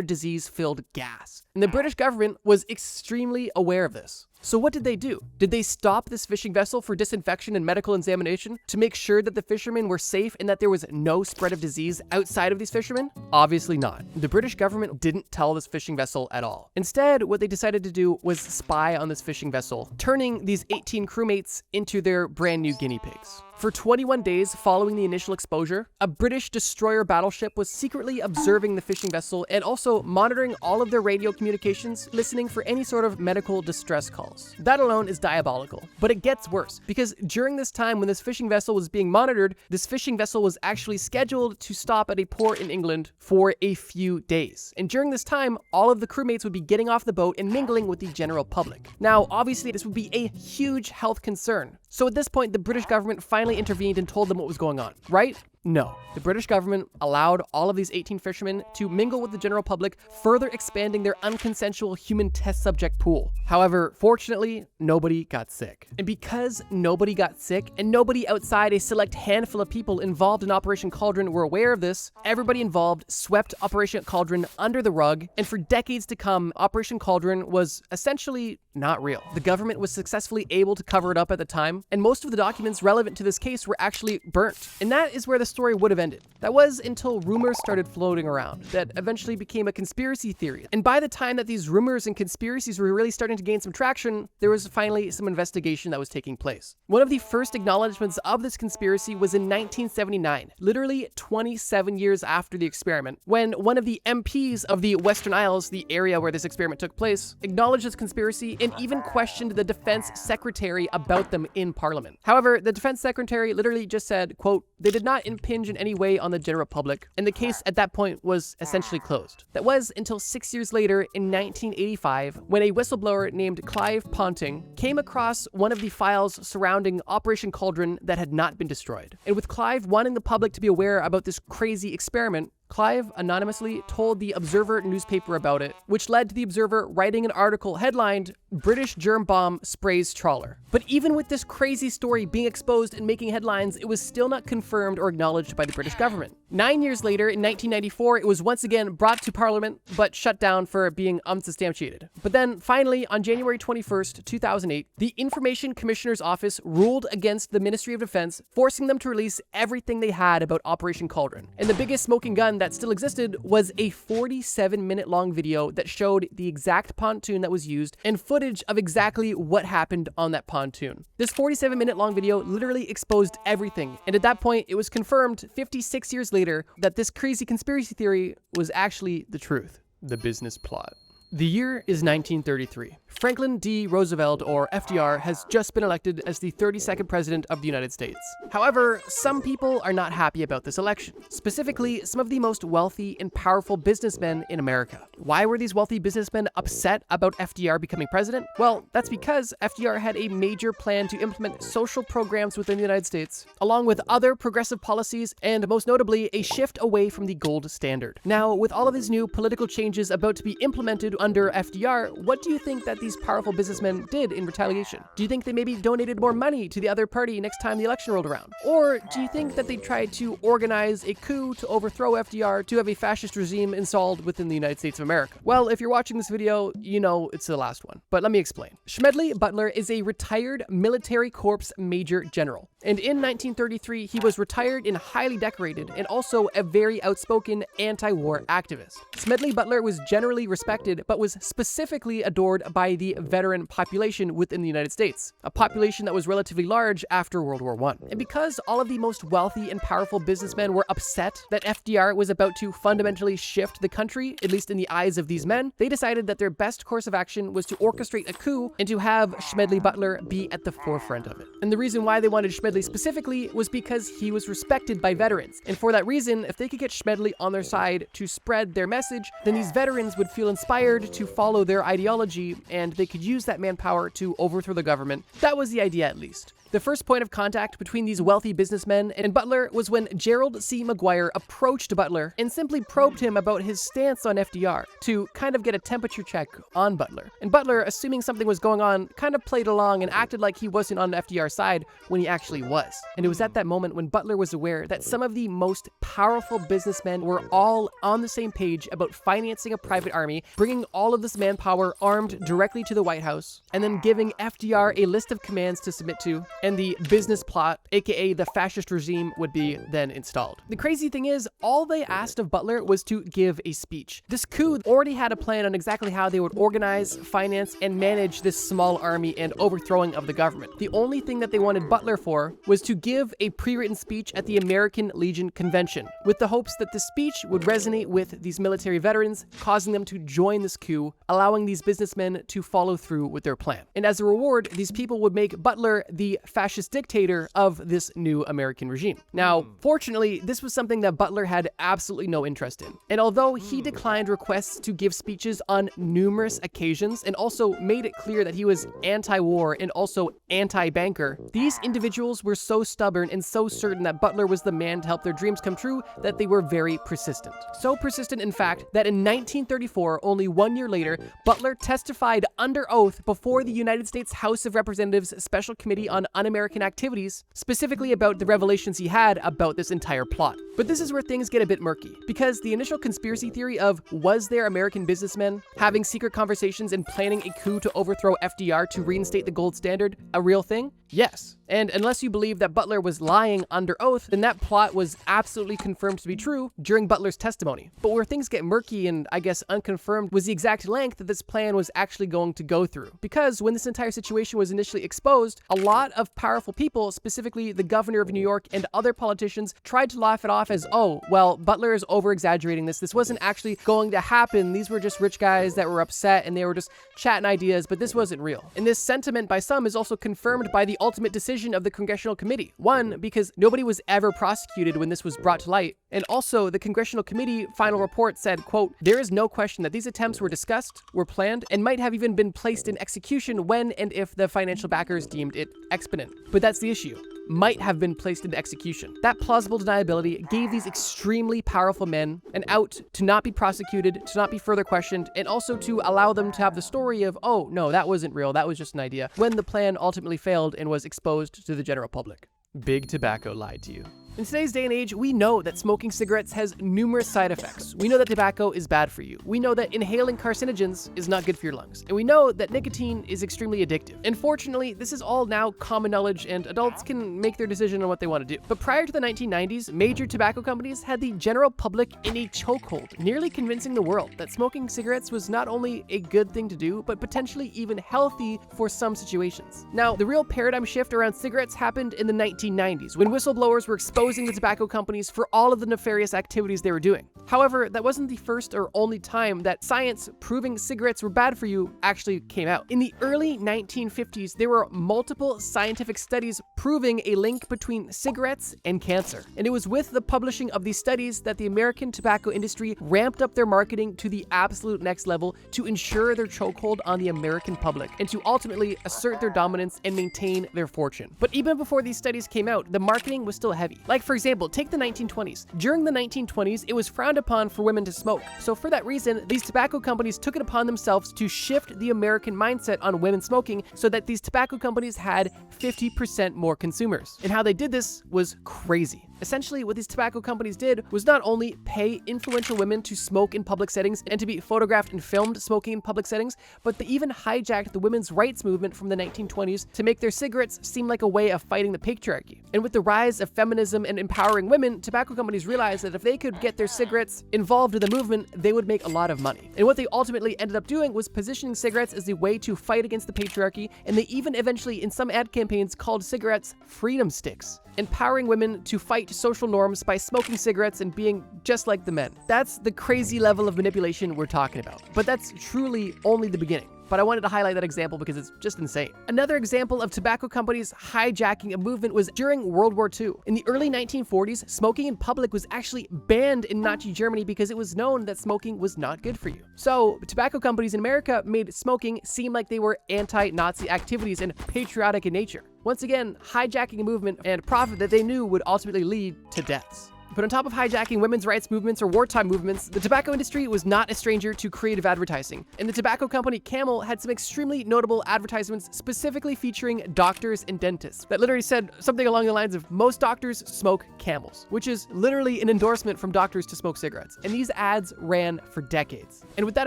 disease-filled gas. And the British government was extremely aware of this. So what did they do? Did they stop this fishing vessel for disinfection and medical examination to make sure that the fishermen were safe and that there was no spread of disease outside of these fishermen? Obviously not. The British government didn't tell this fishing vessel at all. Instead, what they decided to do was spy on this fishing vessel, turning these 18 crewmates into their brand new guinea pigs. For 21 days following the initial exposure, a British destroyer battleship was secretly observing the fishing vessel and also monitoring all of their radio communications, listening for any sort of medical distress calls. That alone is diabolical. But it gets worse, because during this time when this fishing vessel was being monitored, this fishing vessel was actually scheduled to stop at a port in England for a few days. And during this time, all of the crewmates would be getting off the boat and mingling with the general public. Now, obviously, this would be a huge health concern. So at this point, the British government finally intervened and told them what was going on, right? No. The British government allowed all of these 18 fishermen to mingle with the general public, further expanding their unconsensual human test subject pool. However, fortunately, nobody got sick. And because nobody got sick, and nobody outside a select handful of people involved in Operation Cauldron were aware of this, everybody involved swept Operation Cauldron under the rug, and for decades to come, Operation Cauldron was essentially not real. The government was successfully able to cover it up at the time, and most of the documents relevant to this case were actually burnt. And that is where the story would have ended. That was until rumors started floating around that eventually became a conspiracy theory. And by the time that these rumors and conspiracies were really starting to gain some traction, there was finally some investigation that was taking place. One of the first acknowledgments of this conspiracy was in 1979, literally 27 years after the experiment, when one of the MPs of the Western Isles, the area where this experiment took place, acknowledged this conspiracy and even questioned the defense secretary about them in Parliament. However, the defense secretary literally just said, quote, "They did not impinge in any way on the general public," and the case at that point was essentially closed. That was until 6 years later in 1985, when a whistleblower named Clive Ponting came across one of the files surrounding Operation Cauldron that had not been destroyed. And with Clive wanting the public to be aware about this crazy experiment, Clive anonymously told the Observer newspaper about it, which led to the Observer writing an article headlined, "British Germ Bomb Sprays Trawler." But even with this crazy story being exposed and making headlines, it was still not confirmed or acknowledged by the British government. 9 years later, in 1994, it was once again brought to Parliament, but shut down for being unsubstantiated. But then, finally, on January 21st, 2008, the Information Commissioner's Office ruled against the Ministry of Defense, forcing them to release everything they had about Operation Cauldron. And the biggest smoking gun that still existed was a 47-minute long video that showed the exact pontoon that was used and footage of exactly what happened on that pontoon. This 47-minute long video literally exposed everything, and at that point, it was confirmed 56 years later that this crazy conspiracy theory was actually the truth. The business plot. The year is 1933. Franklin D. Roosevelt, or FDR, has just been elected as the 32nd president of the United States. However, some people are not happy about this election, specifically some of the most wealthy and powerful businessmen in America. Why were these wealthy businessmen upset about FDR becoming president? Well, that's because FDR had a major plan to implement social programs within the United States, along with other progressive policies, and most notably, a shift away from the gold standard. Now, with all of his new political changes about to be implemented under FDR, what do you think that these powerful businessmen did in retaliation? Do you think they maybe donated more money to the other party next time the election rolled around? Or do you think that they tried to organize a coup to overthrow FDR to have a fascist regime installed within the United States of America? Well, if you're watching this video, you know it's the last one. But let me explain. Smedley Butler is a retired military corps major general. And in 1933, he was retired and highly decorated, and also a very outspoken anti-war activist. Smedley Butler was generally respected, but was specifically adored by the veteran population within the United States, a population that was relatively large after World War I. And because all of the most wealthy and powerful businessmen were upset that FDR was about to fundamentally shift the country, at least in the eyes of these men, they decided that their best course of action was to orchestrate a coup and to have Smedley Butler be at the forefront of it. And the reason why they wanted Smedley specifically was because he was respected by veterans. And for that reason, if they could get Smedley on their side to spread their message, then these veterans would feel inspired to follow their ideology, and they could use that manpower to overthrow the government. That was the idea, at least. The first point of contact between these wealthy businessmen and Butler was when Gerald C. McGuire approached Butler and simply probed him about his stance on FDR to kind of get a temperature check on Butler. And Butler, assuming something was going on, kind of played along and acted like he wasn't on FDR's side when he actually was. And it was at that moment when Butler was aware that some of the most powerful businessmen were all on the same page about financing a private army, bringing all of this manpower armed directly to the White House, and then giving FDR a list of commands to submit to, and the business plot, aka the fascist regime, would be then installed. The crazy thing is, all they asked of Butler was to give a speech. This coup already had a plan on exactly how they would organize, finance, and manage this small army and overthrowing of the government. The only thing that they wanted Butler for was to give a pre-written speech at the American Legion Convention, with the hopes that the speech would resonate with these military veterans, causing them to join this coup, allowing these businessmen to follow through with their plan. And as a reward, these people would make Butler the fascist dictator of this new American regime. Now, fortunately, this was something that Butler had absolutely no interest in. And although he declined requests to give speeches on numerous occasions and also made it clear that he was anti-war and also anti-banker, these individuals were so stubborn and so certain that Butler was the man to help their dreams come true that they were very persistent. So persistent, in fact, that in 1934, only 1 year later, Butler testified under oath before the United States House of Representatives Special Committee on Un-American Activities, specifically about the revelations he had about this entire plot. But this is where things get a bit murky, because the initial conspiracy theory of was there American businessmen having secret conversations and planning a coup to overthrow FDR to reinstate the gold standard a real thing? Yes. And unless you believe that Butler was lying under oath, then that plot was absolutely confirmed to be true during Butler's testimony. But where things get murky and I guess unconfirmed was the exact length that this plan was actually going to go through. Because when this entire situation was initially exposed, a lot of powerful people, specifically the governor of New York and other politicians, tried to laugh it off as, oh, well, Butler is over-exaggerating this. This wasn't actually going to happen. These were just rich guys that were upset and they were just chatting ideas, but this wasn't real. And this sentiment by some is also confirmed by the ultimate decision of the Congressional Committee. One, because nobody was ever prosecuted when this was brought to light. And also, the Congressional Committee final report said, quote, "There is no question that these attempts were discussed, were planned, and might have even been placed in execution when and if the financial backers deemed it expedient." But that's the issue. might have been placed into execution. That plausible deniability gave these extremely powerful men an out to not be prosecuted, to not be further questioned, and also to allow them to have the story of, oh, no, that wasn't real, that was just an idea, when the plan ultimately failed and was exposed to the general public. Big Tobacco lied to you. In today's day and age, we know that smoking cigarettes has numerous side effects. We know that tobacco is bad for you. We know that inhaling carcinogens is not good for your lungs. And we know that nicotine is extremely addictive. Unfortunately, this is all now common knowledge and adults can make their decision on what they want to do. But prior to the 1990s, major tobacco companies had the general public in a chokehold, nearly convincing the world that smoking cigarettes was not only a good thing to do, but potentially even healthy for some situations. Now, the real paradigm shift around cigarettes happened in the 1990s, when whistleblowers were exposing the tobacco companies for all of the nefarious activities they were doing. However, that wasn't the first or only time that science proving cigarettes were bad for you actually came out. In the early 1950s, there were multiple scientific studies proving a link between cigarettes and cancer. And it was with the publishing of these studies that the American tobacco industry ramped up their marketing to the absolute next level to ensure their chokehold on the American public and to ultimately assert their dominance and maintain their fortune. But even before these studies came out, the marketing was still heavy. Like, for example, take the 1920s. During the 1920s, it was frowned upon for women to smoke. So for that reason, these tobacco companies took it upon themselves to shift the American mindset on women smoking so that these tobacco companies had 50% more consumers. And how they did this was crazy. Essentially, what these tobacco companies did was not only pay influential women to smoke in public settings and to be photographed and filmed smoking in public settings, but they even hijacked the women's rights movement from the 1920s to make their cigarettes seem like a way of fighting the patriarchy. And with the rise of feminism and empowering women, tobacco companies realized that if they could get their cigarettes involved in the movement, they would make a lot of money. And what they ultimately ended up doing was positioning cigarettes as a way to fight against the patriarchy, and they even eventually, in some ad campaigns, called cigarettes freedom sticks, empowering women to fight social norms by smoking cigarettes and being just like the men. That's the crazy level of manipulation we're talking about. But that's truly only the beginning. But I wanted to highlight that example because it's just insane. Another example of tobacco companies hijacking a movement was during World War II. In the early 1940s, smoking in public was actually banned in Nazi Germany because it was known that smoking was not good for you. So tobacco companies in America made smoking seem like they were anti-Nazi activities and patriotic in nature. Once again, hijacking a movement and profit that they knew would ultimately lead to deaths. But on top of hijacking women's rights movements or wartime movements, the tobacco industry was not a stranger to creative advertising. And the tobacco company Camel had some extremely notable advertisements specifically featuring doctors and dentists that literally said something along the lines of, most doctors smoke Camels, which is literally an endorsement from doctors to smoke cigarettes. And these ads ran for decades. And with that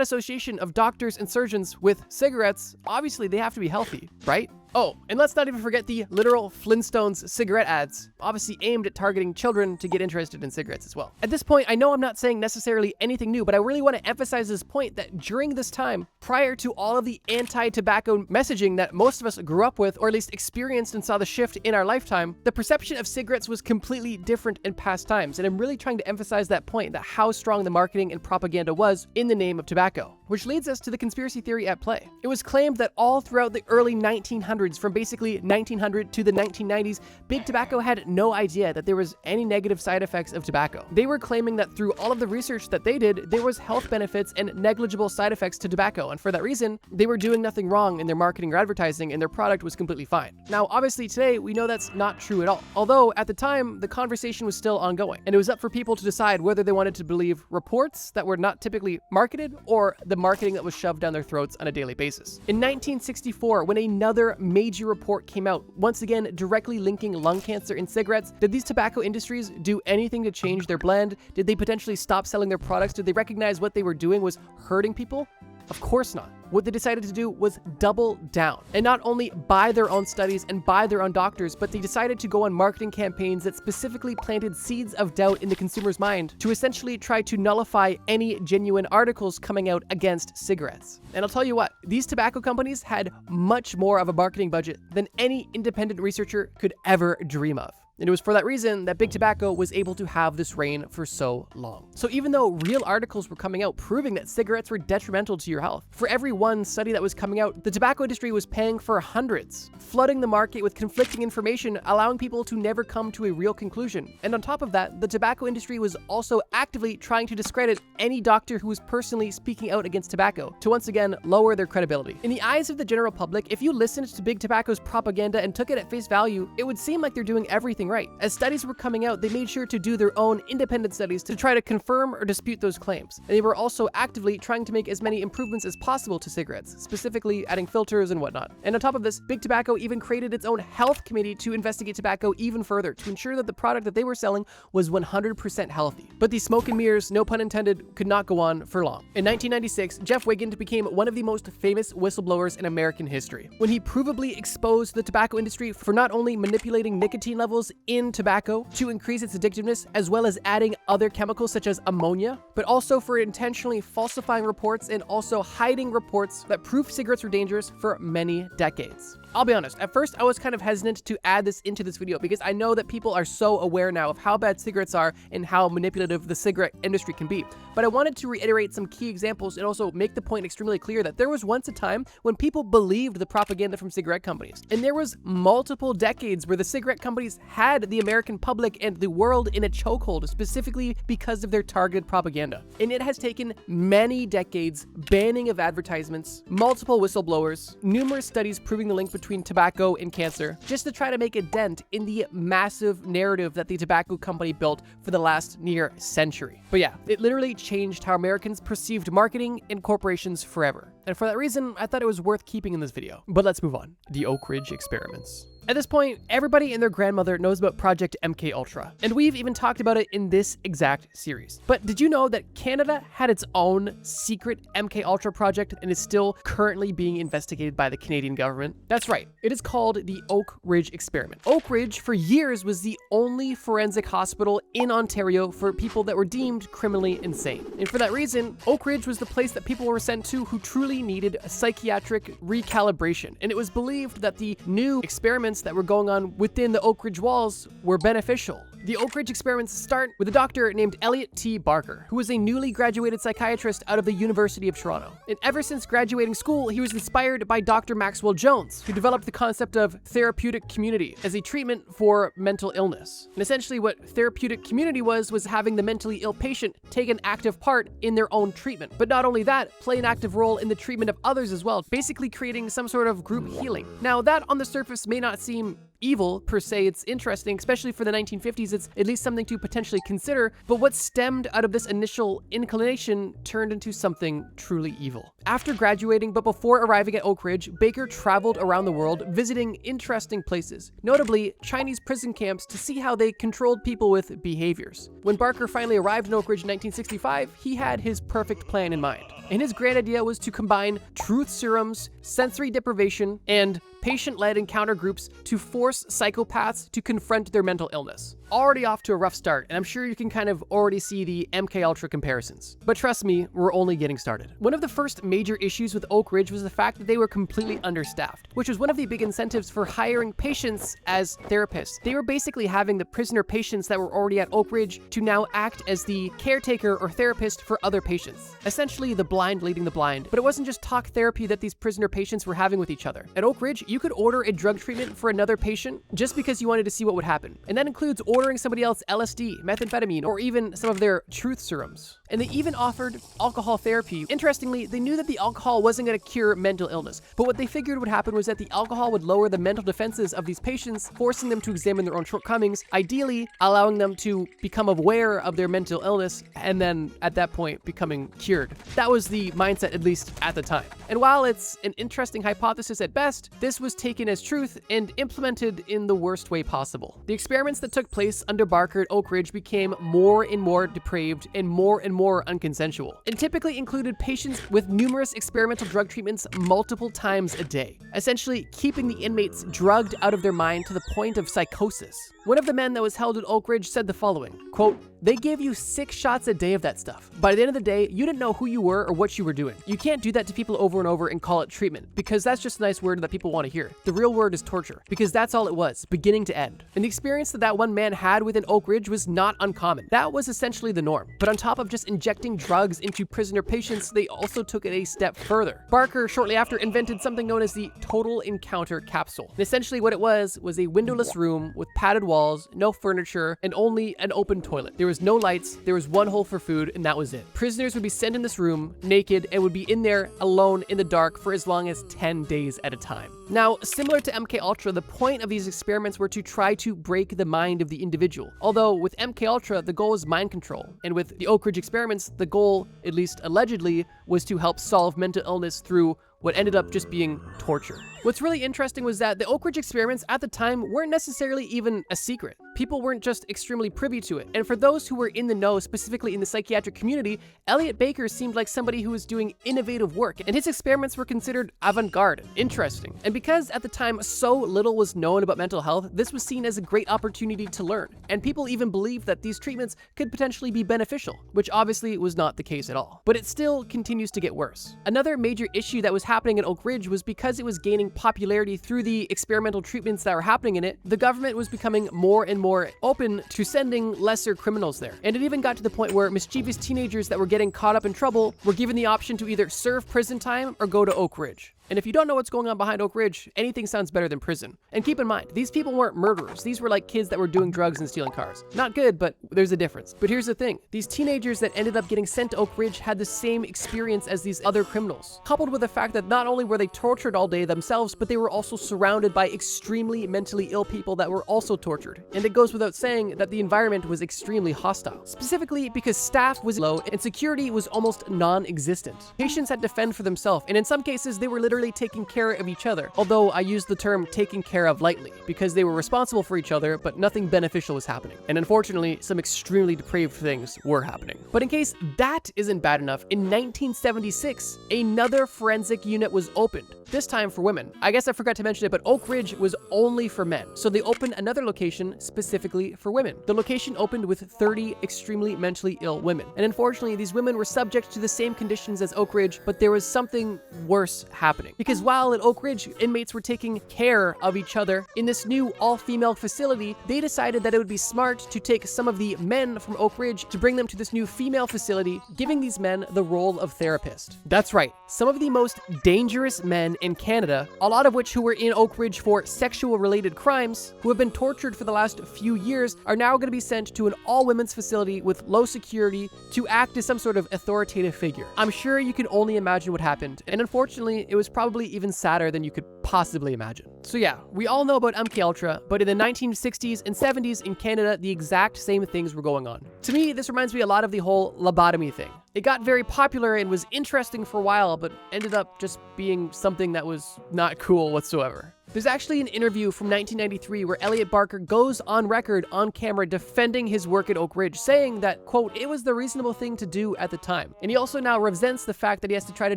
association of doctors and surgeons with cigarettes, obviously they have to be healthy, right? Oh, and let's not even forget the literal Flintstones cigarette ads, obviously aimed at targeting children to get interested in cigarettes as well. At this point, I know I'm not saying necessarily anything new, but I really want to emphasize this point that during this time, prior to all of the anti-tobacco messaging that most of us grew up with, or at least experienced and saw the shift in our lifetime, the perception of cigarettes was completely different in past times. And I'm really trying to emphasize that point, that how strong the marketing and propaganda was in the name of tobacco. Which leads us to the conspiracy theory at play. It was claimed that all throughout the early 1900s, from basically 1900 to the 1990s, Big Tobacco had no idea that there was any negative side effects of tobacco. They were claiming that through all of the research that they did, there was health benefits and negligible side effects to tobacco, and for that reason, they were doing nothing wrong in their marketing or advertising, and their product was completely fine. Now, obviously today, we know that's not true at all. Although, at the time, the conversation was still ongoing, and it was up for people to decide whether they wanted to believe reports that were not typically marketed, or the marketing that was shoved down their throats on a daily basis. In 1964, when another major report came out, once again directly linking lung cancer in cigarettes, did these tobacco industries do anything to change their blend? Did they potentially stop selling their products? Did they recognize what they were doing was hurting people? Of course not. What they decided to do was double down, and not only buy their own studies and buy their own doctors, but they decided to go on marketing campaigns that specifically planted seeds of doubt in the consumer's mind to essentially try to nullify any genuine articles coming out against cigarettes. And I'll tell you what, these tobacco companies had much more of a marketing budget than any independent researcher could ever dream of. And it was for that reason that Big Tobacco was able to have this reign for so long. So even though real articles were coming out proving that cigarettes were detrimental to your health, for every one study that was coming out, the tobacco industry was paying for hundreds, flooding the market with conflicting information, allowing people to never come to a real conclusion. And on top of that, the tobacco industry was also actively trying to discredit any doctor who was personally speaking out against tobacco to once again lower their credibility. In the eyes of the general public, if you listened to Big Tobacco's propaganda and took it at face value, it would seem like they're doing everything right. As studies were coming out, they made sure to do their own independent studies to try to confirm or dispute those claims. And they were also actively trying to make as many improvements as possible to cigarettes, specifically adding filters and whatnot. And on top of this, Big Tobacco even created its own health committee to investigate tobacco even further, to ensure that the product that they were selling was 100% healthy. But the smoke and mirrors, no pun intended, could not go on for long. In 1996, Jeff Wiggins became one of the most famous whistleblowers in American history, when he provably exposed the tobacco industry for not only manipulating nicotine levels in tobacco to increase its addictiveness, as well as adding other chemicals such as ammonia, but also for intentionally falsifying reports and also hiding reports that proved cigarettes were dangerous for many decades. I'll be honest, at first I was kind of hesitant to add this into this video because I know that people are so aware now of how bad cigarettes are and how manipulative the cigarette industry can be. But I wanted to reiterate some key examples and also make the point extremely clear that there was once a time when people believed the propaganda from cigarette companies. And there was multiple decades where the cigarette companies had the American public and the world in a chokehold, specifically because of their targeted propaganda. And it has taken many decades, banning of advertisements, multiple whistleblowers, numerous studies proving the link between tobacco and cancer, just to try to make a dent in the massive narrative that the tobacco company built for the last near century. But yeah, it literally changed how Americans perceived marketing and corporations forever. And for that reason, I thought it was worth keeping in this video. But let's move on. The Oak Ridge experiments. At this point, everybody and their grandmother knows about Project MKUltra, and we've even talked about it in this exact series. But did you know that Canada had its own secret MKUltra project and is still currently being investigated by the Canadian government? That's right, it is called the Oak Ridge experiment. Oak Ridge for years was the only forensic hospital in Ontario for people that were deemed criminally insane. And for that reason, Oak Ridge was the place that people were sent to who truly needed a psychiatric recalibration. And it was believed that the new experiments that were going on within the Oak Ridge walls were beneficial. The Oak Ridge experiments start with a doctor named Elliot T. Barker, who was a newly graduated psychiatrist out of the University of Toronto. And ever since graduating school, he was inspired by Dr. Maxwell Jones, who developed the concept of therapeutic community as a treatment for mental illness. And essentially what therapeutic community was having the mentally ill patient take an active part in their own treatment. But not only that, play an active role in the treatment of others as well, basically creating some sort of group healing. Now that on the surface may not seem evil per se, it's interesting, especially for the 1950s, it's at least something to potentially consider, but what stemmed out of this initial inclination turned into something truly evil. After graduating, but before arriving at Oak Ridge, Baker traveled around the world visiting interesting places, notably Chinese prison camps, to see how they controlled people with behaviors. When Barker finally arrived in Oak Ridge in 1965, he had his perfect plan in mind. And his grand idea was to combine truth serums, sensory deprivation, and patient-led encounter groups to force psychopaths to confront their mental illness. Already off to a rough start, and I'm sure you can kind of already see the MKUltra comparisons. But trust me, we're only getting started. One of the first major issues with Oak Ridge was the fact that they were completely understaffed, which was one of the big incentives for hiring patients as therapists. They were basically having the prisoner patients that were already at Oak Ridge to now act as the caretaker or therapist for other patients. Essentially the blind leading the blind. But it wasn't just talk therapy that these prisoner patients were having with each other. At Oak Ridge, you could order a drug treatment for another patient just because you wanted to see what would happen. And that includes ordering somebody else LSD, methamphetamine, or even some of their truth serums. And they even offered alcohol therapy. Interestingly, they knew that the alcohol wasn't going to cure mental illness, but what they figured would happen was that the alcohol would lower the mental defenses of these patients, forcing them to examine their own shortcomings, ideally allowing them to become aware of their mental illness, and then at that point becoming cured. That was the mindset, at least at the time. And while it's an interesting hypothesis at best, this was taken as truth and implemented in the worst way possible. The experiments that took place under Barker at Oak Ridge became more and more depraved and more unconsensual, and typically included patients with numerous experimental drug treatments multiple times a day, essentially keeping the inmates drugged out of their mind to the point of psychosis. One of the men that was held at Oak Ridge said the following, quote, They gave you 6 shots a day of that stuff. By the end of the day, you didn't know who you were or what you were doing. You can't do that to people over and over and call it treatment, because that's just a nice word that people want to hear. The real word is torture, because that's all it was, beginning to end. And the experience that one man had within Oak Ridge was not uncommon. That was essentially the norm. But on top of just injecting drugs into prisoner patients, they also took it a step further. Barker, shortly after, invented something known as the Total Encounter Capsule. And essentially what it was a windowless room with padded walls, no furniture, and only an open toilet. There was no lights, there was one hole for food, and that was it. Prisoners would be sent in this room, naked, and would be in there alone in the dark for as long as 10 days at a time. Now, similar to MKUltra, the point of these experiments were to try to break the mind of the individual. Although with MKUltra, the goal was mind control. And with the Oak Ridge experiments, the goal, at least allegedly, was to help solve mental illness through what ended up just being torture. What's really interesting was that the Oak Ridge experiments at the time weren't necessarily even a secret. People weren't just extremely privy to it. And for those who were in the know, specifically in the psychiatric community, Elliot Baker seemed like somebody who was doing innovative work, and his experiments were considered avant-garde, interesting. And because at the time so little was known about mental health, this was seen as a great opportunity to learn. And people even believed that these treatments could potentially be beneficial, which obviously was not the case at all. But it still continues to get worse. Another major issue that was happening in Oak Ridge was because it was gaining popularity through the experimental treatments that were happening in it, the government was becoming more and more open to sending lesser criminals there. And it even got to the point where mischievous teenagers that were getting caught up in trouble were given the option to either serve prison time or go to Oak Ridge. And if you don't know what's going on behind Oak Ridge, anything sounds better than prison. And keep in mind, these people weren't murderers. These were like kids that were doing drugs and stealing cars. Not good, but there's a difference. But here's the thing. These teenagers that ended up getting sent to Oak Ridge had the same experience as these other criminals, coupled with the fact that not only were they tortured all day themselves, but they were also surrounded by extremely mentally ill people that were also tortured. And it goes without saying that the environment was extremely hostile, specifically because staff was low and security was almost non-existent. Patients had to fend for themselves, and in some cases, they were literally taking care of each other. Although I use the term taking care of lightly, because they were responsible for each other, but nothing beneficial was happening. And unfortunately, some extremely depraved things were happening. But in case that isn't bad enough, in 1976, another forensic unit was opened, this time for women. I guess I forgot to mention it, but Oak Ridge was only for men. So they opened another location specifically for women. The location opened with 30 extremely mentally ill women. And unfortunately, these women were subject to the same conditions as Oak Ridge, but there was something worse happening. Because while at Oak Ridge, inmates were taking care of each other, in this new all-female facility, they decided that it would be smart to take some of the men from Oak Ridge to bring them to this new female facility, giving these men the role of therapist. That's right, some of the most dangerous men in Canada, a lot of which who were in Oak Ridge for sexual-related crimes, who have been tortured for the last few years, are now going to be sent to an all-women's facility with low security to act as some sort of authoritative figure. I'm sure you can only imagine what happened, and unfortunately, it was probably even sadder than you could possibly imagine. So yeah, we all know about MKUltra, but in the 1960s and 70s in Canada, the exact same things were going on. To me, this reminds me a lot of the whole lobotomy thing. It got very popular and was interesting for a while, but ended up just being something that was not cool whatsoever. There's actually an interview from 1993 where Elliot Barker goes on record on camera defending his work at Oak Ridge, saying that, quote, it was the reasonable thing to do at the time. And he also now resents the fact that he has to try to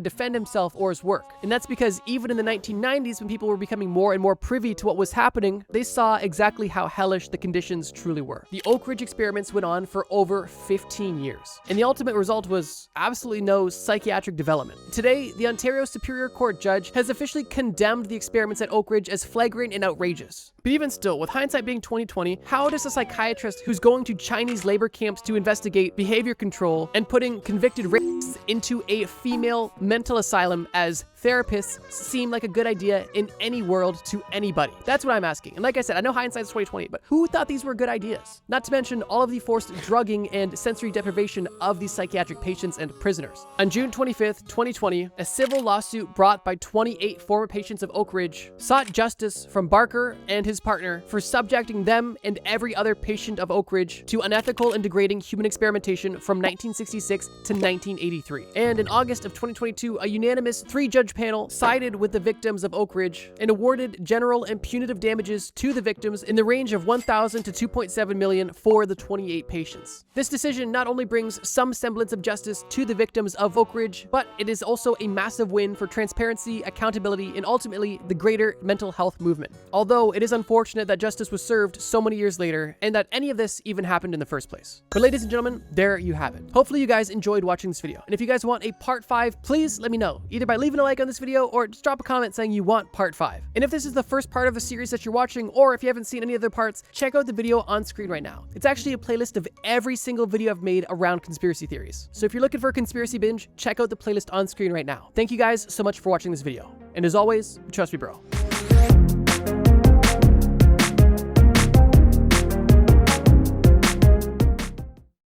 defend himself or his work. And that's because even in the 1990s, when people were becoming more and more privy to what was happening, they saw exactly how hellish the conditions truly were. The Oak Ridge experiments went on for over 15 years. And the ultimate result was absolutely no psychiatric development. Today, the Ontario Superior Court judge has officially condemned the experiments at Oak Ridge as flagrant and outrageous. But even still, with hindsight being 2020, how does a psychiatrist who's going to Chinese labor camps to investigate behavior control and putting convicted rapists into a female mental asylum as therapists seem like a good idea in any world to anybody? That's what I'm asking. And like I said, I know hindsight's 2020, but who thought these were good ideas? Not to mention all of the forced drugging and sensory deprivation of these psychiatric patients and prisoners. On June 25th, 2020, a civil lawsuit brought by 28 former patients of Oak Ridge sought justice from Barker and his partner for subjecting them and every other patient of Oak Ridge to unethical and degrading human experimentation from 1966 to 1983. And in August of 2022, a unanimous 3-judge judge panel sided with the victims of Oak Ridge and awarded general and punitive damages to the victims in the range of $1,000 to $2.7 million for the 28 patients. This decision not only brings some semblance of justice to the victims of Oak Ridge, but it is also a massive win for transparency, accountability, and ultimately the greater mental health movement. Although it is unfortunate that justice was served so many years later and that any of this even happened in the first place. But ladies and gentlemen, there you have it. Hopefully you guys enjoyed watching this video. And if you guys want a part 5, please let me know, either by leaving a like on this video or just drop a comment saying you want part 5. And if this is the first part of the series that you're watching, or if you haven't seen any other parts, check out the video on screen right now. It's actually a playlist of every single video I've made around conspiracy theories. So if you're looking for a conspiracy binge, check out the playlist on screen right now. Thank you guys so much for watching this video. And as always, trust me, bro.